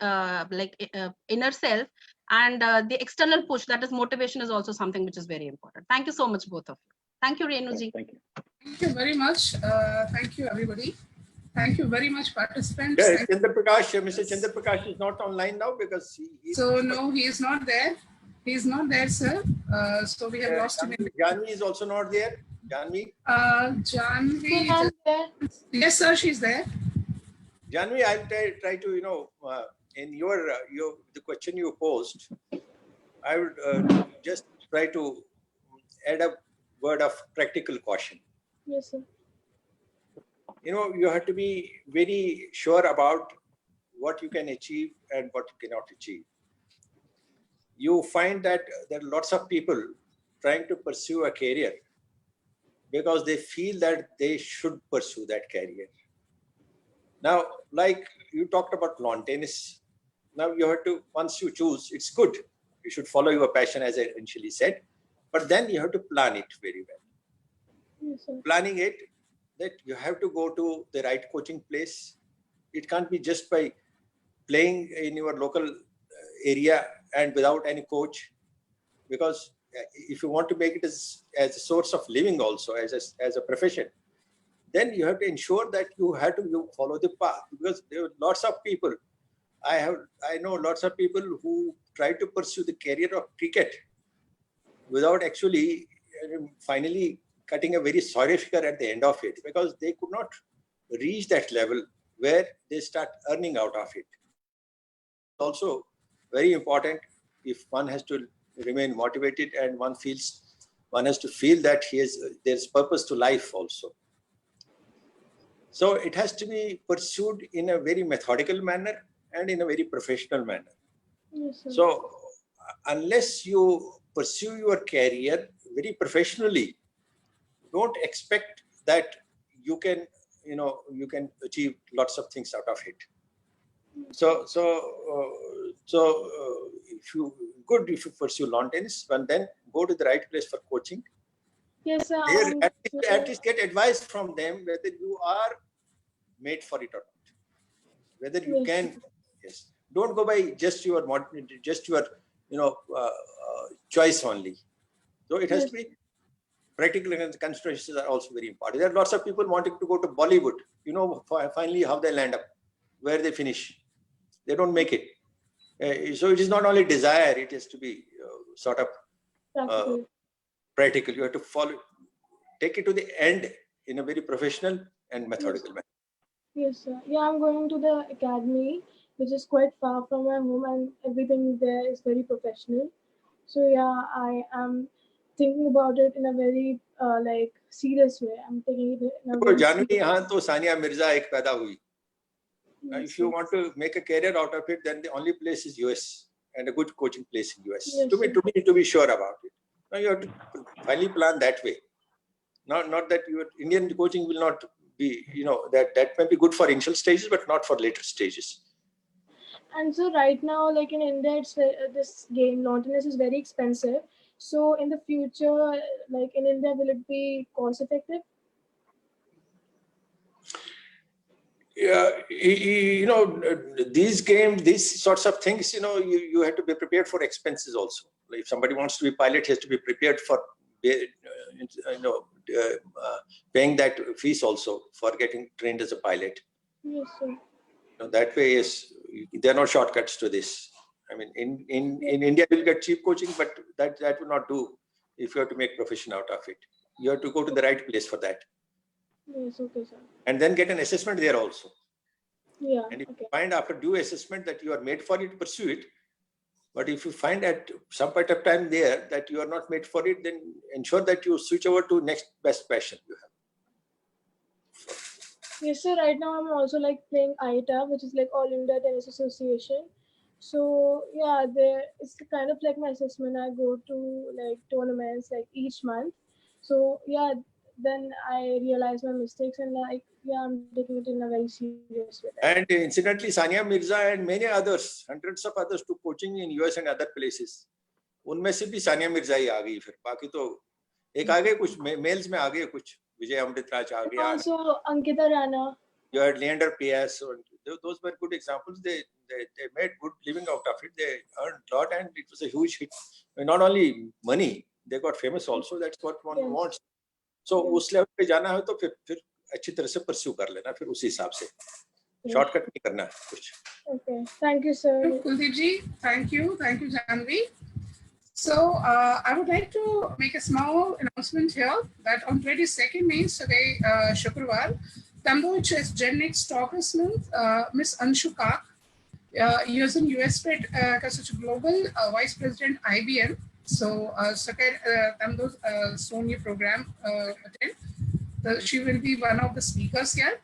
Speaker 17: self, and the external push, that is motivation, is also something which is very important. Thank you so much, both of you. Thank you, Renu ji.
Speaker 2: Thank you.
Speaker 1: Thank you very much. Thank you, everybody. Thank you very much, participants.
Speaker 3: Yeah, Mr. Chandra Prakash is not online now because
Speaker 1: no, he is not there. He is not there, sir. So we have lost him.
Speaker 3: Janvi is also not there. Janvi?
Speaker 1: Janvi. Yes, sir, she's there.
Speaker 3: Janvi, I'll try to, in the question you posed, I would just try to add a word of practical caution.
Speaker 7: Yes, sir.
Speaker 3: You have to be very sure about what you can achieve and what you cannot achieve. You find that there are lots of people trying to pursue a career because they feel that they should pursue that career. Now, like you talked about lawn tennis, now you have to, once you choose, it's good. You should follow your passion, as I initially said, but then you have to plan it very well.
Speaker 7: Yes, sir.
Speaker 3: Planning it, that you have to go to the right coaching place. It can't be just by playing in your local area and without any coach, because if you want to make it as a source of living also, as a profession, then you have to ensure that you have to follow the path, because there are lots of people. I know lots of people who try to pursue the career of cricket without actually finally cutting a very sorry figure at the end of it, because they could not reach that level where they start earning out of it. Also very important, if one has to remain motivated and one has to feel that there's purpose to life also. So it has to be pursued in a very methodical manner and in a very professional manner.
Speaker 7: Yes, sir.
Speaker 3: So unless you pursue your career very professionally, don't expect that you can achieve lots of things out of it. So if you pursue lawn tennis, and then go to the right place for coaching.
Speaker 7: Yes, sir.
Speaker 3: There, at least get advice from them whether you are made for it or not. Whether you can, yes. Don't go by just your choice only. So it has to be practical considerations are also very important. There are lots of people wanting to go to Bollywood. Finally how they land up, where they finish. They don't make it. So it is not only desire; it has to be sort of practical. You have to take it to the end in a very professional and methodical manner.
Speaker 7: Yes, sir. Yeah, I'm going to the academy, which is quite far from my home, and everything there is very professional. So yeah, I am thinking about it in a very serious way. I'm taking it in a very
Speaker 3: Janvi,
Speaker 7: serious
Speaker 3: यहाँ तो सानिया मिर्जा एक पैदा हुई.
Speaker 7: Yes,
Speaker 3: If you
Speaker 7: sir.
Speaker 3: want to make a career out of it, then the only place is US, and a good coaching place in US.
Speaker 7: Yes,
Speaker 3: to be sure about it. Now you have to finally plan that way. Not that your Indian coaching will not be, that may be good for initial stages, but not for later stages.
Speaker 7: And so right now, like in India, it's this game lawn tennis is very expensive. So in the future, like in India, will it be cost effective?
Speaker 3: Yeah, these sorts of things, you have to be prepared for expenses also. Like if somebody wants to be pilot, he has to be prepared for paying that fees also for getting trained as a pilot.
Speaker 7: Yes, sir.
Speaker 3: That way there are no shortcuts to this. I mean, in India you'll get cheap coaching, but that will not do if you have to make profession out of it. You have to go to the right place for that.
Speaker 7: Yes, okay, sir.
Speaker 3: And then get an assessment there also.
Speaker 7: Yeah.
Speaker 3: And if you find after due assessment that you are made for it, pursue it. But if you find at some point of time there that you are not made for it, then ensure that you switch over to next best passion you have.
Speaker 7: Yes, sir. Right now, I'm also like playing ITA, which is like All India Tennis Association. So yeah, it's kind of like my assessment. I go to like tournaments like each month. So yeah, then I realize my mistakes and I'm taking it in a very serious way.
Speaker 3: And incidentally, Sania Mirza and many others, hundreds of others took coaching in US and other places. उनमें से भी सानिया मिर्जा ही आ गई फिर. बाकी तो एक आ गए कुछ मेल्स में आ गए कुछ. Vijay Amritraj आ गया.
Speaker 7: Also Ankita Rana.
Speaker 3: You had Leander P.S. Those were good examples. They made good living out of it. They earned a lot, and it was a huge hit. Not only money, they got famous also. That's what one wants. So उस level पे जाना है तो फिर अच्छी तरह से pursue कर लेना फिर उसी हिसाब से. Shortcut नहीं करना है कुछ.
Speaker 7: Okay, thank you, sir.
Speaker 1: Kuldeep ji, thank you, Janvi. So I would like to make a small announcement here that on 22nd means today, Shukrawar, Tamboch is Gen X Stalkers Month, Miss Anshu Kak, US and US Fed such global Vice President IBM. So Tamdo Sonia program attend. She will be one of the speakers here.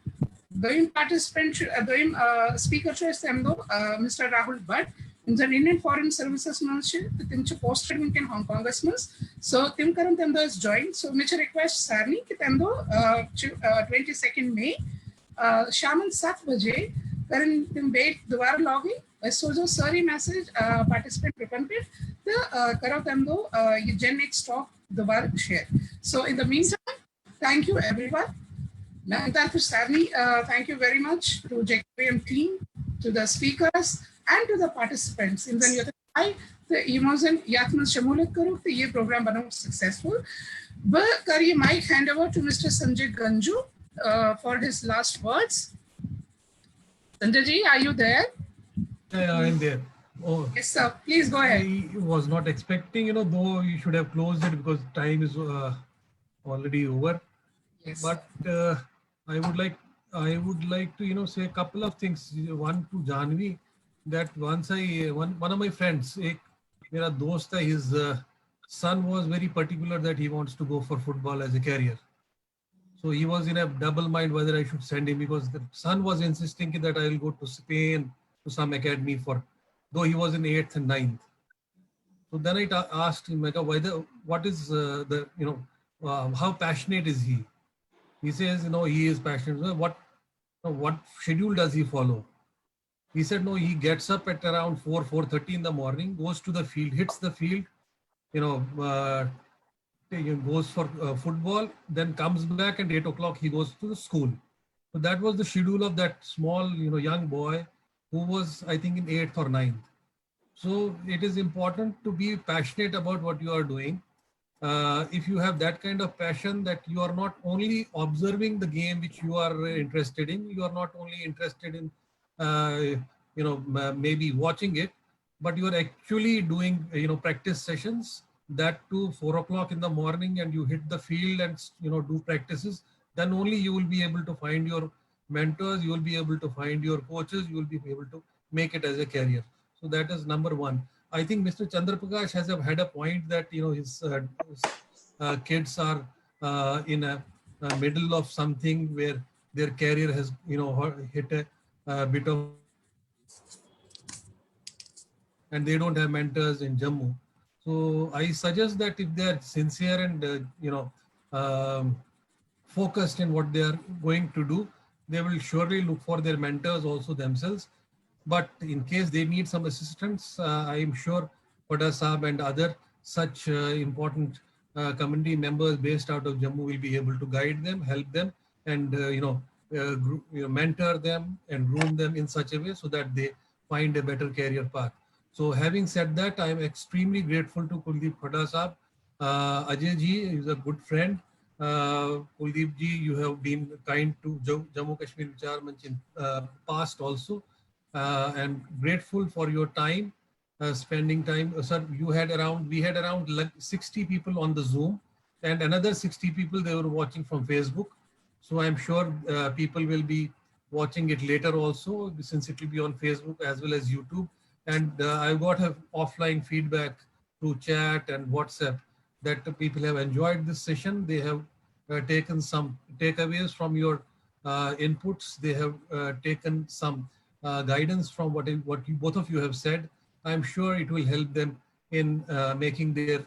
Speaker 1: The participant, the speaker choice Tamdo, Mr. Rahul Bhatt. In the Indian Foreign Services Ministry, the posted in Hong Kong governments. So Tim Karan Tamdo is joined. So Mr. request Sarni ki Tamdo 22nd May Shaman 7 baje Karan Tim bait Dwar login. So jo sorry message participant repented the Karo Tamdo Gen X talk Dwar share. So in the meantime, thank you everyone. Thank you Sarni. Thank you very much to Jkvm team, to the speakers. And to the participants. In the emotion Yatman Shamulik Karu, the program was successful. But Kari mic hand over to Mr. Sanjay Ganju for his last words. Sanjay ji, are you there?
Speaker 5: in there. Oh,
Speaker 1: yes, sir. Please go ahead.
Speaker 5: I was not expecting, though you should have closed it because time is already over.
Speaker 1: Yes.
Speaker 5: But I would like to, say a couple of things. One to Janvi, that once one of my friends, मेरा दोस्त है, his son was very particular that he wants to go for football as a career. So he was in a double mind whether I should send him, because the son was insisting that I will go to Spain to some academy though he was in 8th and 9th. So then I asked him, what is how passionate is he? He says, he is passionate. What schedule does he follow? He said, no, he gets up at around 4:30 in the morning, goes to the field, hits the field, goes for football, then comes back, and 8 o'clock he goes to the school. So that was the schedule of that small, young boy who was, I think, in 8th or 9th. So it is important to be passionate about what you are doing. If you have that kind of passion, that you are not only observing the game which you are interested in, you are not only interested in, maybe watching it, but you are actually doing, practice sessions, that too 4 o'clock in the morning, and you hit the field and, do practices, then only you will be able to find your mentors, you will be able to find your coaches, you will be able to make it as a career. So that is number one. I think Mr. Chandra Prakash has had a point that his kids are in a middle of something where their career has hit a bit of, and they don't have mentors in Jammu. So I suggest that if they are sincere and focused in what they are going to do, they will surely look for their mentors also themselves. But in case they need some assistance, I am sure Khoda Sahab and other such important community members based out of Jammu will be able to guide them, help them, and mentor them and groom them in such a way so that they find a better career path. So having said that, I am extremely grateful to Kuldeep Khoda Sahab. Ajay ji is a good friend. Kuldeep ji, you have been kind to Jammu Kashmir Vichar Manch in past also. And grateful for your time, spending time. Sir, we had around 60 people on the Zoom, and another 60 people they were watching from Facebook. So I'm sure people will be watching it later also, since it will be on Facebook as well as YouTube. And I got a offline feedback through chat and WhatsApp that the people have enjoyed this session. They have taken some takeaways from your inputs. They have taken some guidance from what you, both of you have said. I'm sure it will help them in making their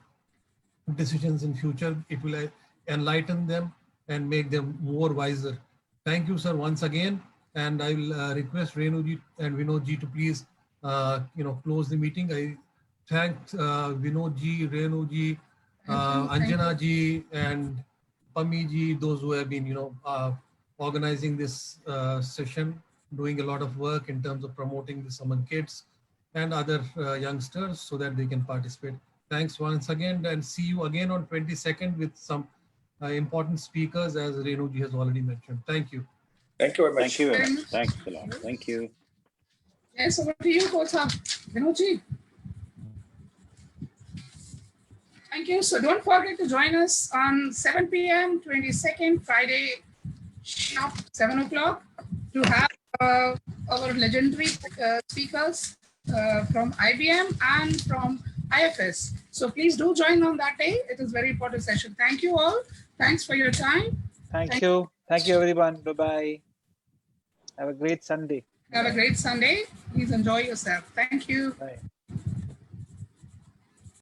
Speaker 5: decisions in future. It will enlighten them and make them more wiser. Thank you, sir, once again. And I will request Renuji and Vinodji to please, close the meeting. I thank Vinodji, Renuji, Anjana ji, and Pami ji, those who have been, organizing this session, doing a lot of work in terms of promoting this among kids and other youngsters so that they can participate. Thanks once again, and see you again on 22nd with some important speakers, as Renuji has already mentioned. Thank you.
Speaker 3: Thank you very much.
Speaker 2: Thank you very much. Thanks a lot. Thank you.
Speaker 1: Yes, over to you, Khoda. Vinodji. Thank you. So don't forget to join us on 7 p.m. 22nd Friday, 7 o'clock, to have our legendary speakers from IBM and from IFS. So please do join on that day. It is a very important session. Thank you all. Thanks for your time.
Speaker 8: Thank you. Thank you, everyone. Bye-bye. Have a great Sunday.
Speaker 1: Have a great Sunday. Please enjoy yourself. Thank you.
Speaker 8: Bye.